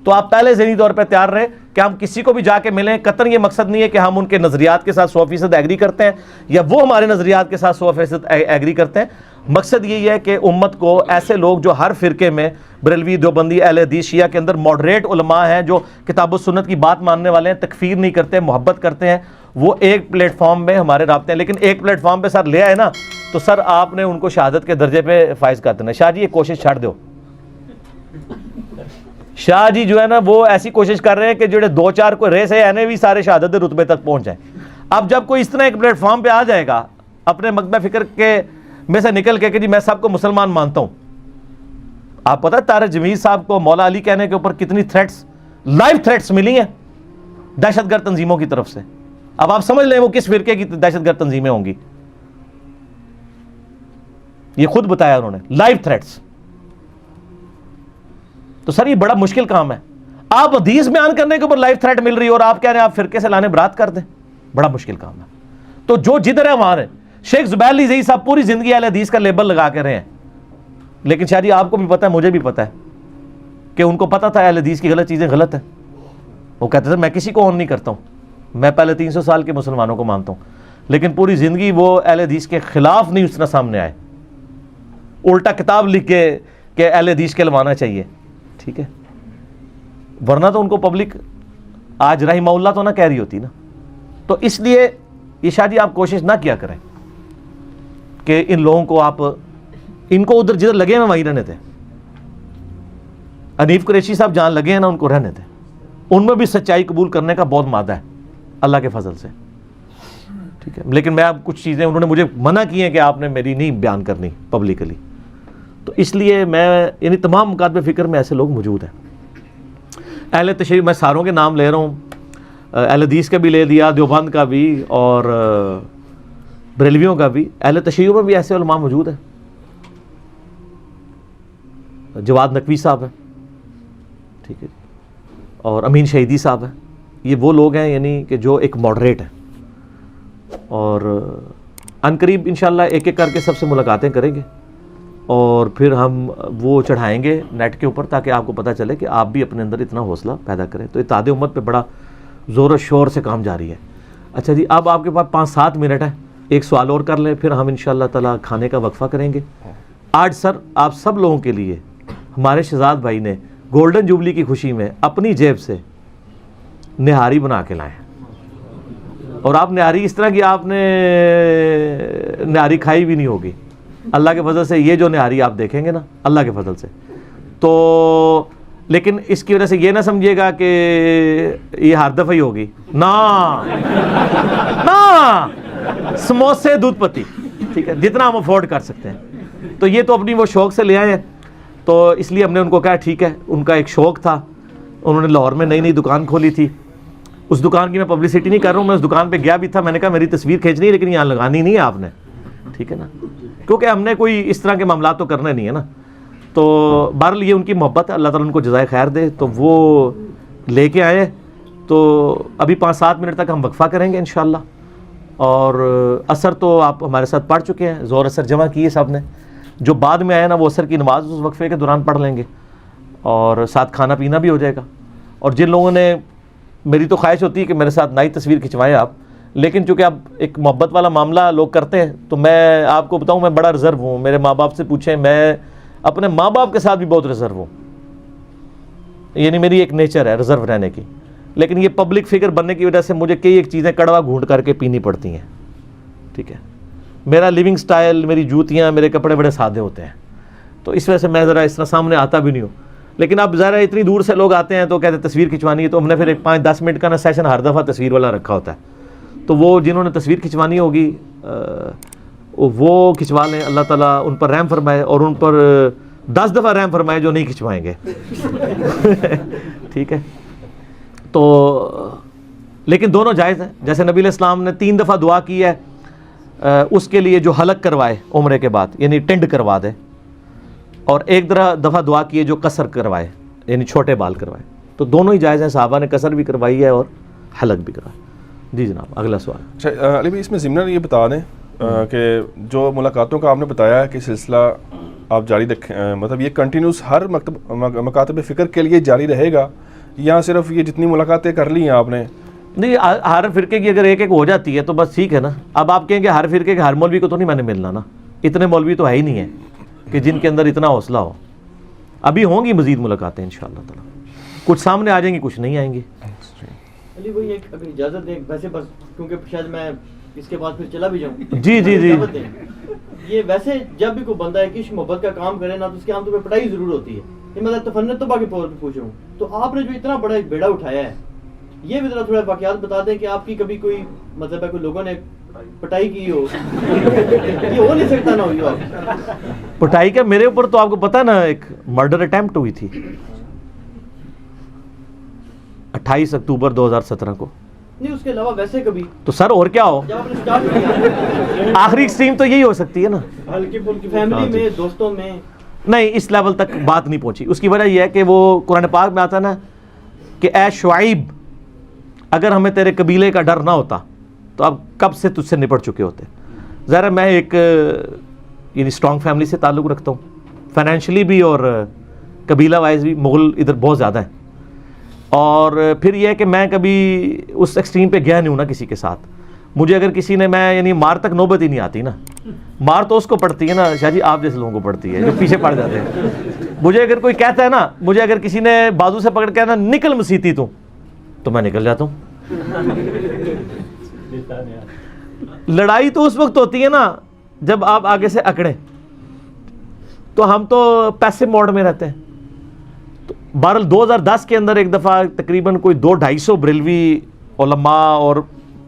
تو آپ پہلے ذہنی طور پہ تیار رہیں کہ ہم کسی کو بھی جا کے ملیں. قطعاً یہ مقصد نہیں ہے کہ ہم ان کے نظریات کے ساتھ 100% ایگری کرتے ہیں یا وہ ہمارے نظریات کے ساتھ 100% ایگری کرتے ہیں. مقصد یہی ہے کہ امت کو ایسے لوگ جو ہر فرقے میں بریلوی, دیوبندی, اہل حدیث, شیعہ کے اندر ماڈریٹ علماء ہیں جو کتاب و سنت کی بات ماننے والے ہیں, تکفیر نہیں کرتے, محبت کرتے ہیں, وہ ایک پلیٹ فارم میں ہمارے رابطے ہیں. لیکن ایک پلیٹ فارم پہ سر لے آئے نا تو سر آپ نے ان کو شہادت کے درجے پہ فائز کر دینا. شاہ جی یہ کوشش چھاڑ دو. شاہ جی جو ہے نا وہ ایسی کوشش کر رہے ہیں کہ جڑے 2-4 کو ریس ہے اینے بھی سارے شہادت کے رتبے تک پہنچ جائیں. اب جب کوئی اس طرح ایک پلیٹ فارم پہ آ جائے گا اپنے مکتبہ فکر کے میں سے نکل کے کہ جی میں سب کو مسلمان مانتا ہوں. آپ پتہ ہے طارق جمیل صاحب کو مولا علی کہنے کے اوپر کتنی تھریٹس, لائیو تھریٹس ملی ہیں دہشت گرد تنظیموں کی طرف سے. اب آپ سمجھ لیں وہ کس فرقے کی دہشت گرد تنظیمیں ہوں گی. یہ خود بتایا انہوں نے, لائیو تھریٹس. تو سر یہ بڑا مشکل کام ہے. آپ حدیث بیان کرنے کے اوپر لائیو تھریٹ مل رہی ہے اور آپ کہہ رہے ہیں آپ فرقے سے لانے برات کر دیں, بڑا مشکل کام ہے. تو جو جدھر ہے وہاں ہے. شیخ زبیر علی زئی صاحب پوری زندگی اہل حدیث کا لیبل لگا کے رہے ہیں, لیکن شاہ جی آپ کو بھی پتہ ہے, مجھے بھی پتہ ہے کہ ان کو پتہ تھا اہل حدیث کی غلط چیزیں غلط ہیں. وہ کہتے تھے میں کسی کو اون نہیں کرتا ہوں, میں پہلے 300 سال کے مسلمانوں کو مانتا ہوں, لیکن پوری زندگی وہ اہل حدیث کے خلاف نہیں اس طرح سامنے آئے, الٹا کتاب لکھ کے کہ اہل حدیث کے لوانا چاہیے, ٹھیک ہے. ورنہ تو ان کو پبلک آج رحمہ اللہ تو نہ کہہ رہی ہوتی نا. تو اس لیے یہ شاہ جی آپ کوشش نہ کیا کریں کہ ان لوگوں کو آپ ان کو ادھر جدھر لگے ہیں وہیں رہنے تھے. حنیف قریشی صاحب جہاں لگے ہیں نا ان کو رہنے تھے, ان میں بھی سچائی قبول کرنے کا بہت مادہ ہے اللہ کے فضل سے. ٹھیک ہے. لیکن میں اب کچھ چیزیں انہوں نے مجھے منع کی ہیں کہ آپ نے میری نہیں بیان کرنی پبلکلی, تو اس لیے میں یعنی تمام مکاتب فکر میں ایسے لوگ موجود ہیں. اہل تشیع میں ساروں کے نام لے رہا ہوں, اہل حدیث کا بھی لے دیا, دیوبند کا بھی اور بریلویوں کا بھی. اہل تشیع میں بھی ایسے علماء موجود ہیں. جواد نقوی صاحب ہیں, ٹھیک ہے, اور امین شہیدی صاحب ہیں. یہ وہ لوگ ہیں یعنی کہ جو ایک ماڈریٹ ہیں, اور عنقریب انشاءاللہ ایک ایک کر کے سب سے ملاقاتیں کریں گے, اور پھر ہم وہ چڑھائیں گے نیٹ کے اوپر تاکہ آپ کو پتہ چلے کہ آپ بھی اپنے اندر اتنا حوصلہ پیدا کریں. تو اتحاد امت پہ بڑا زور و شور سے کام جاری ہے. اچھا جی, اب آپ کے پاس 5-7 منٹ ہے, ایک سوال اور کر لیں, پھر ہم انشاءاللہ تعالی کھانے کا وقفہ کریں گے. آج سر آپ سب لوگوں کے لیے ہمارے شہزاد بھائی نے گولڈن جوبلی کی خوشی میں اپنی جیب سے نہاری بنا کے لائے, اور آپ نہاری اس طرح کی آپ نے نہاری کھائی بھی نہیں ہوگی. اللہ کے فضل سے یہ جو نہاری آپ دیکھیں گے نا, اللہ کے فضل سے, تو لیکن اس کی وجہ سے یہ نہ سمجھیے گا کہ یہ ہر دفعہ ہی ہوگی نا, سموسے دودھ پتی, ٹھیک ہے, جتنا ہم افورڈ کر سکتے ہیں. تو یہ تو اپنی وہ شوق سے لے آئے ہیں, تو اس لیے ہم نے ان کو کہا ٹھیک ہے, ان کا ایک شوق تھا, انہوں نے لاہور میں نئی دکان کھولی تھی. اس دکان کی میں پبلسٹی نہیں کر رہا ہوں, میں اس دکان پہ گیا بھی تھا, میں نے کہا میری تصویر کھینچنی ہے لیکن یہاں لگانی نہیں ہے آپ نے, ٹھیک ہے نا, کیونکہ ہم نے کوئی اس طرح کے معاملات تو کرنے نہیں ہے نا. تو بہرحال یہ ان کی محبت ہے, اللہ تعالیٰ ان کو جزائے خیر دے. تو وہ لے کے آئے, تو ابھی 5-7 منٹ تک ہم وقفہ کریں گے انشاءاللہ. اور عصر تو آپ ہمارے ساتھ پڑھ چکے ہیں, زور اثر جمع کیے سب نے. جو بعد میں آئے نا وہ عصر کی نماز اس وقفے کے دوران پڑھ لیں گے, اور ساتھ کھانا پینا بھی ہو جائے گا. اور جن لوگوں نے, میری تو خواہش ہوتی ہے کہ میرے ساتھ نئی تصویر کھنچوائیں آپ, لیکن چونکہ اب ایک محبت والا معاملہ لوگ کرتے ہیں, تو میں آپ کو بتاؤں میں بڑا ریزرو ہوں. میرے ماں باپ سے پوچھیں, میں اپنے ماں باپ کے ساتھ بھی بہت ریزرو ہوں, یعنی میری ایک نیچر ہے ریزرو رہنے کی. لیکن یہ پبلک فگر بننے کی وجہ سے مجھے کئی ایک چیزیں کڑوا گھونٹ کر کے پینی پڑتی ہیں, ٹھیک ہے. میرا لیونگ سٹائل, میری جوتیاں, میرے کپڑے بڑے سادے ہوتے ہیں, تو اس وجہ سے میں ذرا اس طرح سامنے آتا بھی نہیں ہوں. لیکن اب ذرا اتنی دور سے لوگ آتے ہیں تو کہتے ہیں تصویر کھنچوانی ہے, تو ہم نے پھر ایک 5-10 منٹ کا نا سیشن ہر دفعہ تصویر والا رکھا ہوتا ہے. تو وہ جنہوں نے تصویر کھنچوانی ہوگی وہ کھنچوا لیں, اللہ تعالیٰ ان پر رحم فرمائے, اور ان پر 10 دفعہ رحم فرمائے جو نہیں کھنچوائیں گے, ٹھیک ہے. تو لیکن دونوں جائز ہیں. جیسے نبی علیہ السلام نے 3 دفعہ دعا کی ہے اس کے لیے جو حلق کروائے عمرے کے بعد, یعنی ٹنڈ کروا دے, اور ایک دفعہ دعا کی ہے جو قصر کروائے, یعنی چھوٹے بال کروائے. تو دونوں ہی جائز ہیں, صحابہ نے قصر بھی کروائی ہے اور حلق بھی کروایا. جی جناب, اگلا سوال. اچھا علی بھائی, اس میں ضمن یہ بتا دیں کہ جو ملاقاتوں کا آپ نے بتایا ہے کہ سلسلہ آپ جاری رکھیں, مطلب یہ کنٹینیوس ہر مکاتب فکر کے لیے جاری رہے گا, یا صرف یہ جتنی ملاقاتیں کر لی ہیں آپ نے؟ نہیں, ہر فرقے کی اگر ایک ہو جاتی ہے تو بس ٹھیک ہے نا. اب آپ کہیں کہ ہر فرقے کے ہر مولوی کو تو نہیں میں نے ملنا نا, اتنے مولوی تو ہے ہی نہیں ہے کہ جن کے اندر اتنا حوصلہ ہو. ابھی ہوں گی مزید ملاقاتیں انشاءاللہ تعالی, کچھ سامنے آ جائیں گی, کچھ نہیں آئیں گی. علی بھائی ایک اگر اجازت دیں, ویسے بس کیونکہ شاید میں اس کے بعد پھر چلا بھی جاؤں. جی جی جی. یہ ویسے جب بھی کوئی بندہ ہے کہ محبت کا کام کرے نا, تو اس کے عام طور پہ پڑھائی ضرور ہوتی ہے. یہ مطلب تفنن تو باقی طور پہ پوچھ رہا ہوں, تو آپ نے جو اتنا بڑا ایک بیڑا اٹھایا ہے, یہ بھی ذرا تھوڑا واقعات بتا دیں کہ آپ کی کبھی کوئی مطلب ہے کوئی لوگوں نے پٹائی کی ہو, یہ ہو نہیں سکتا نہ ہوئی ہو آپ. پٹائی کا میرے اوپر تو آپ کو پتا نا ایک مرڈر اٹیمپٹ ہوئی تھی 28 اکتوبر 2017 کو. نہیں اس کے علاوہ ویسے کبھی تو سر اور کیا ہو, جب آپ نے سٹارٹ کیا آخری ایکسٹریم تو یہی ہو سکتی ہے نا, ہلکی پھلکی فیملی میں, دوستوں میں. نہیں اس لیول تک بات نہیں پہنچی. اس کی وجہ یہ ہے کہ وہ قرآن پاک میں آتا نا کہ اے شعیب, اگر ہمیں تیرے قبیلے کا ڈر نہ ہوتا تو اب کب سے تجھ سے نپٹ چکے ہوتے. ظاہر میں ایک یعنی اسٹرانگ فیملی سے تعلق رکھتا ہوں, فائنینشلی بھی اور قبیلہ وائز بھی. مغل ادھر بہت زیادہ ہیں, اور پھر یہ ہے کہ میں کبھی اس ایکسٹریم پہ گیا نہیں ہوں نا کسی کے ساتھ. مجھے اگر کسی نے, میں یعنی مار تک نوبت ہی نہیں آتی نا, مار تو اس کو پڑتی ہے نا شاہ جی, آپ جیسے لوگوں کو پڑتی ہے جو پیچھے پڑ جاتے ہیں. مجھے اگر کوئی کہتا ہے نا, مجھے اگر کسی نے بازو سے پکڑ کے نا نکل مسیتی تو میں نکل جاتا ہوں. لڑائی تو اس وقت ہوتی ہے نا جب آپ آگے سے اکڑیں, تو ہم تو پیسے موڈ میں رہتے ہیں. تو بہرحال 2010 کے اندر ایک دفعہ تقریباً کوئی 200-250 بریلوی علماء اور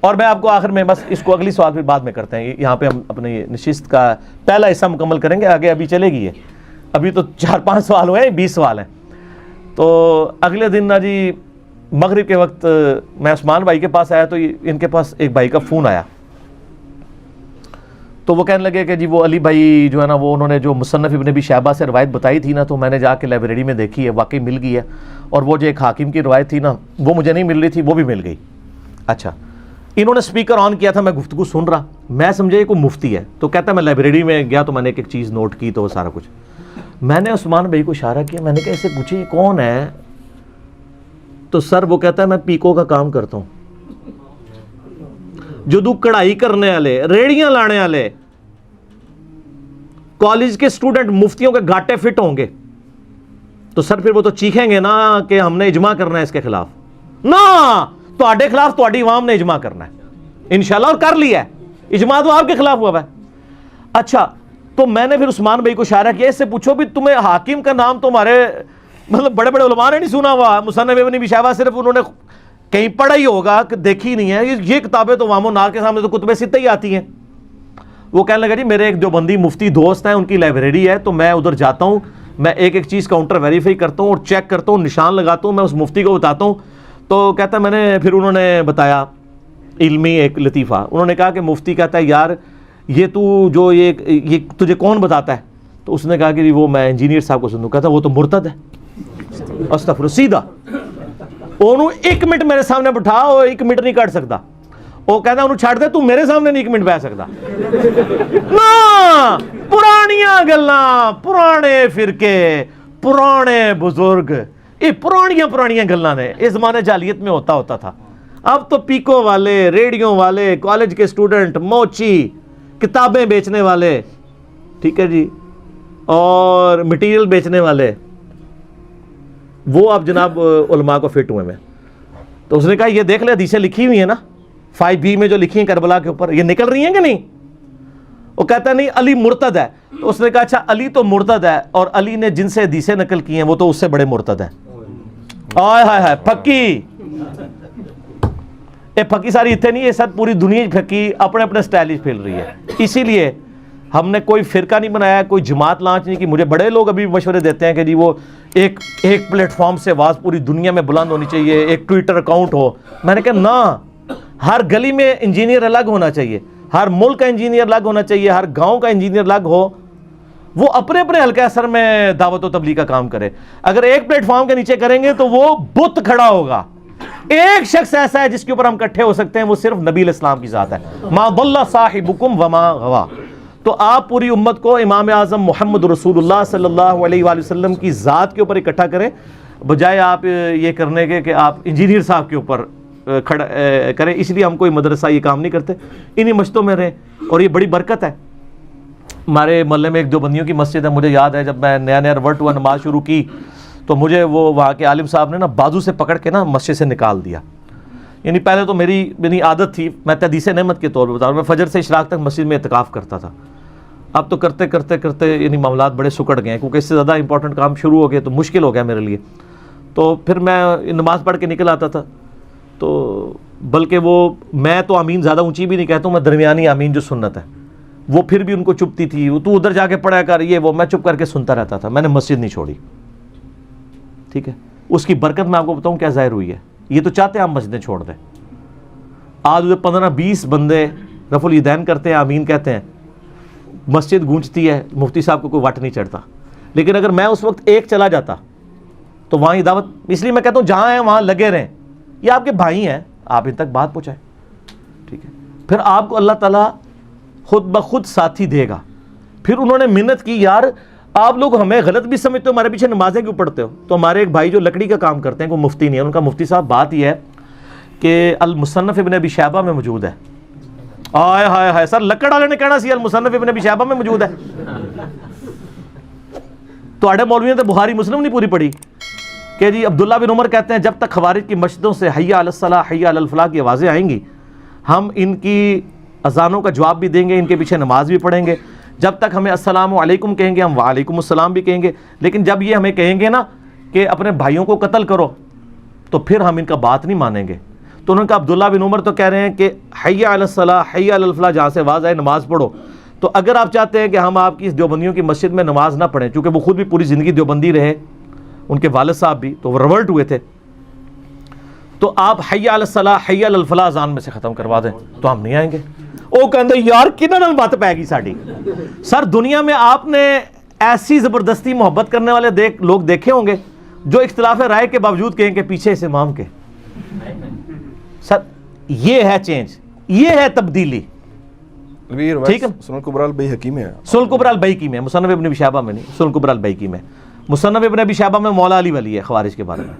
اور میں آپ کو آخر میں بس اس کو اگلی سوال پھر بعد میں کرتے ہیں, یہاں پہ ہم اپنی نشست کا پہلا حصہ مکمل کریں گے, آگے ابھی چلے گی ہے, ابھی تو 4-5 سوال ہوئے ہیں, 20 سوال ہیں. تو اگلے دن نا جی مغرب کے وقت میں عثمان بھائی کے پاس آیا, تو ان کے پاس ایک بھائی کا فون آیا, تو وہ کہنے لگے کہ جی وہ علی بھائی جو ہے نا وہ انہوں نے جو مصنف ابن ابی شیبہ سے روایت بتائی تھی نا, تو میں نے جا کے لائبریری میں دیکھی ہے, واقعی مل گئی ہے, اور وہ جو ایک حاکم کی روایت تھی نا وہ مجھے نہیں مل رہی تھی, وہ بھی مل گئی. اچھا, انہوں نے سپیکر آن کیا تھا, میں گفتگو سن رہا, میں سمجھے یہ کوئی مفتی ہے, تو کہتا ہے میں لائبریری میں گیا تو میں نے ایک چیز نوٹ کی, تو وہ سارا کچھ. میں نے عثمان بھائی کو اشارہ کیا, میں نے کہا اسے پوچھے یہ کون ہے, تو سر وہ کہتا ہے میں پیکو کا کام کرتا ہوں. جدو کڑھائی کرنے والے, ریڑیاں لانے والے, کالج کے اسٹوڈنٹ مفتیوں کے گھاٹے فٹ ہوں گے, تو سر پھر وہ تو چیخیں گے نا کہ ہم نے اجماع کرنا ہے اس کے خلاف. نا تواڈے خلاف تواڈی عوام نے اجماع کرنا ہے انشاءاللہ, اور کر لیا ہے اجماع, تو آپ کے خلاف ہوا ہے. اچھا, تو میں نے پھر عثمان بھائی کو اشارہ کیا, اس سے پوچھو بھی تمہیں حاکم کا نام تو ہمارے مطلب بڑے بڑے علماء نے نہیں سنا ہوا, مصنف ابن ابی شیبہ صرف انہوں نے کہیں پڑھا ہی ہوگا کہ دیکھی نہیں ہے, یہ کتابیں تو وام و نار کے سامنے تو کتب ستہ ہی آتی ہیں. وہ کہنے لگا جی میرے ایک دیوبندی مفتی دوست ہیں, ان کی لائبریری ہے, تو میں ادھر جاتا ہوں, میں ایک ایک چیز کاؤنٹر ویریفائی کرتا ہوں اور چیک کرتا ہوں, نشان لگاتا ہوں, میں اس مفتی کو بتاتا ہوں. تو کہتا ہے میں نے پھر انہوں نے بتایا علمی ایک لطیفہ, انہوں نے کہا کہ مفتی کہتا ہے یار یہ تو جو یہ تجھے کون بتاتا ہے, تو اس نے کہا کہ وہ میں انجینئر صاحب کو سنوں. کہتا وہ تو مرتد ہے. استغفر, سیدھا انہوں 1 منٹ میرے سامنے بٹھا, وہ 1 منٹ نہیں کٹ سکتا. وہ کہتا انہوں چھاڑ دے, تو میرے سامنے نہیں 1 منٹ بیٹھ سکتا. نا پرانیاں گلاں, پرانے فرقے, پرانے بزرگ, یہ پرانیاں گلاں نے, اس زمانے جاہلیت میں ہوتا تھا. اب تو پیکو والے, ریڈیو والے, کالج کے اسٹوڈنٹ, موچی, کتابیں بیچنے والے, ٹھیک ہے جی, اور مٹیریل بیچنے والے, وہ اب جناب علماء کو فٹ ہوئے میں. تو اس نے کہا یہ دیکھ لے حدیثیں لکھی ہوئی ہیں نا 5B میں جو لکھی ہیں کربلا کے اوپر, یہ نکل رہی ہیں کہ نہیں. وہ کہتا ہے نہیں علی مرتد ہے. تو اس نے کہا اچھا علی تو مرتد ہے, اور علی نے جن سے حدیثیں نقل کی ہیں وہ تو اس سے بڑے مرتد ہیں. آئے ہائے ہائے پھکی, یہ پھکی ساری اتنے نہیں, یہ سب پوری دنیا پھکی اپنے اپنے سٹائل پھیل رہی ہے. اسی لیے ہم نے کوئی فرقہ نہیں بنایا, کوئی جماعت لانچ نہیں کی. مجھے بڑے لوگ ابھی مشورے دیتے ہیں کہ جی وہ ایک پلیٹ فارم سے آواز پوری دنیا میں بلند ہونی چاہیے, ایک ٹویٹر اکاؤنٹ ہو. میں نے کہا نا, ہر گلی میں انجینئر الگ ہونا چاہیے, ہر ملک کا انجینئر الگ ہونا چاہیے, ہر گاؤں کا انجینئر الگ ہو, وہ اپنے اپنے حلقہ اثر میں دعوت و تبلیغ کا کام کرے. اگر ایک پلیٹ فارم کے نیچے کریں گے تو وہ بت کھڑا ہوگا. ایک شخص ایسا ہے جس کے اوپر ہم اکٹھے ہو سکتے ہیں, وہ صرف نبی علیہ السلام کی ذات ہے. ما ضل صاحبکم وما غوا. تو آپ پوری امت کو امام اعظم محمد رسول اللہ صلی اللہ علیہ وآلہ وسلم کی ذات کے اوپر اکٹھا کریں, بجائے آپ یہ کرنے کے کہ آپ انجینئر صاحب کے اوپر کھڑا کریں. اس لیے ہم کوئی مدرسہ یہ کام نہیں کرتے, انہی مشتوں میں رہیں, اور یہ بڑی برکت ہے. ہمارے محلے میں ایک دیوبندیوں کی مسجد ہے, مجھے یاد ہے جب میں نیا ریورٹ ہوا نماز شروع کی تو مجھے وہ وہاں کے عالم صاحب نے نا بازو سے پکڑ کے نا مسجد سے نکال دیا. یعنی پہلے تو میری عادت تھی, میں تحدیث نعمت کے طور پر بتا رہا ہوں, میں فجر سے اشراق تک مسجد میں اعتکاف کرتا تھا. اب تو کرتے کرتے یعنی معاملات بڑے سکڑ گئے ہیں, کیونکہ اس سے زیادہ امپورٹنٹ کام شروع ہو گئے تو مشکل ہو گیا میرے لیے. تو پھر میں نماز پڑھ کے نکل آتا تھا, تو بلکہ وہ میں تو آمین زیادہ اونچی بھی نہیں کہتا ہوں, میں درمیانی آمین جو سنت ہے وہ پھر بھی ان کو چپتی تھی, وہ تو ادھر جا کے پڑھا کر, یہ وہ, میں چپ کر کے سنتا رہتا تھا. میں نے مسجد نہیں چھوڑی, ٹھیک ہے. اس کی برکت میں آپ کو بتاؤں کیا ظاہر ہوئی ہے. یہ تو چاہتے ہیں آپ مسجدیں چھوڑ دیں. آج 15-20 بندے رفع الیدین کرتے ہیں, آمین کہتے ہیں, مسجد گونجتی ہے, مفتی صاحب کو کوئی وٹ نہیں چڑھتا. لیکن اگر میں اس وقت ایک چلا جاتا تو وہاں یہ دعوت, اس لیے میں کہتا ہوں جہاں ہیں وہاں لگے رہیں, یہ آپ کے بھائی ہیں, آپ ان تک بات پہنچائیں, ٹھیک ہے. پھر آپ کو اللہ تعالیٰ خود بخود ساتھی دے گا. پھر انہوں نے منت کی, یار آپ لوگ ہمیں غلط بھی سمجھتے ہو, ہمارے پیچھے نمازیں کیوں پڑھتے ہو. تو ہمارے ایک بھائی جو لکڑی کا کام کرتے ہیں, کوئی مفتی نہیں ہے, ان کا مفتی صاحب بات یہ ہے کہ المصنف ابن ابی شیبہ میں موجود ہے. آئے ہائے ہائے سر, لکڑ والے نے کہنا سی المصنف ابن ابی شیبہ میں موجود ہے. تو آڑے مولویوں نے بخاری مسلم نہیں پوری پڑھی کہ جی عبداللہ بن عمر کہتے ہیں جب تک خوارج کی مسجدوں سے حی علی الصلاح حی علی الفلاح کی آوازیں آئیں گی, ہم ان کی اذانوں کا جواب بھی دیں گے, ان کے پیچھے نماز بھی پڑھیں گے. جب تک ہمیں السلام علیکم کہیں گے ہم وعلیکم السلام بھی کہیں گے. لیکن جب یہ ہمیں کہیں گے نا کہ اپنے بھائیوں کو قتل کرو, تو پھر ہم ان کا بات نہیں مانیں گے. تو تو انہوں نے کہا عبداللہ بن عمر تو کہہ رہے ہیں کہ حی علی الصلاح حی علی الفلاح، جہاں سے آواز آئے نماز پڑھو. تو اگر آپ چاہتے ہیں کہ ہم آپ کی اس دیوبندیوں کی مسجد میں نماز نہ پڑھیں، چونکہ وہ خود بھی پوری زندگی دیوبندی رہے، ان کے والد صاحب بھی تو وہ ریورٹ ہوئے تھے، تو آپ حی علی الصلاح حی علی الفلاح اذان میں سے ختم کروا دیں تو ہم نہیں آئیں گے. وہ کہتے یار کنہاں نال بات پے گی ساڈی. سر دنیا میں آپ نے ایسی زبردستی محبت کرنے والے لوگ دیکھے ہوں گے جو اختلاف رائے کے باوجود کہیں کہ پیچھے اس امام کے. سر یہ ہے چینج، یہ ہے تبدیلی. ٹھیک ہے، سنن کبری البیہقی میں ہے، سنن کبری البیہقی میں، مصنف ابن ابی شیبہ میں نہیں، سنن کبری البیہقی میں. مصنف ابن ابی شیبہ میں مولا علی ولی ہے خوارج کے بارے میں.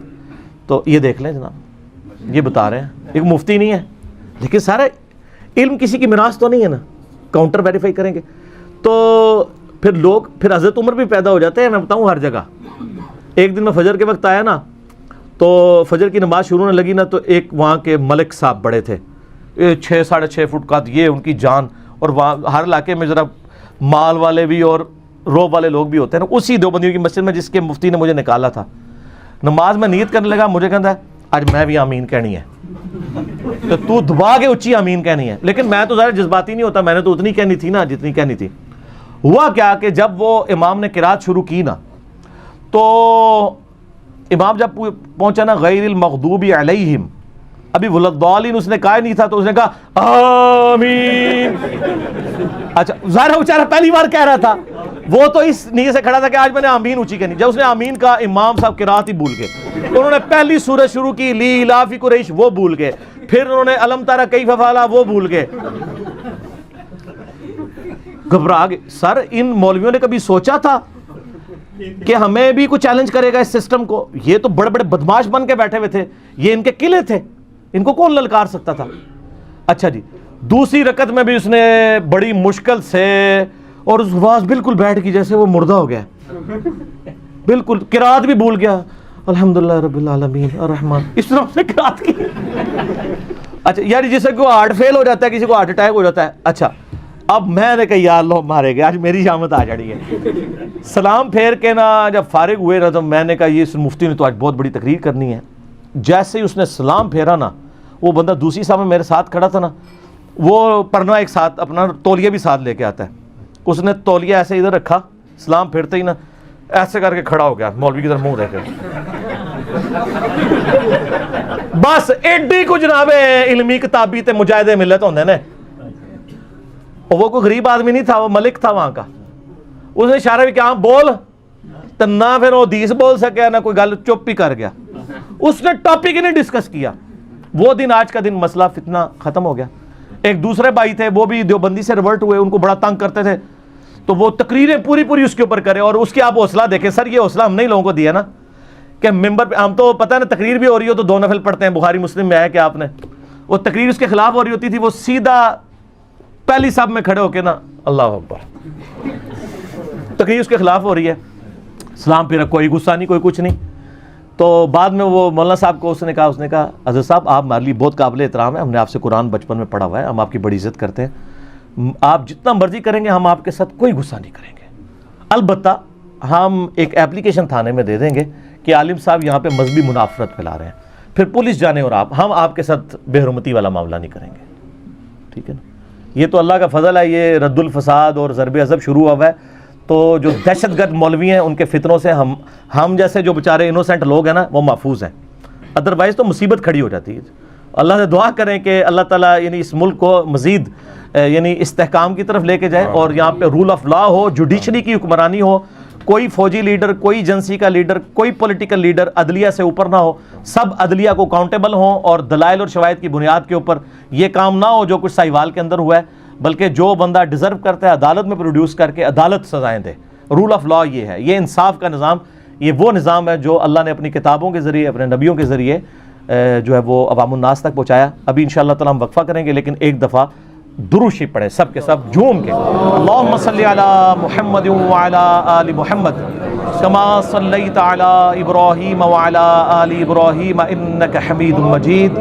تو یہ دیکھ لیں جناب، یہ بتا رہے ہیں، ایک مفتی نہیں ہے لیکن سارا علم کسی کی میراث تو نہیں ہے نا، کاؤنٹر ویریفائی کریں گے تو پھر لوگ، پھر حضرت عمر بھی پیدا ہو جاتے ہیں. میں بتاؤں ہر جگہ. ایک دن میں فجر کے وقت آیا نا، تو فجر کی نماز شروع ہونے لگی نا، تو ایک وہاں کے ملک صاحب بڑے تھے، 6-6.5 فٹ قد، یہ ان کی جان. اور وہاں ہر علاقے میں ذرا مال والے بھی اور روب والے لوگ بھی ہوتے ہیں نا. اسی دیوبندیوں کی مسجد میں جس کے مفتی نے مجھے نکالا تھا، نماز میں نیت کرنے لگا، مجھے کہتا ہے آج میں بھی آمین کہنی ہے. تو دبا کے اونچی آمین کہنی ہے. لیکن میں تو ظاہر جذباتی نہیں ہوتا، میں نے تو اتنی کہنی تھی نا جتنی کہنی تھی. ہوا کیا کہ جب وہ امام نے قرات شروع کی نا، تو امام جب پہنچا نا غیر المغضوب علیہم، ابھی ولضالین اس نے کہا نہیں تھا، تو اس نے کہا آمین. اچھا ظاہر وہ بیچارہ پہلی بار کہہ رہا تھا، وہ تو اس نیت سے کھڑا تھا کہ آج میں نے آمین اونچی کہنی. جب اس نے آمین کہا، امام صاحب قرات ہی بھول گئے. انہوں نے پہلی سورت شروع کی لی الافی قریش، وہ بھول گئے. پھر انہوں نے الم تری کیف فعل، وہ بھول گئے. گھبرا گئے. سر ان مولویوں نے کبھی سوچا تھا کہ ہمیں بھی کچھ چیلنج کرے گا اس سسٹم کو؟ یہ تو بڑے بڑے بدماش بن کے بیٹھے ہوئے تھے، یہ ان کے قلعے تھے، ان کو کون للکار سکتا تھا؟ اچھا جی، دوسری رکعت میں بھی اس نے بڑی مشکل سے، اور اس آواز بالکل بیٹھ گئی جیسے وہ مردہ ہو گیا، بالکل قرات بھی بھول گیا. الحمدللہ رب العالمین الرحمن، اس طرح سے قرات کی. اچھا یار جسے کو ہارٹ فیل ہو جاتا ہے، کسی کو ہارٹ اٹیک ہو جاتا ہے. اچھا اب میں نے کہا یا اللہ مارے گئے، آج میری شامت آ جڑی ہے. سلام پھیر کے نا جب فارغ ہوئے نا، تو میں نے کہا یہ اس مفتی نے تو آج بہت بڑی تقریر کرنی ہے. جیسے ہی اس نے سلام پھیرا نا، وہ بندہ دوسری صاحب میرے ساتھ کھڑا تھا نا، وہ پرنا ایک ساتھ اپنا تولیہ بھی ساتھ لے کے آتا ہے، اس نے تولیہ ایسے ادھر رکھا، سلام پھیرتے ہی نا ایسے کر کے کھڑا ہو گیا مولوی کی طرف منہ دیکھ کے. بس ایڈی کو جناب علمی کتابی تے مجاہدے ملت ہوندے نے. وہ کوئی غریب آدمی نہیں تھا، وہ ملک تھا وہاں کا. اس نے اشارہ بھی کیا بول، تو نہ پھر وہ حدیث بول سکیا نہ کوئی گل، چپ ہی کر گیا. اس نے ٹاپک ہی نہیں ڈسکس کیا. وہ دن آج کا دن مسئلہ فتنہ ختم ہو گیا. ایک دوسرے بھائی تھے، وہ بھی دیوبندی سے ریورٹ ہوئے، ان کو بڑا تنگ کرتے تھے، تو وہ تقریریں پوری اس کے اوپر کرے. اور اس کی آپ حوصلہ دیکھیں سر، یہ حوصلہ ہم نے لوگوں کو دیا نا کہ ممبر پہ ہم تو پتہ ہے نا تقریر بھی ہو رہی ہو تو 2 نفل پڑھتے ہیں. بخاری مسلم میں ہے کہ آپ نے وہ تقریر اس کے خلاف ہو رہی ہوتی تھی، وہ سیدھا پہلی صف میں کھڑے ہو کے نا اللہ اکبر، تقریر اس کے خلاف ہو رہی ہے، سلام پھر کوئی غصہ نہیں، کوئی کچھ نہیں. تو بعد میں وہ مولانا صاحب کو اس نے کہا حضرت صاحب آپ ہمارے لیے بہت قابل احترام ہے، ہم نے آپ سے قرآن بچپن میں پڑھا ہوا ہے، ہم آپ کی بڑی عزت کرتے ہیں، آپ جتنا مرضی کریں گے ہم آپ کے ساتھ کوئی غصہ نہیں کریں گے. البتہ ہم ایک اپلیکیشن تھانے میں دے دیں گے کہ عالم صاحب یہاں پہ مذہبی منافرت پھیلا رہے ہیں، پھر پولیس جانے اور ہم آپ کے ساتھ بے حرمتی والا معاملہ نہیں کریں گے. ٹھیک ہے نا؟ یہ تو اللہ کا فضل ہے، یہ رد الفساد اور ضرب عضب شروع ہوا ہے. تو جو دہشت گرد مولوی ہیں ان کے فتنوں سے ہم جیسے جو بیچارے انوسینٹ لوگ ہیں نا وہ محفوظ ہیں، ادروائز تو مصیبت کھڑی ہو جاتی ہے. اللہ سے دعا کریں کہ اللہ تعالیٰ یعنی اس ملک کو مزید یعنی استحکام کی طرف لے کے جائے، اور یہاں پہ رول آف لا ہو، جوڈیشری کی حکمرانی ہو، کوئی فوجی لیڈر، کوئی ایجنسی کا لیڈر، کوئی پولیٹیکل لیڈر عدلیہ سے اوپر نہ ہو، سب عدلیہ کو اکاؤنٹیبل ہوں، اور دلائل اور شواہد کی بنیاد کے اوپر یہ کام نہ ہو جو کچھ ساہیوال کے اندر ہوا ہے، بلکہ جو بندہ ڈیزرو کرتا ہے عدالت میں پروڈیوس کر کے عدالت سزائیں دے. رول آف لا یہ ہے، یہ انصاف کا نظام، یہ وہ نظام ہے جو اللہ نے اپنی کتابوں کے ذریعے، اپنے نبیوں کے ذریعے جو ہے وہ عوام الناس تک پہنچایا. ابھی انشاءاللہ تعالی ہم وقفہ کریں گے، لیکن ایک دفعہ درود شریف پڑھیں سب کے سب جھوم کے. اللہم صلی علی محمد وعلی آل محمد کما صلیت علی ابراہیم وعلی آل ابراہیم انک حمید مجید.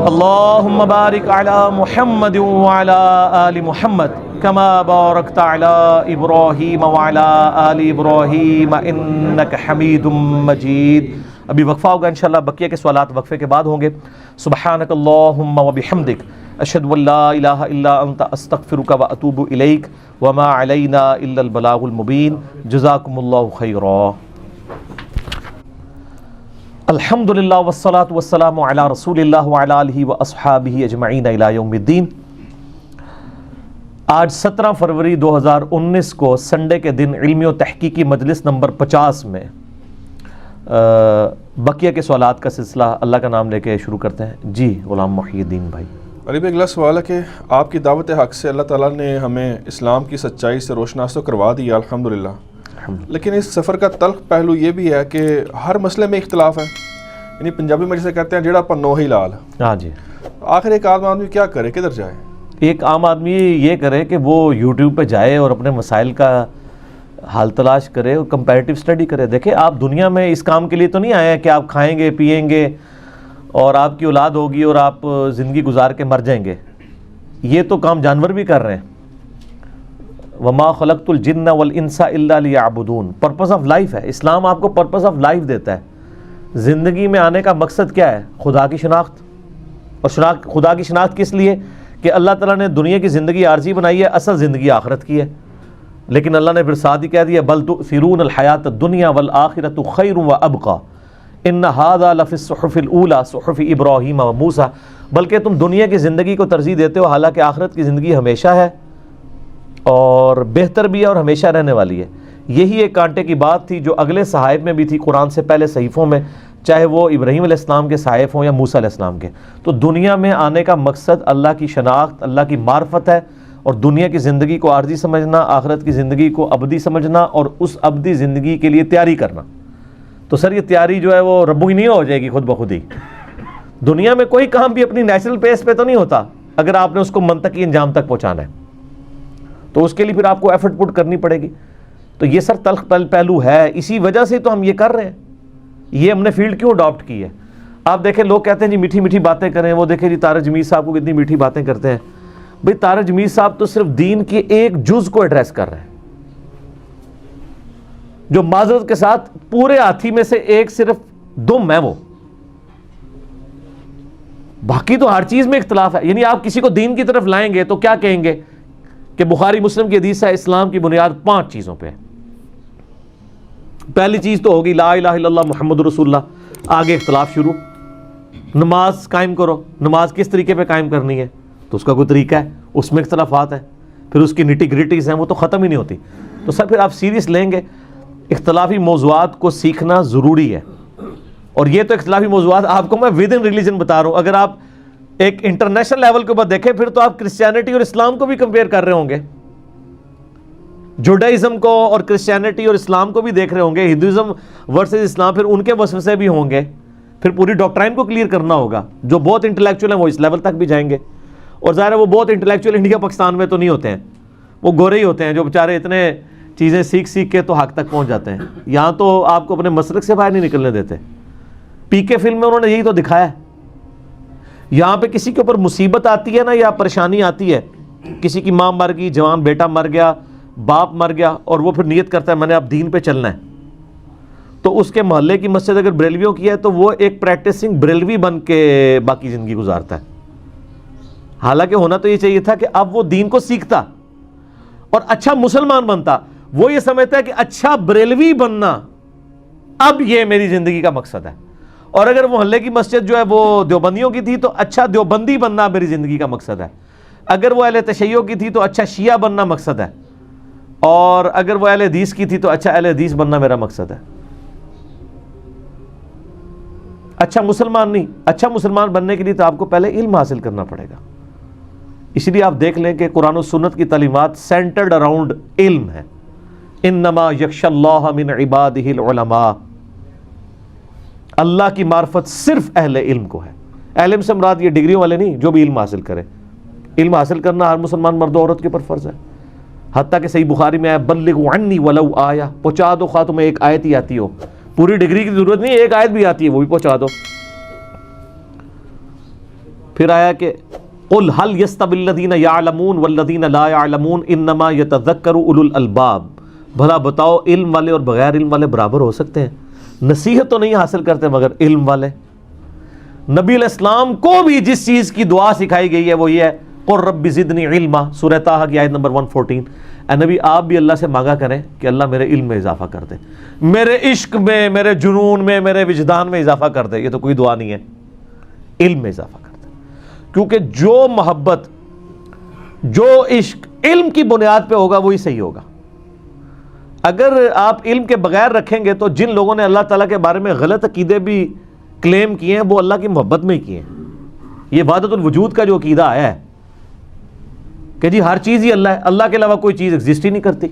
اللہم بارک علی محمد وعلی آل محمد کما بارکت علی ابراہیم وعلی آل ابراہیم انک حمید مجید. ابھی وقفہ ہوگا انشاءاللہ، بقیہ کے سوالات وقفے کے بعد ہوں گے۔ سبحانک اللہم و بحمدک، اشہد ان لا الہ الا انت، استغفرک و اتوب الیک، وما علینا الا البلاغ المبین۔ جزاکم اللہ خیرا۔ الحمدللہ والصلاة والسلام علی رسول اللہ وعلی آلہ واصحابہ اجمعین الی یوم الدین۔ آج 17 فروری 2019 کو سنڈے کے دن علمی و تحقیقی مجلس نمبر 50 میں بقیہ کے سوالات کا سلسلہ اللہ کا نام لے کے شروع کرتے ہیں۔ جی غلام محی الدین بھائی۔ علی بھائی، اگلا سوال ہے کہ آپ کی دعوت حق سے اللہ تعالیٰ نے ہمیں اسلام کی سچائی سے روشناس تو کروا دیا الحمدللہ، لیکن اس سفر کا تلخ پہلو یہ بھی ہے کہ ہر مسئلے میں اختلاف ہے، یعنی پنجابی میں جسے کہتے ہیں جیڑا پنو ہی لال۔ ہاں جی، آخر ایک عام آدمی کیا کرے، کدھر جائے؟ ایک عام آدمی یہ کرے کہ وہ یوٹیوب پہ جائے اور اپنے مسائل کا حل تلاش کرے اور کمپیریٹیو اسٹڈی کرے۔ دیکھیں، آپ دنیا میں اس کام کے لیے تو نہیں آئے ہیں کہ آپ کھائیں گے پیئیں گے اور آپ کی اولاد ہوگی اور آپ زندگی گزار کے مر جائیں گے۔ یہ تو کام جانور بھی کر رہے ہیں۔ وما خلقت الجن والانس الا لیعبدون، پرپز آف لائف ہے۔ اسلام آپ کو پرپز آف لائف دیتا ہے۔ زندگی میں آنے کا مقصد کیا ہے؟ خدا کی شناخت۔ اور خدا کی شناخت کس لیے؟ کہ اللہ تعالیٰ نے دنیا کی زندگی عارضی بنائی ہے، اصل زندگی آخرت کی ہے۔ لیکن اللہ نے پھر ساتھ ہی کہہ دیا بل تؤثرون الحیات الدنیا والآخرۃ خیر وابقی ان ھذا لفی الصحف الاولی صحف ابراہیم وموسیٰ، بلکہ تم دنیا کی زندگی کو ترجیح دیتے ہو، حالانکہ آخرت کی زندگی ہمیشہ ہے اور بہتر بھی ہے اور ہمیشہ رہنے والی ہے۔ یہی ایک کانٹے کی بات تھی جو اگلے صحائف میں بھی تھی، قرآن سے پہلے صحیفوں میں، چاہے وہ ابراہیم علیہ السلام کے صحائف ہوں یا موسیٰ علیہ السلام کے۔ تو دنیا میں آنے کا مقصد اللہ کی شناخت، اللہ کی معرفت ہے، اور دنیا کی زندگی کو عارضی سمجھنا، آخرت کی زندگی کو ابدی سمجھنا اور اس ابدی زندگی کے لیے تیاری کرنا۔ تو سر یہ تیاری جو ہے وہ ربو ہی نہیں ہو جائے گی خود بخود ہی۔ دنیا میں کوئی کام بھی اپنی نیچرل پیس پہ تو نہیں ہوتا اگر آپ نے اس کو منطقی انجام تک پہنچانا ہے، تو اس کے لیے پھر آپ کو ایفرٹ پٹ کرنی پڑے گی۔ تو یہ سر تلخ پہلو ہے، اسی وجہ سے تو ہم یہ کر رہے ہیں۔ یہ ہم نے فیلڈ کیوں اڈاپٹ کی ہے؟ آپ دیکھیں، لوگ کہتے ہیں جی میٹھی میٹھی باتیں کریں، وہ دیکھیں جی طارق جمیل صاحب کو کتنی میٹھی باتیں کرتے ہیں۔ بھئی طارق جمیل صاحب تو صرف دین کے ایک جز کو ایڈریس کر رہے ہیں، جو معذرت کے ساتھ پورے ہاتھی میں سے ایک صرف دم ہے وہ، باقی تو ہر چیز میں اختلاف ہے۔ یعنی آپ کسی کو دین کی طرف لائیں گے تو کیا کہیں گے کہ بخاری مسلم کی حدیث ہے اسلام کی بنیاد 5 چیزوں پہ ہے۔ پہلی چیز تو ہوگی لا الہ الا اللہ محمد رسول اللہ، آگے اختلاف شروع۔ نماز قائم کرو، نماز کس طریقے پہ قائم کرنی ہے تو اس کا کوئی طریقہ ہے، اس میں اختلافات ہیں، پھر اس کی نٹی گریٹیز ہیں، وہ تو ختم ہی نہیں ہوتی۔ تو سر پھر آپ سیریس لیں گے، اختلافی موضوعات کو سیکھنا ضروری ہے۔ اور یہ تو اختلافی موضوعات آپ کو میں ود ان ریلیجن بتا رہا ہوں، اگر آپ ایک انٹرنیشنل لیول کے اوپر دیکھیں پھر تو آپ کرسچینٹی اور اسلام کو بھی کمپیئر کر رہے ہوں گے، جوڈائزم کو اور کرسچینٹی اور اسلام کو بھی دیکھ رہے ہوں گے، ہندوازم ورسز اسلام، پھر ان کے وسوسے بھی ہوں گے، پھر پوری ڈاکٹرائن کو کلیئر کرنا ہوگا۔ جو بہت انٹلیکچوئل ہیں وہ اس لیول تک بھی جائیں گے، اور ظاہر ہے وہ بہت انٹلیکچوئل انڈیا پاکستان میں تو نہیں ہوتے ہیں، وہ گورے ہی ہوتے ہیں جو بیچارے اتنے چیزیں سیکھ کے تو حق تک پہنچ جاتے ہیں۔ یہاں تو آپ کو اپنے مسلک سے باہر نہیں نکلنے دیتے۔ پی کے فلم میں انہوں نے یہی تو دکھایا ہے۔ یہاں پہ کسی کے اوپر مصیبت آتی ہے نا یا پریشانی آتی ہے، کسی کی ماں مر گئی، جوان بیٹا مر گیا، باپ مر گیا، اور وہ پھر نیت کرتا ہے میں نے اب دین پہ چلنا ہے، تو اس کے محلے کی مسجد اگر بریلویوں کی ہے تو وہ ایک پریکٹسنگ بریلوی بن کے باقی زندگی گزارتا ہے۔ حالانکہ ہونا تو یہ چاہیے تھا کہ اب وہ دین کو سیکھتا اور اچھا مسلمان بنتا۔ وہ یہ سمجھتا ہے کہ اچھا بریلوی بننا اب یہ میری زندگی کا مقصد ہے، اور اگر محلے کی مسجد جو ہے وہ دیوبندیوں کی تھی تو اچھا دیوبندی بننا میری زندگی کا مقصد ہے، اگر وہ اہل تشیع کی تھی تو اچھا شیعہ بننا مقصد ہے، اور اگر وہ اہل حدیث کی تھی تو اچھا اہل حدیث بننا میرا مقصد ہے۔ اچھا مسلمان نہیں، اچھا مسلمان بننے کے لیے تو آپ کو پہلے علم حاصل کرنا پڑے گا۔ اس لیے آپ دیکھ لیں کہ قرآن و سنت کی تعلیمات سینٹرڈ اراؤنڈ علم ہے۔ انما یخشی اللہ من عبادہ العلماء، اللہ کی معرفت صرف اہل علم کو ہے۔ اہل علم سے مراد یہ ڈگریوں والے نہیں، جو بھی علم حاصل کرے۔ علم حاصل کرنا ہر مسلمان مرد و عورت کے اوپر فرض ہے، حتیٰ کہ صحیح بخاری میں ہے بلغوا عنی ولو آیہ، پہنچا دو خواہ تمہیں ایک آیت ہی آتی ہو، پوری ڈگری کی ضرورت نہیں، ایک آیت بھی آتی ہے وہ بھی پہنچا دو۔ پھر آیا کہ قل هل يستوي الذين يعلمون والذين لا يعلمون انما يتذكر اولو الالباب، بھلا بتاؤ علم والے اور بغیر علم والے برابر ہو سکتے ہیں؟ نصیحت تو نہیں حاصل کرتے مگر علم والے. نبی علیہ السلام کو بھی جس چیز کی دعا سکھائی گئی ہے وہ یہ ہے قل رب زدنی علما، سورہ طٰہٰ کی آیت نمبر 114. اے نبی آپ بھی اللہ سے مانگا کریں کہ اللہ میرے علم میں اضافہ کر دے، میرے عشق میں، میرے جنون میں، میرے وجدان میں اضافہ کر دے. یہ تو کوئی دعا نہیں ہے، علم میں اضافہ کر دے. کیونکہ جو محبت، جو عشق علم کی بنیاد پہ ہوگا وہی صحیح ہوگا. اگر آپ علم کے بغیر رکھیں گے تو جن لوگوں نے اللہ تعالیٰ کے بارے میں غلط عقیدے بھی کلیم کیے ہیں وہ اللہ کی محبت میں ہی کیے ہیں. یہ وحدت الوجود کا جو عقیدہ آیا ہے کہ جی ہر چیز ہی اللہ ہے، اللہ کے علاوہ کوئی چیز ایگزسٹ ہی نہیں کرتی،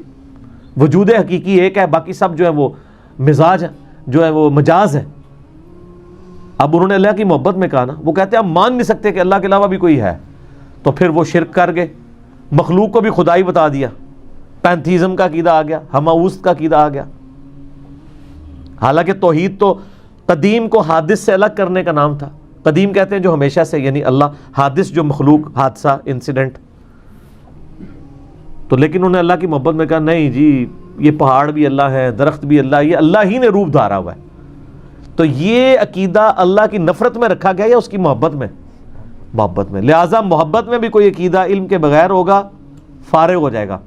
وجود حقیقی ایک ہے، باقی سب جو ہے وہ مزاج ہے، جو ہے وہ مجاز ہے. اب انہوں نے اللہ کی محبت میں کہا نا، وہ کہتے ہیں ہم مان نہیں سکتے کہ اللہ کے علاوہ بھی کوئی ہے، تو پھر وہ شرک کر گئے، مخلوق کو بھی خدائی بتا دیا، پینتھیزم کا عقیدہ آ گیا، ہماؤست کا عقیدہ آ گیا. حالانکہ توحید تو قدیم کو حادث سے الگ کرنے کا نام تھا. قدیم کہتے ہیں جو ہمیشہ سے، یعنی اللہ، حادث جو مخلوق، حادثہ، انسیڈنٹ. تو لیکن انہوں نے اللہ کی محبت میں کہا نہیں جی یہ پہاڑ بھی اللہ ہے، درخت بھی اللہ، یہ اللہ ہی نے روپ دھارا ہوا ہے. تو یہ عقیدہ اللہ کی نفرت میں رکھا گیا یا اس کی محبت میں؟ محبت میں. لہٰذا محبت میں بھی کوئی عقیدہ علم کے بغیر ہوگا فارغ ہو جائے گا.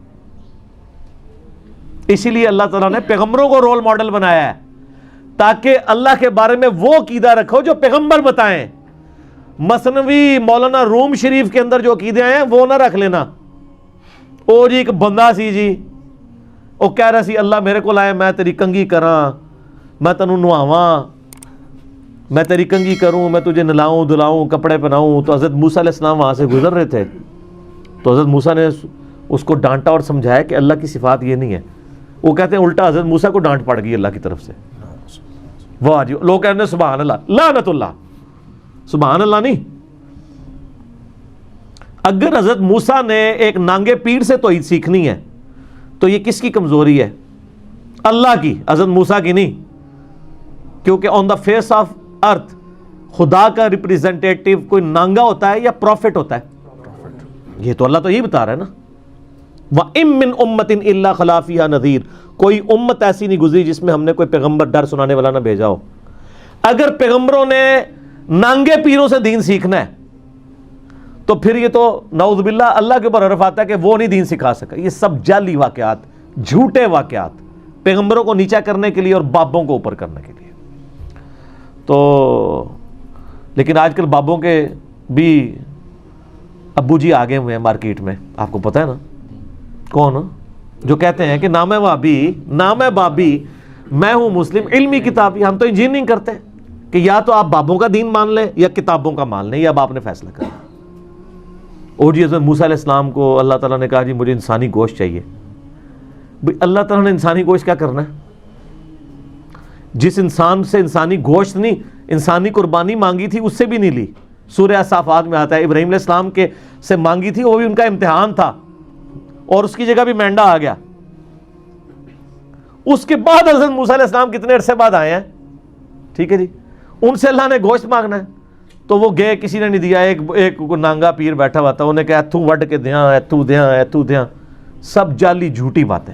اسی لیے اللہ تعالیٰ نے پیغمبروں کو رول ماڈل بنایا ہے تاکہ اللہ کے بارے میں وہ عقیدہ رکھو جو پیغمبر بتائیں. مثنوی مولانا روم شریف کے اندر جو عقیدے آئے ہیں وہ نہ رکھ لینا. او جی ایک بندہ سی جی، وہ کہہ رہا سی اللہ میرے کو لائے میں تیری کنگھی کراں، میں تینوں نہواں، میں تیری کنگھی کروں، میں تجھے نلاؤں دلاؤں، کپڑے پہناؤں. تو حضرت موسیٰ علیہ السلام وہاں سے گزر رہے تھے تو حضرت موسیٰ نے اس کو ڈانٹا اور سمجھایا کہ اللہ کی صفات یہ نہیں ہے. وہ کہتے ہیں الٹا حضرت موسیٰ کو ڈانٹ پڑ گئی اللہ کی طرف سے. واہ جی، لوگ کہتے ہیں سبحان اللہ، لعنت اللہ. سبحان اللہ نہیں. اگر حضرت موسیٰ نے ایک نانگے پیر سے توحید سیکھنی ہے تو یہ کس کی کمزوری ہے؟ اللہ کی، حضرت موسیٰ کی نہیں. کیونکہ آن دا فیس آف ارتھ خدا کا ریپریزنٹیٹیو کوئی نانگا ہوتا ہے یا پروفٹ ہوتا ہے؟ یہ تو اللہ تو یہی بتا رہا ہے نا، وَإِن مِّن أُمَّةٍ إِلَّا خَلَا فِيهَا نَذِيرٌ. کوئی امت ایسی نہیں گزری جس میں ہم نے کوئی پیغمبر ڈر سنانے والا نہ بھیجا ہو. اگر پیغمبروں نے نانگے پیروں سے دین سیکھنا ہے تو پھر یہ تو نعوذ باللہ اللہ کے اوپر حرف آتا ہے کہ وہ نہیں دین سکھا سکا. یہ سب جعلی واقعات، جھوٹے واقعات، پیغمبروں کو نیچا کرنے کے لیے اور بابوں کو اوپر کرنے کے لیے. تو لیکن آج کل بابوں کے بھی ابو جی آگے ہوئے ہیں مارکیٹ میں، آپ کو پتہ ہے نا کون؟ جو کہتے ہیں کہ نام ہے وابی، نام ہے بابی، میں ہوں مسلم، علمی کتابی. ہم تو انجینئرنگ کرتے ہیں کہ یا تو آپ بابوں کا دین مان لیں یا کتابوں کا مان لیں، یا اب آپ نے فیصلہ کرنا. اور جی حضرت موسیٰ علیہ السلام کو اللہ تعالیٰ نے کہا جی مجھے انسانی گوشت چاہیے. بھئی اللہ تعالیٰ نے انسانی گوشت کیا کرنا ہے؟ جس انسان سے انسانی گوشت نہیں، انسانی قربانی مانگی تھی اس سے بھی نہیں لی. سورہ صافات میں آتا ہے ابراہیم علیہ السلام کے سے مانگی تھی، وہ بھی ان کا امتحان تھا اور اس کی جگہ بھی مینڈا آ گیا. اس کے بعد حضرت موسیٰ علیہ السلام کتنے عرصے بعد آئے ہیں، ٹھیک ہے جی، ان سے اللہ نے گوشت مانگنا ہے تو وہ گئے، کسی نے نہیں دیا. ایک نانگا پیر بیٹھا ہوا تھا، انہوں نے کہا ایتھوں وڈ کے دیاں، ایتھوں دیاں، ایتھوں دیاں. سب جعلی جھوٹی باتیں.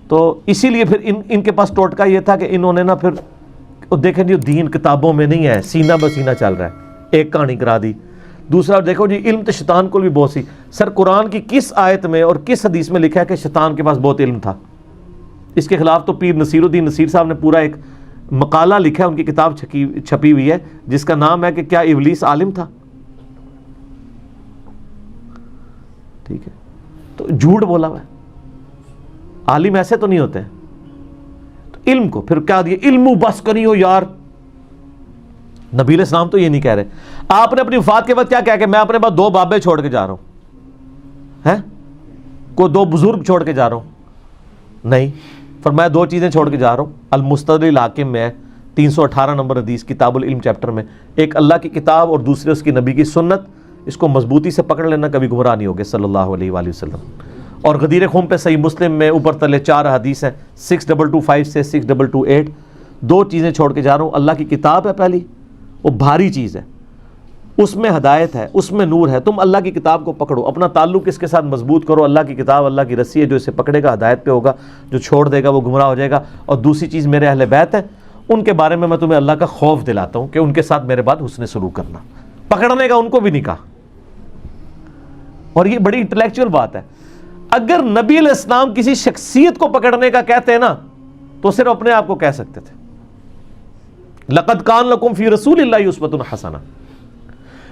تو اسی لیے پھر ان کے پاس ٹوٹکا یہ تھا کہ انہوں نے نا پھر دیکھیں جی دین کتابوں میں نہیں ہے، سینہ بسینہ چل رہا ہے. ایک کہانی کرا دی. دوسرا دیکھو جی علم تو شیطان کو بھی بہت سی. سر قرآن کی کس آیت میں اور کس حدیث میں لکھا ہے کہ شیطان کے پاس بہت علم تھا؟ اس کے خلاف تو پیر نصیر الدین نصیر صاحب نے پورا ایک مقالہ لکھا ہے، ان کی کتاب چھپی ہوئی ہے جس کا نام ہے کہ کیا ابلیس عالم تھا؟ ٹھیک ہے، تو جھوٹ بولا ہوا ہے. عالم ایسے تو نہیں ہوتے ہیں. تو علم کو پھر کیا دیا؟ علم بس کنی ہو یار. نبی علیہ السلام تو یہ نہیں کہہ رہے. آپ نے اپنی وفات کے وقت کیا کہا کہ میں اپنے پاس 2 بابے چھوڑ کے جا رہا ہوں، ہیں کوئی 2 بزرگ چھوڑ کے جا رہا ہوں؟ نہیں، فرمایا 2 چیزیں چھوڑ کے جا رہا ہوں. المستدرک الحاکم میں ہے 318 نمبر حدیث کتاب العلم چیپٹر میں، ایک اللہ کی کتاب اور دوسرے اس کی نبی کی سنت. اس کو مضبوطی سے پکڑ لینا، کبھی گمراہ نہیں ہوگے صلی اللہ علیہ وآلہ وسلم. اور غدیر خم پہ صحیح مسلم میں اوپر تلے 4 حدیث ہیں 6225 سے 6228. 2 چیزیں چھوڑ کے جا رہا ہوں. اللہ کی کتاب ہے پہلی، وہ بھاری چیز ہے، اس میں ہدایت ہے، اس میں نور ہے. تم اللہ کی کتاب کو پکڑو، اپنا تعلق اس کے ساتھ مضبوط کرو. اللہ کی کتاب اللہ کی رسی ہے، جو اسے پکڑے گا ہدایت پہ ہوگا، جو چھوڑ دے گا وہ گمراہ ہو جائے گا. اور دوسری چیز میرے اہل بیت ہے، ان کے بارے میں تمہیں اللہ کا خوف دلاتا ہوں کہ ان کے ساتھ میرے بعد حسن سلوک کرنا. پکڑنے کا ان کو بھی نہیں کہا. اور یہ بڑی انٹلیکچوئل بات ہے. اگر نبی علیہ السلام کسی شخصیت کو پکڑنے کا کہتے ہیں نا تو صرف اپنے آپ کو کہہ سکتے تھے. لقد کان لکم فی رسول اللہ اسوۃ حسنہ.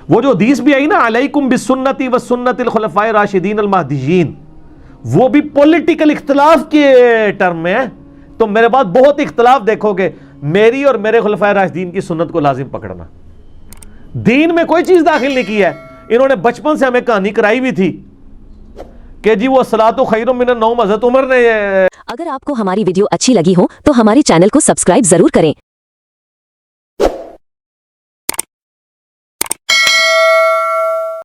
وہ جو حدیث بھی آئی نا علیکم بسنتی وسنت الخلفاء الراشدین المہدیین، وہ بھی پولیٹیکل اختلاف کے ٹرم میں ہے. تو میرے بعد بہت اختلاف دیکھو گے، میری اور میرے خلفائے راشدین کی سنت کو لازم پکڑنا. دین میں کوئی چیز داخل نہیں کی ہے. انہوں نے بچپن سے ہمیں کہانی کرائی بھی تھی کہ جی وہ صلاۃ خیر من النوم حضرت عمر نے. اگر آپ کو ہماری ویڈیو اچھی لگی ہو تو ہمارے چینل کو سبسکرائب ضرور کریں